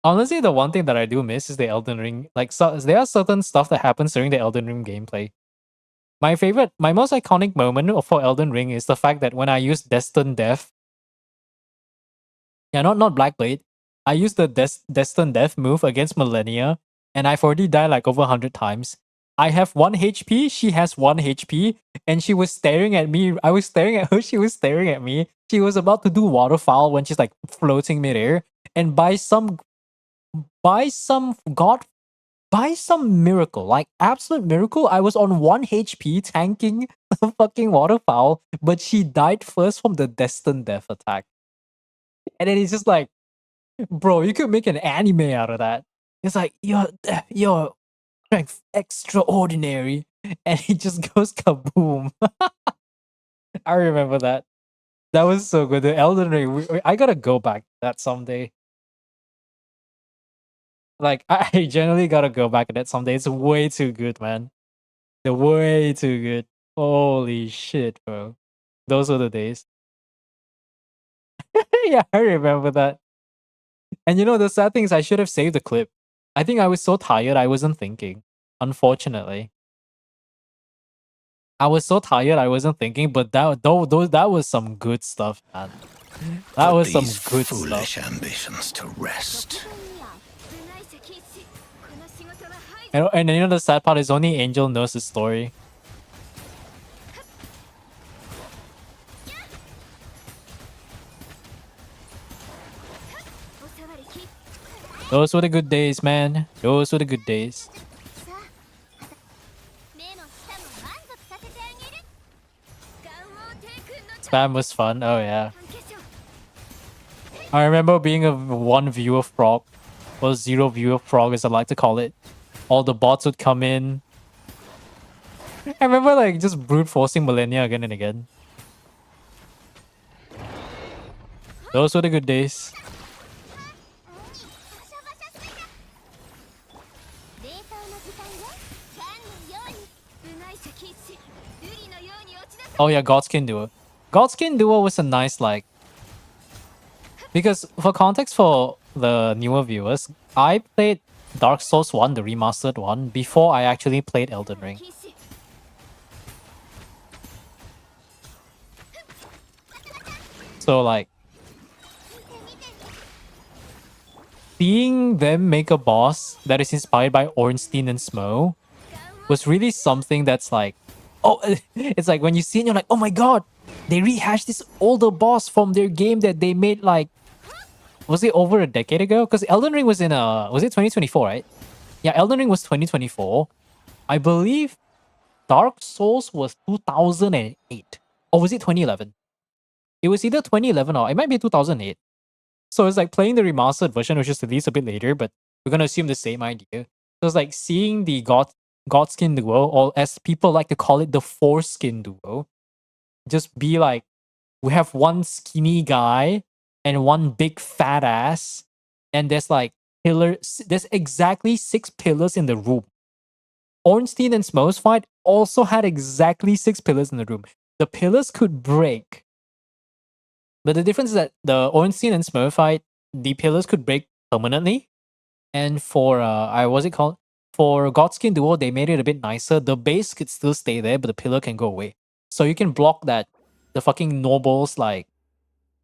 Honestly, the one thing that I do miss is the Elden Ring. Like, so, there are certain stuff that happens during the Elden Ring gameplay. My most iconic moment for Elden Ring is the fact that when I used Destined Death, yeah, not Blackblade, I used the Destined Death move against Millennia, and I've already died like over 100 times. I have 1 HP, she has 1 HP, and she was staring at me. I was staring at her, she was staring at me. She was about to do waterfowl when she's like floating midair, and by some miracle, like absolute miracle, I was on 1 HP tanking the fucking waterfowl, but she died first from the Destined Death attack. And then it's just like, bro, you could make an anime out of that. It's like, your strength extraordinary. And it just goes kaboom. I remember that. That was so good. The Elden Ring, I gotta go back to that someday. Like, I generally gotta go back to that someday. It's way too good, man. They're way too good. Holy shit, bro. Those were the days. Yeah, I remember that. And you know, the sad thing is I should have saved the clip. I think I was so tired I wasn't thinking. Unfortunately. I was so tired I wasn't thinking, but that was some good stuff, man. That was some good foolish stuff. ambitions to rest. And you know the sad part is only Angel knows the story. Those were the good days, man. Those were the good days. Spam was fun. Oh yeah. I remember being a 1 viewer frog, or 0 viewer frog as I like to call it. All the bots would come in. I remember like just brute forcing Millennia again and again. Those were the good days. Oh yeah, Godskin Duo. Godskin Duo was a nice like... Because for context for the newer viewers, I played Dark Souls 1, the remastered one, before I actually played Elden Ring. So like... seeing them make a boss that is inspired by Ornstein and Smo was really something that's like... Oh, it's like when you see it, you're like, oh my god, they rehashed this older boss from their game that they made like Was it over a decade ago? Because Elden Ring was in was it 2024, right? Yeah, Elden Ring was 2024. I believe Dark Souls was 2008. Or was it 2011? It was either 2011 or it might be 2008. So it's like playing the remastered version, which is released a bit later, but we're gonna assume the same idea. So it's like seeing the Godskin duo, or as people like to call it, the foreskin duo, just be like, we have one skinny guy and one big fat ass, and there's like there's exactly 6 pillars in the room. Ornstein and Smo's fight also had exactly 6 pillars in the room. The pillars could break, but the difference is that the Ornstein and Smo fight, the pillars could break permanently. And for I what's it called? For Godskin Duo, they made it a bit nicer. The base could still stay there, but the pillar can go away. So you can block the fucking nobles like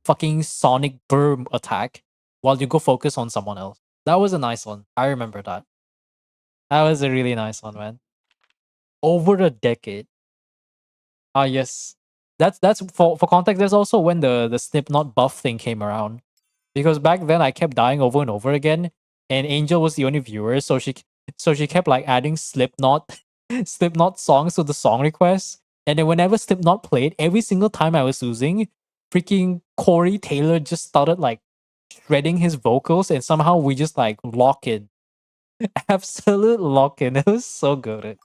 fucking sonic boom attack while you go focus on someone else. That was a nice one. I remember that. That was a really nice one, man. Over a decade. Ah, yes. That's for context. There's also when the Slipknot buff thing came around, because back then I kept dying over and over again, and Angel was the only viewer, so she kept like adding Slipknot Slipknot songs to the song requests, and then whenever Slipknot played, every single time I was losing, freaking Corey Taylor just started like shredding his vocals, and somehow we just like lock in, absolute lock in. It was so good.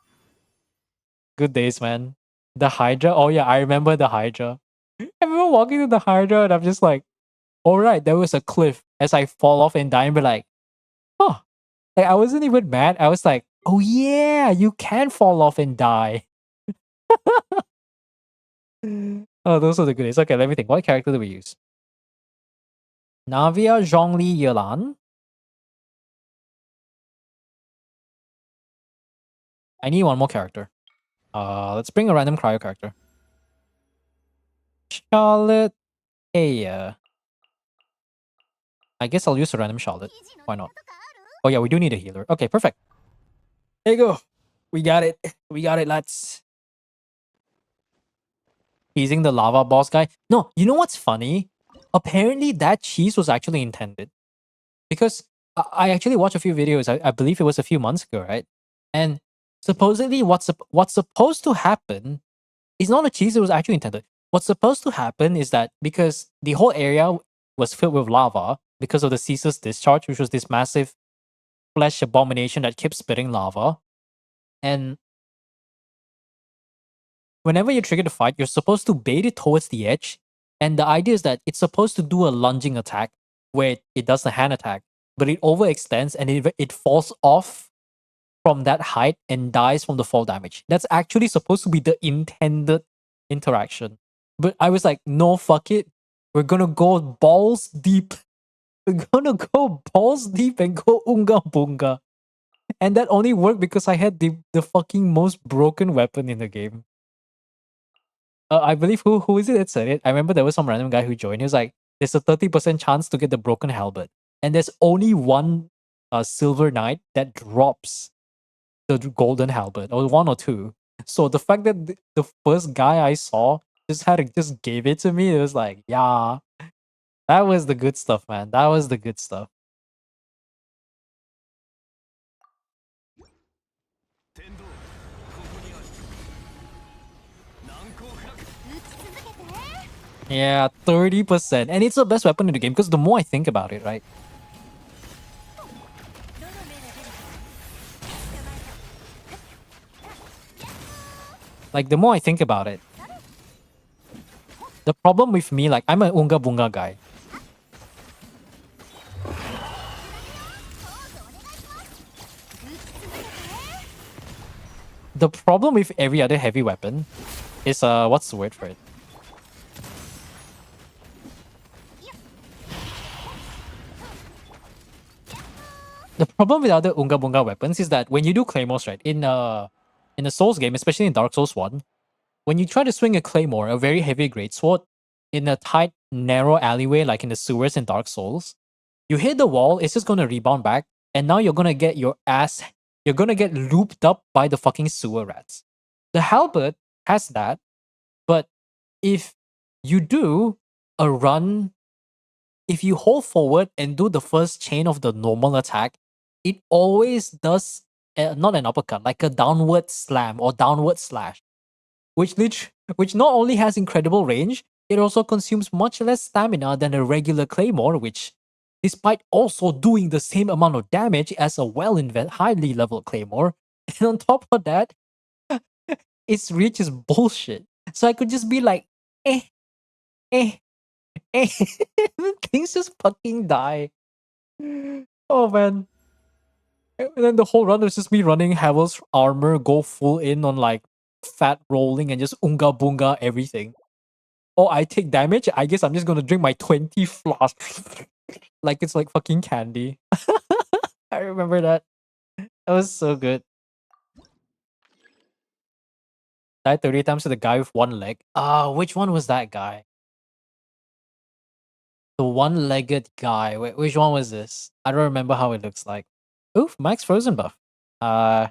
Good days, man. The Hydra. Oh yeah, I remember the Hydra. I remember walking to the Hydra and I'm just like, all right, there was a cliff as I fall off and die and be like, huh. Like I wasn't even mad. I was like, oh yeah, you can fall off and die. Oh, those are the good days. Okay, let me think. What character do we use? Navia, Zhongli, Yelan. I need one more character. Let's bring a random cryo character. Charlotte. Hey, I guess I'll use a random Charlotte. Why not? Oh yeah, we do need a healer. Okay, perfect. There you go. We got it. We got it, lads. Teasing the lava boss guy. No, you know what's funny? Apparently that cheese was actually intended. Because I actually watched a few videos. I believe it was a few months ago, right? And supposedly what's supposed to happen is not a cheese that was actually intended. What's supposed to happen is that because the whole area was filled with lava because of the Caesar's discharge, which was this massive flesh abomination that kept spitting lava. And whenever you trigger the fight, you're supposed to bait it towards the edge. And the idea is that it's supposed to do a lunging attack where it does the hand attack, but it overextends and it falls off from that height and dies from the fall damage. That's actually supposed to be the intended interaction. But I was like, no, fuck it. We're gonna go balls deep. We're gonna go balls deep and go unga bunga. And that only worked because I had the fucking most broken weapon in the game. I believe who is it that said it? I remember there was some random guy who joined. He was like, "There's a 30% chance to get the broken halberd, and there's only one silver knight that drops the golden halberd, or one or two." So the fact that the first guy I saw just gave it to me, it was like, yeah, that was the good stuff, man. That was the good stuff. Yeah, 30%. And it's the best weapon in the game because the more I think about it, right? Like, the more I think about it, the problem with me, like, I'm an Unga Bunga guy. The problem with every other heavy weapon is, what's the word for it? The problem with other Unga Bunga weapons is that when you do claymores, right, in a Souls game, especially in Dark Souls 1, when you try to swing a claymore, a very heavy greatsword, in a tight, narrow alleyway like in the sewers in Dark Souls, you hit the wall, it's just gonna rebound back, and now you're gonna get you're gonna get looped up by the fucking sewer rats. The halberd has that, but if you do a run if you hold forward and do the first chain of the normal attack, it always does not an uppercut, like a downward slam or downward slash, which not only has incredible range, it also consumes much less stamina than a regular claymore, which, despite also doing the same amount of damage as a highly leveled claymore, and on top of that, its reach is bullshit. So I could just be like, eh, eh, eh. Things just fucking die. Oh man. And then the whole run was just me running Havel's armor, go full in on like fat rolling and just unga bunga everything. Oh, I take damage? I guess I'm just gonna drink my 20 flasks. Like it's like fucking candy. I remember that. That was so good. Died 30 times to the guy with one leg. Which one was that guy? The one-legged guy. Wait, which one was this? I don't remember how it looks like. Oof, Max Frozen buff. I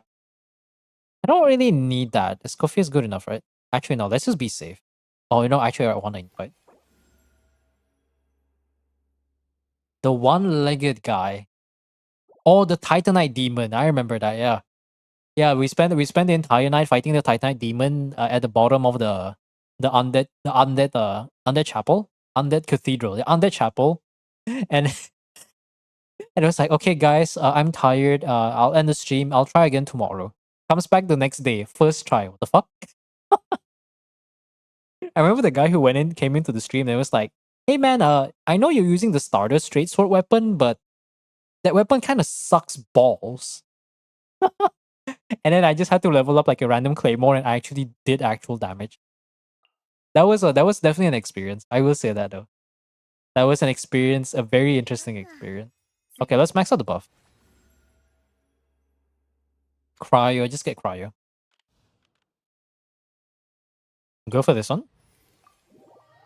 don't really need that. This coffee is good enough, right? Actually, no. Let's just be safe. Oh, actually, I want to invite the one-legged guy. Oh, the Titanite demon. I remember that. Yeah, yeah. We spent the entire night fighting the Titanite demon at the bottom of the undead chapel, undead cathedral, the undead chapel, and and it was like, okay, guys, I'm tired. I'll end the stream. I'll try again tomorrow. Comes back the next day, first try. What the fuck? I remember the guy who came into the stream and was like, "Hey man, I know you're using the starter straight sword weapon, but that weapon kind of sucks balls." And then I just had to level up like a random claymore, and I actually did actual damage. That was definitely an experience. I will say that though. That was an experience, a very interesting experience. Okay, let's max out the buff. Cryo, just get cryo. Go for this one.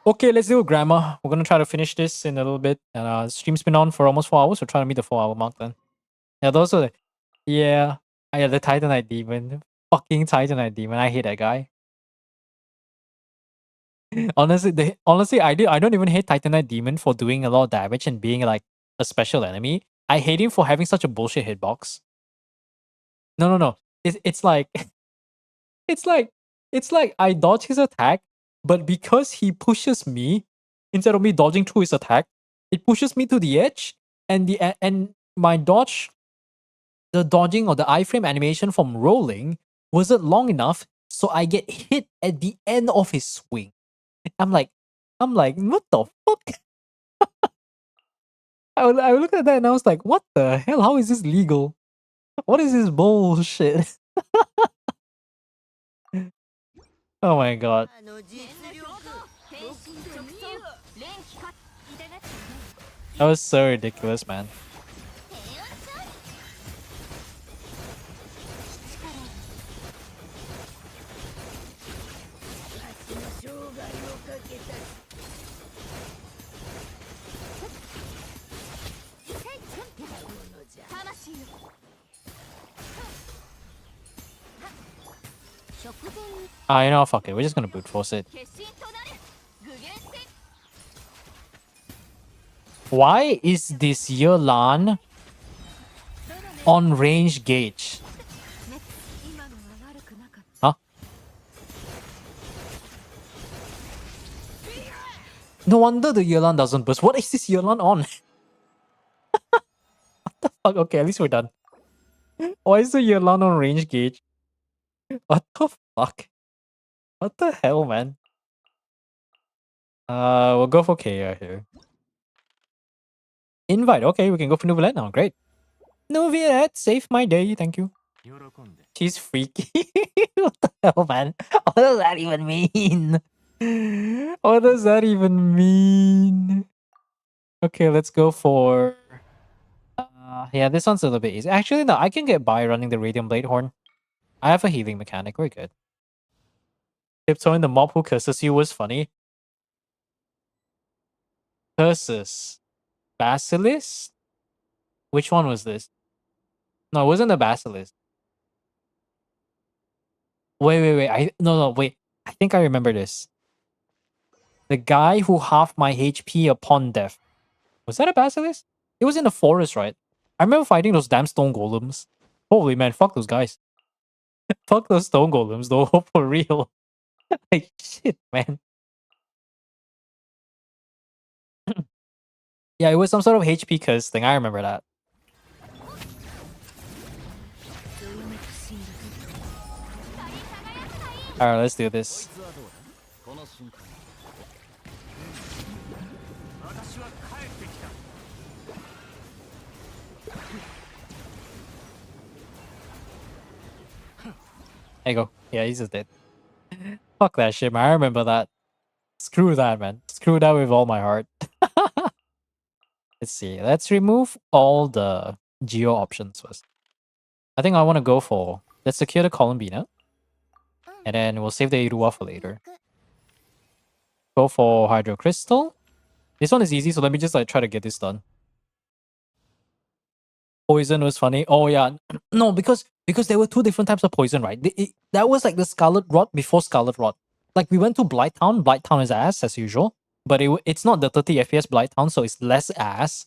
Okay, let's do a grammar. We're gonna try to finish this in a little bit. And stream's been on for almost 4 hours. We're trying to meet the 4 hour mark then. Yeah, those are the yeah. Yeah, the Titanite demon. Fucking Titanite demon. I hate that guy. Honestly, I don't even hate Titanite demon for doing a lot of damage and being like a special enemy. I hate him for having such a bullshit hitbox. No. It's like it's like it's like I dodge his attack, but because he pushes me instead of me dodging through his attack, it pushes me to the edge, and my the dodging or the iframe animation from rolling wasn't long enough, so I get hit at the end of his swing. I'm like, what the fuck? I looked at that and I was like, what the hell? How is this legal? What is this bullshit? Oh my god. That was so ridiculous, man. Fuck it. We're just gonna brute force it. Why is this Yelan on range gauge? Huh? No wonder the Yelan doesn't burst. What is this Yelan on? What the fuck? Okay, at least we're done. Why is the Yelan on range gauge? What the fuck? What the hell, man? We'll go for Kaya here. Invite. Okay, we can go for Nouvellette now. Great. Nouvellette, save my day. Thank you. She's freaky. What the hell, man? What does that even mean? What does that even mean? Okay, let's go for... yeah, this one's a little bit easy. Actually, no, I can get by running the Radiant Blade Horn. I have a healing mechanic. We're good. Tiptoeing the mob who curses you was funny. Curses. Basilisk? Which one was this? No, it wasn't the Basilisk. Wait. No, wait. I think I remember this. The guy who halved my HP upon death. Was that a basilisk? It was in the forest, right? I remember fighting those damn stone golems. Holy man, fuck those guys. Fuck those stone golems, though, for real. Like, shit, man. Yeah, it was some sort of HP curse thing. I remember that. Alright, let's do this. There you go. Yeah, he's just dead. Fuck that shit, man. I remember that. Screw that, man. Screw that with all my heart. Let's see. Let's remove all the geo options first. I think I want to go for... Let's secure the Columbina. And then we'll save the Irua for later. Go for Hydro Crystal. This one is easy, so let me just like try to get this done. Poison was funny. Oh yeah. No, because there were two different types of poison, right? That was like the Scarlet Rot before Scarlet Rot. Like we went to Blighttown. Blighttown is ass as usual. But it's not the 30 FPS Blighttown, so it's less ass.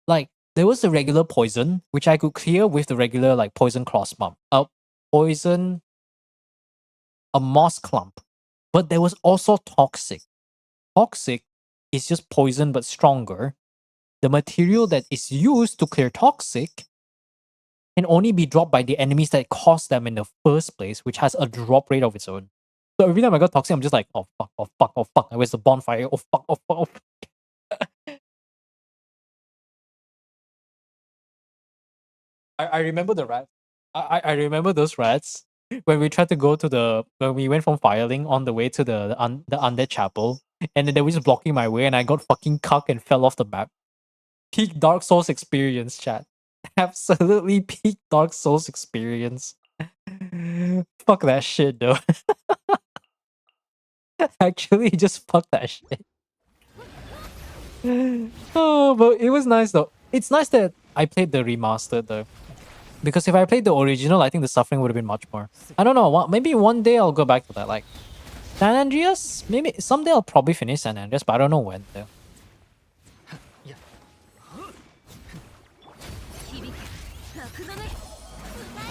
Like, there was the regular poison, which I could clear with the regular, like, poison cross bump. Poison... A moss clump. But there was also toxic. Toxic is just poison but stronger. The material that is used to clear toxic can only be dropped by the enemies that caused them in the first place, which has a drop rate of its own. So every time I got toxic, I'm just like, oh fuck, oh fuck, oh fuck. Where's the bonfire? Oh fuck, oh fuck, oh fuck. I remember the rats. I remember those rats when we tried to go to when we went from Firelink on the way to the undead chapel, and then they were just blocking my way, and I got fucking cucked and fell off the map. Peak Dark Souls experience, chat. Absolutely peak Dark Souls experience. Fuck that shit, though. Actually, just fuck that shit. Oh, but it was nice though. It's nice that I played the remastered though. Because if I played the original, I think the suffering would have been much more. I don't know. Maybe one day I'll go back to that. Like San Andreas? Maybe someday I'll probably finish San Andreas, but I don't know when though.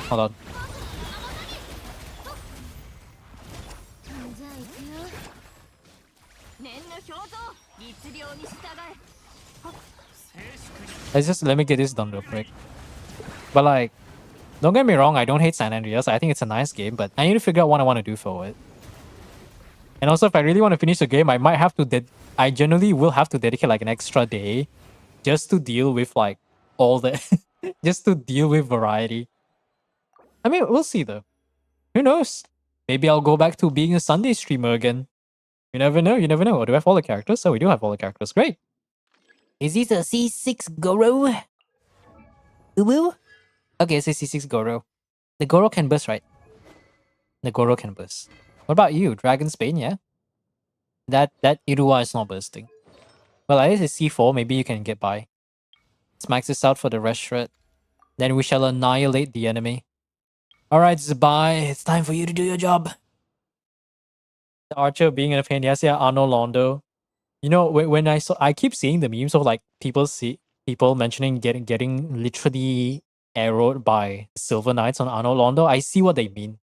Hold on. Let me get this done real quick. But like, don't get me wrong, I don't hate San Andreas. I think it's a nice game, but I need to figure out what I want to do for it. And also, if I really want to finish the game, I might have to... I generally will have to dedicate like an extra day just to deal with like all the... just to deal with variety. I mean, we'll see though. Who knows? Maybe I'll go back to being a Sunday streamer again. You never know, you never know. Do I have all the characters? Oh, we do have all the characters. Great. Is this a C6 Goro? Uwu? Okay, it's a C6 Goro. The Goro can burst, right? The Goro can burst. What about you? Dragon's Bane, yeah? That Irua is not bursting. Well, at least it's C4. Maybe you can get by. Let's max this out for the rest shred. Then we shall annihilate the enemy. Alright, Zabai, it's time for you to do your job. The archer being in a pain. Yes, yeah, Arno Londo. You know, when I keep seeing the memes of like people mentioning getting literally arrowed by Silver Knights on Arno Londo. I see what they mean.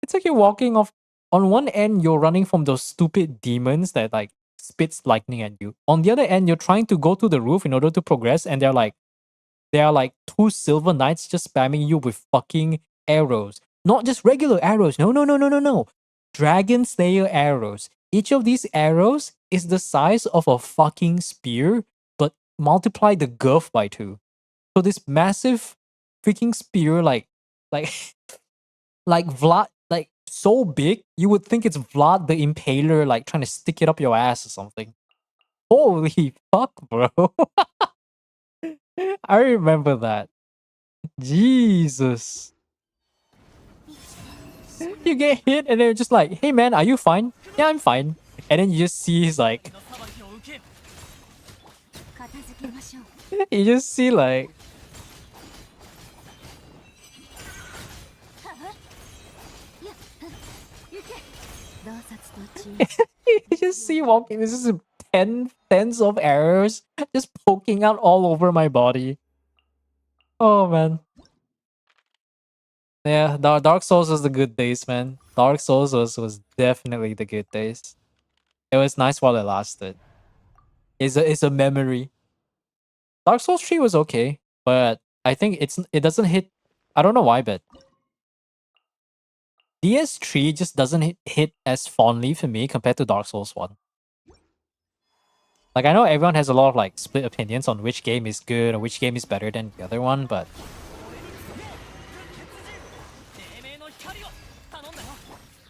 It's like you're walking off. On one end, you're running from those stupid demons that like spits lightning at you. On the other end, you're trying to go to the roof in order to progress, and there are like two Silver Knights just spamming you with fucking arrows. Not just regular arrows. No. Dragon Slayer arrows. Each of these arrows is the size of a fucking spear, but multiply the girth by 2. So this massive freaking spear, like Vlad, like so big, you would think it's Vlad the Impaler, like trying to stick it up your ass or something. Holy fuck, bro. I remember that. Jesus. You get hit and they're just like, hey man, are you fine? Yeah, I'm fine. And then you just see he's like... you just see like... you just see walking, this is tens of arrows just poking out all over my body. Oh man. Yeah, Dark Souls was the good days, man. Dark Souls was definitely the good days. It was nice while it lasted. It's a memory. Dark Souls 3 was okay, but I think it doesn't hit. I don't know why, but DS3 just doesn't hit as fondly for me compared to Dark Souls 1. Like I know everyone has a lot of like split opinions on which game is good or which game is better than the other one, but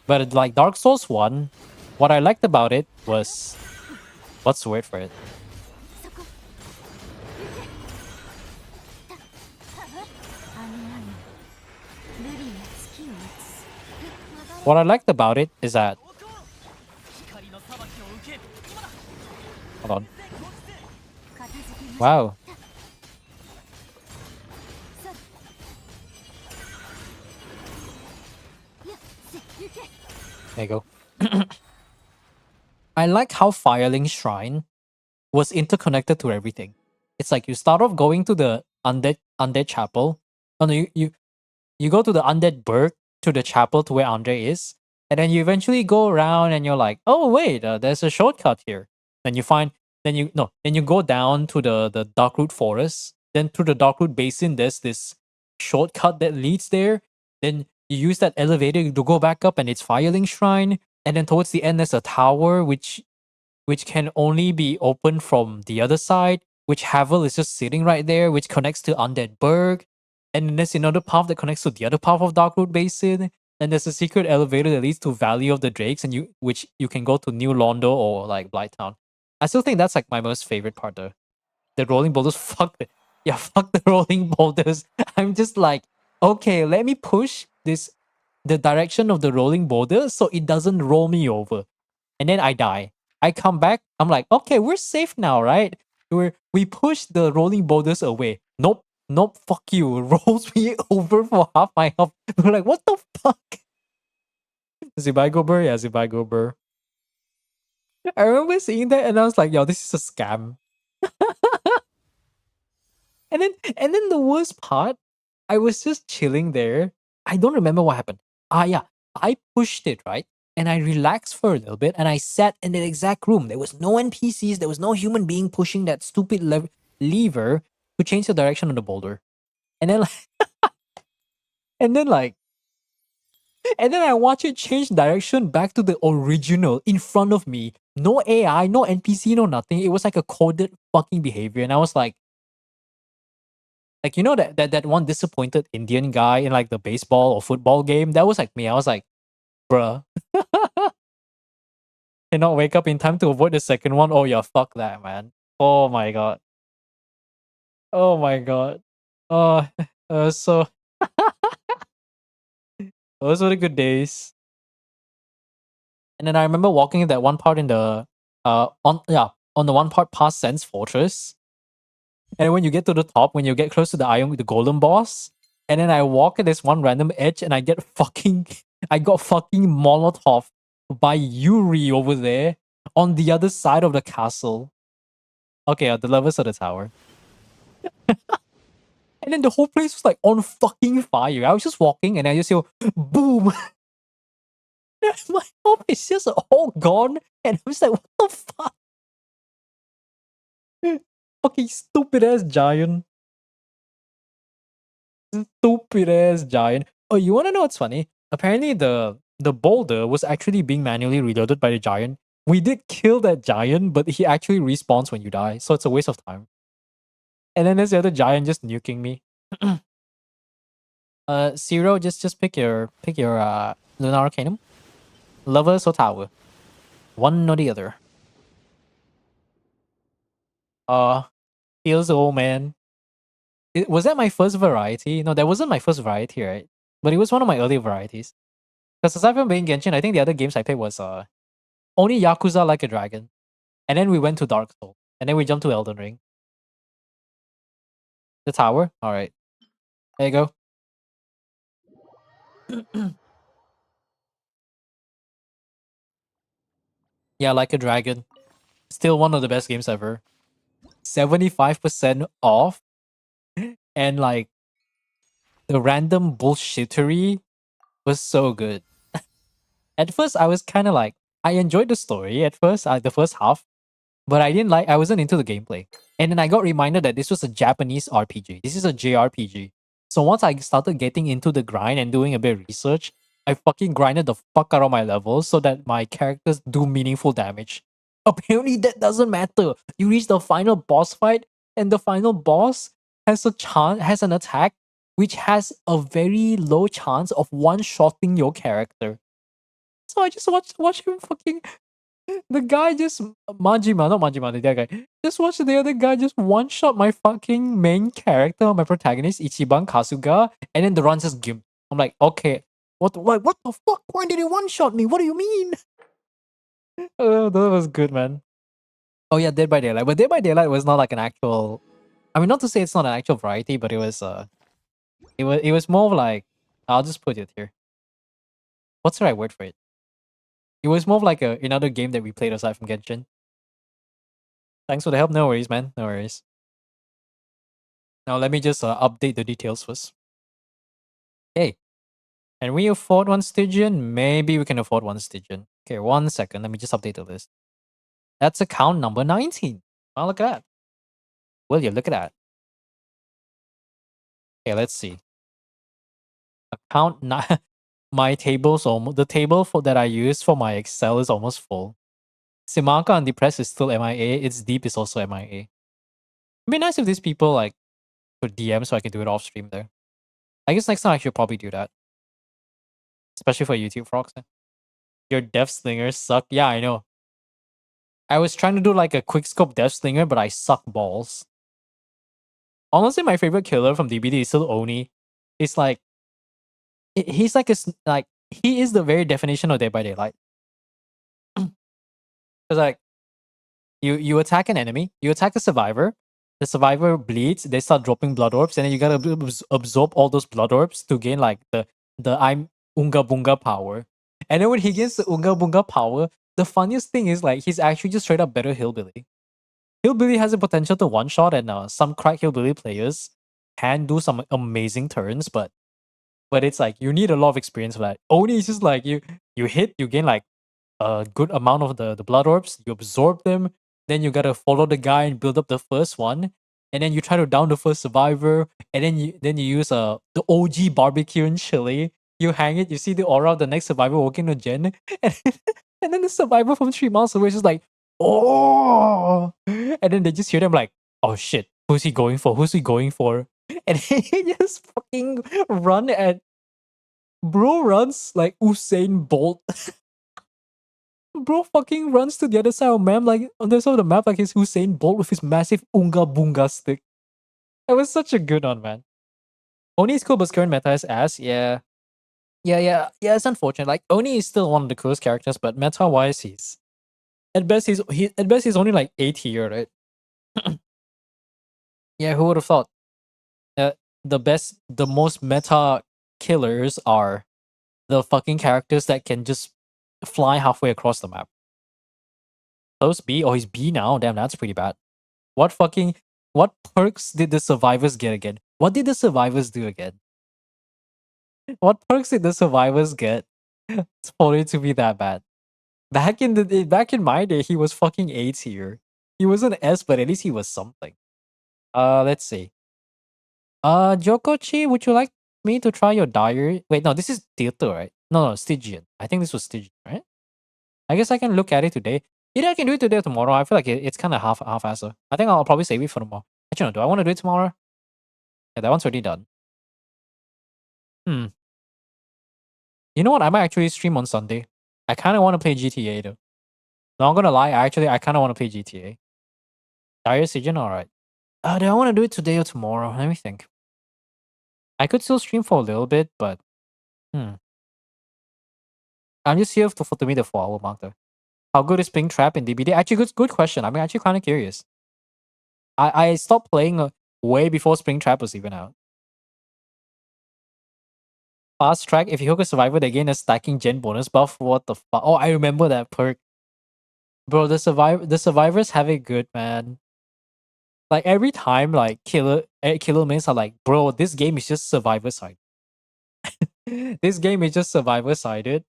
like Dark Souls 1, what I liked about it was what's the word for it? What I liked about it is that hold on. Wow. There you go. I like how Firelink Shrine was interconnected to everything. It's like you start off going to the undead chapel. Oh no, you go to the undead burg to the chapel to where Andre is, and then you eventually go around and you're like, oh wait, there's a shortcut here. Then you find, then you go down to the Darkroot Forest. Then through the Darkroot Basin, there's this shortcut that leads there. Then you use that elevator to go back up, and it's Firelink Shrine. And then towards the end, there's a tower which can only be opened from the other side, which Havel is just sitting right there, which connects to Undead Burg. And then there's another path that connects to the other path of Darkroot Basin. And there's a secret elevator that leads to Valley of the Drakes, and which you can go to New Londo or like Blighttown. I still think that's like my most favorite part though. The rolling boulders, fuck the rolling boulders. I'm just like, okay, let me push the direction of the rolling boulder so it doesn't roll me over. And then I die. I come back. I'm like, okay, we're safe now, right? We push the rolling boulders away. Nope, nope, fuck you. Rolls me over for half my health. We're like, what the fuck? Zibai Burr? Yeah, Zibai Burr. I remember seeing that and I was like, yo, this is a scam. And then the worst part, I was just chilling there. I don't remember what happened. Yeah. I pushed it, right? And I relaxed for a little bit and I sat in the exact room. There was no NPCs, there was no human being pushing that stupid lever to change the direction of the boulder. And then like, and then like and then I watch it change direction back to the original in front of me. No AI, no NPC, no nothing. It was like a coded fucking behavior. And I was like, you know that one disappointed Indian guy in like the baseball or football game? That was like me. I was like, bruh. Cannot wake up in time to avoid the second one. Oh yeah, fuck that, man. Oh my god. Oh my god. Oh, so those were the good days. And then I remember walking in that one part in the on the one part past Sense Fortress. And when you get to the top, when you get close to the golem boss, and then I walk at this one random edge and I got fucking Molotov by Yuri over there on the other side of the castle. Okay, the levels of the tower. And then the whole place was like on fucking fire. I was just walking and I just hear boom. My hope is just all gone. And I was like, what the fuck? Fucking stupid ass giant. Stupid ass giant. Oh, you wanna know what's funny? Apparently the boulder was actually being manually reloaded by the giant. We did kill that giant, but he actually respawns when you die, so it's a waste of time. And then there's the other giant just nuking me. Zero, just pick your Lunar Arcanum. Lovers or Tower. One or the other. Feels old man. Was that my first variety? No, that wasn't my first variety, right? But it was one of my early varieties. Because aside from being Genshin, I think the other games I played was only Yakuza Like a Dragon. And then we went to Dark Souls. And then we jumped to Elden Ring. The tower? Alright. There you go. Yeah, Like a Dragon. Still one of the best games ever. 75% off, and like the random bullshittery was so good. At first, I was kind of like, I enjoyed the story at first, the first half, but I wasn't into the gameplay. And then I got reminded that this was a Japanese RPG. This is a JRPG. So once I started getting into the grind and doing a bit of research, I fucking grinded the fuck out of my levels so that my characters do meaningful damage. Apparently that doesn't matter. You reach the final boss fight, and the final boss has an attack which has a very low chance of one-shotting your character. So I just watch him fucking the guy just Majima, not Majima, the other guy. Just watch the other guy just one shot my fucking main character, my protagonist, Ichiban Kasuga, and then the run just gimp. I'm like, okay, what the fuck? Why did he one shot me? What do you mean? Oh, that was good, man. Oh yeah, Dead by Daylight. But Dead by Daylight was not like an actual. I mean, not to say it's not an actual variety, but it was more of like, I'll just put it here. What's the right word for it? It was more of like another game that we played aside from Genshin. Thanks for the help. No worries, man. No worries. Now let me just update the details first. Hey, can we afford one Stygian? Maybe we can afford one Stygian. Okay, 1 second. Let me just update the list. That's account number 19. Oh, look at that. Will you look at that? Okay, let's see. Account 9. My table's almost the table for that I use for my Excel is almost full. Simaka and Depressed is still MIA. It's Deep is also MIA. It'd be nice if these people like could DM so I could do it off stream there. I guess next time I should probably do that. Especially for YouTube frogs. Your Death Slingers suck. Yeah, I know. I was trying to do like a quick scope Death Slinger, but I suck balls. Honestly, my favorite killer from DBD is still Oni. He's like, he's like like he is the very definition of Dead by Daylight. It's like you attack an enemy, you attack a survivor. The survivor bleeds. They start dropping blood orbs, and then you gotta absorb all those blood orbs to gain like the I'm Unga Bunga power. And then when he gets the Unga Bunga power, the funniest thing is like he's actually just straight up better Hillbilly. Hillbilly has the potential to one shot, and some crack Hillbilly players can do some amazing turns, but it's like you need a lot of experience for that. Oni is just like you hit, you gain like a good amount of the blood orbs, you absorb them, then you gotta follow the guy and build up the first one, and then you try to down the first survivor, and then you use the OG barbecue and chili. You hang it, you see the aura of the next survivor walking to Jen, and, and then the survivor from 3 miles away is just like, oh, and then they just hear them like, oh shit, who's he going for? Who's he going for? And he just fucking run at bro runs like Usain Bolt. Bro fucking runs to the other side of the map, like on the side of the map, like he's Usain Bolt with his massive Unga Bunga stick. It was such a good one, man. Oni is cool, but current meta is ass. Yeah. Yeah. It's unfortunate. Like Oni is still one of the coolest characters, but meta wise, he's at best he's only like A tier, right? Yeah, who would have thought? The most meta killers are the fucking characters that can just fly halfway across the map. Close B? Oh, he's B now. Damn, that's pretty bad. What perks did the survivors get again? What did the survivors do again? What perks did the survivors get for it to be that bad? Back in my day, he was fucking A tier. He wasn't S, but at least he was something. Let's see. Jokochi, would you like me to try your diary? Wait, no, this is theater, right? No, Stygian. I think this was Stygian, right? I guess I can look at it today. Either I can do it today or tomorrow. I feel like it's kind of half-assed. I think I'll probably save it for tomorrow. Actually, no, do I want to do it tomorrow? Yeah, that one's already done. Hmm. You know what? I might actually stream on Sunday. I kind of want to play GTA though. Not gonna lie, I kind of want to play GTA. Dire Stygian, alright. Do I want to do it today or tomorrow? Let me think. I could still stream for a little bit, but hmm. I'm just here to meet the 4 hour mark though. How good is Ping Trap in DBD? Actually, good question. I'm actually kind of curious. I stopped playing way before Spring Trap was even out. Fast track. If you hook a survivor, they gain a stacking gen bonus buff. What the fuck? Oh, I remember that perk. Bro, the survivors have it good, man. Like every time, like killer mains are like, bro, this game is just survivor side. This game is just survivor sided.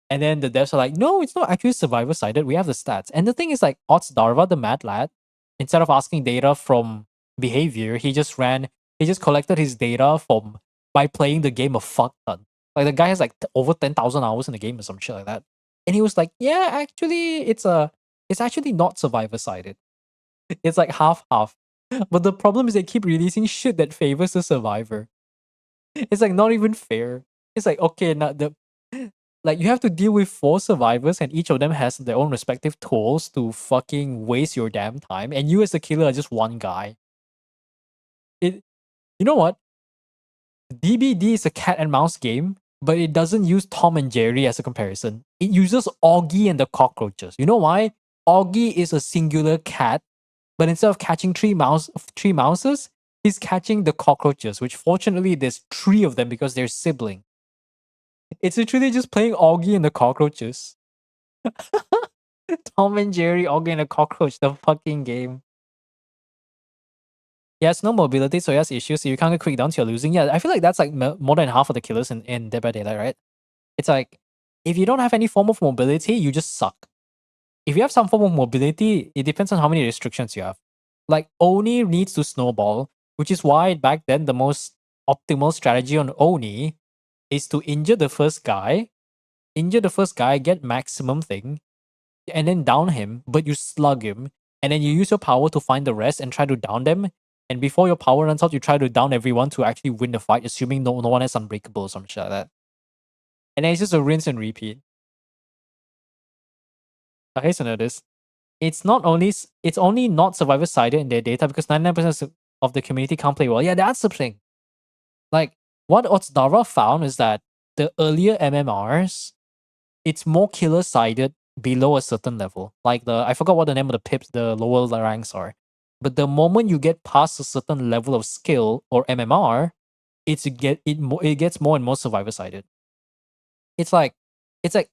And then the devs are like, no, it's not actually survivor sided. We have the stats. And the thing is, like, Odds Darva, the mad lad, instead of asking data from behavior, he just collected his data from by playing the game a fuck ton. Like, the guy has like over 10,000 hours in the game or some shit like that. And he was like, yeah, actually, it's actually not survivor sided. It's like half half. But the problem is they keep releasing shit that favors the survivor. It's like not even fair. It's like, okay, now like you have to deal with 4 survivors and each of them has their own respective tools to fucking waste your damn time, and you as the killer are just one guy. It You know what? DBD is a cat and mouse game, but it doesn't use Tom and Jerry as a comparison. It uses Augie and the cockroaches. You know why? Augie is a singular cat, but instead of catching three mouses, he's catching the cockroaches, which fortunately there's 3 of them because they're sibling. It's literally just playing Augie and the cockroaches. Tom and Jerry, Augie and the cockroach, the fucking game. He has no mobility, so he has issues. So you can't get quick downs, you're losing. Yeah, I feel like that's like more than half of the killers in Dead by Daylight, right? It's like, if you don't have any form of mobility, you just suck. If you have some form of mobility, it depends on how many restrictions you have. Like, Oni needs to snowball, which is why back then the most optimal strategy on Oni is to injure the first guy, get maximum thing, and then down him, but you slug him, and then you use your power to find the rest and try to down them. And before your power runs out, you try to down everyone to actually win the fight, assuming no one is unbreakable or some shit like that. And then it's just a rinse and repeat. Okay, so notice. It's only not survivor sided in their data because 99% of the community can't play well. Yeah, that's the thing. Like, what Otzdara found is that the earlier MMRs, it's more killer sided below a certain level. Like I forgot what the name of the pips, the lower ranks are. But the moment you get past a certain level of skill or MMR, it gets more and more survivor sided. It's like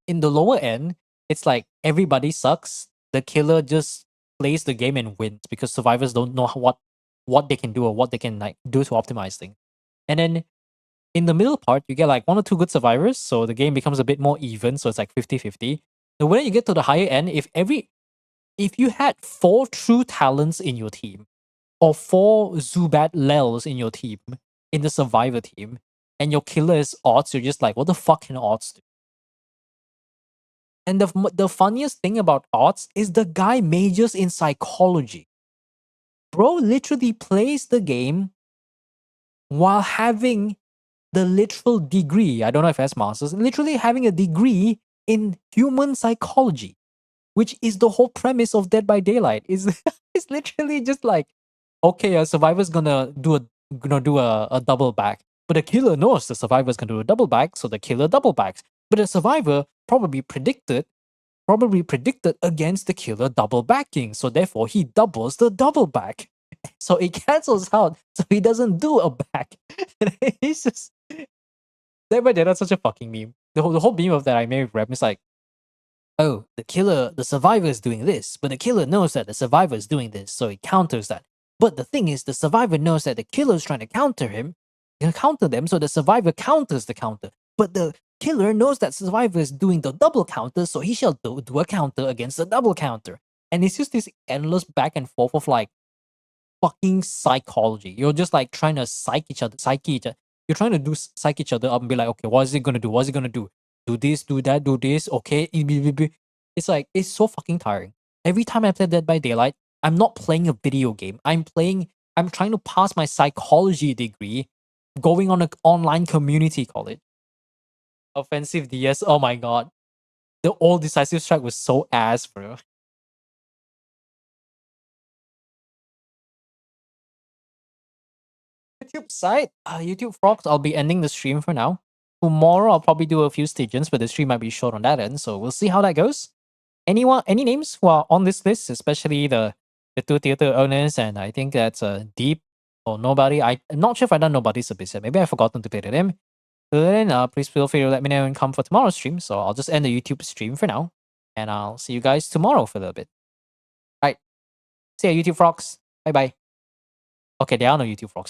in the lower end, it's like everybody sucks. The killer just plays the game and wins because survivors don't know what they can do or what they can like do to optimize things. And then in the middle part, you get like 1 or 2 good survivors, so the game becomes a bit more even, so it's like 50-50. And when you get to the higher end, if you had 4 true talents in your team, or 4 Zubat Lels in your team, in the survivor team, and your killer is odds, you're just like, what the fuck can odds do? And the funniest thing about odds is the guy majors in psychology. Bro literally plays the game while having the literal degree. I don't know if it has masters, literally having a degree in human psychology, which is the whole premise of Dead by Daylight. Is it's literally just like, okay, a survivor's gonna do a double back, but the killer knows the survivor's gonna do a double back, so the killer double backs. But the survivor probably predicted against the killer double backing, so therefore he doubles the double back. So it cancels out, so he doesn't do a back. It's just Dead by Daylight's such a fucking meme. The whole meme of that I made with Rem is like, oh, the survivor is doing this, but the killer knows that the survivor is doing this, so he counters that. But the thing is, the survivor knows that the killer is trying to counter them, so the survivor counters the counter. But the killer knows that survivor is doing the double counter, so he shall do a counter against the double counter. And it's just this endless back and forth of like fucking psychology. You're just like trying to psych each other. You're trying to psych each other up and be like, okay, what is it gonna do? What is it gonna do? Do this, do that, do this. Okay, it's like it's so fucking tiring. Every time I play Dead by Daylight, I'm not playing a video game. I'm trying to pass my psychology degree, going on an online community college. Offensive DS. Oh my god, the all decisive strike was so ass, bro. YouTube site, YouTube Frogs, I'll be ending the stream for now. Tomorrow I'll probably do a few stations, but the stream might be short on that end, so we'll see how that goes. Any names who are on this list, especially the 2 theater owners, and I think that's Deep or Nobody. I'm not sure if I done Nobody's a bit. Maybe I've forgotten to pay to them. So then please feel free to let me know and come for tomorrow's stream. So I'll just end the YouTube stream for now. And I'll see you guys tomorrow for a little bit. All right. See ya, YouTube frogs. Bye bye. Okay, there are no YouTube frogs.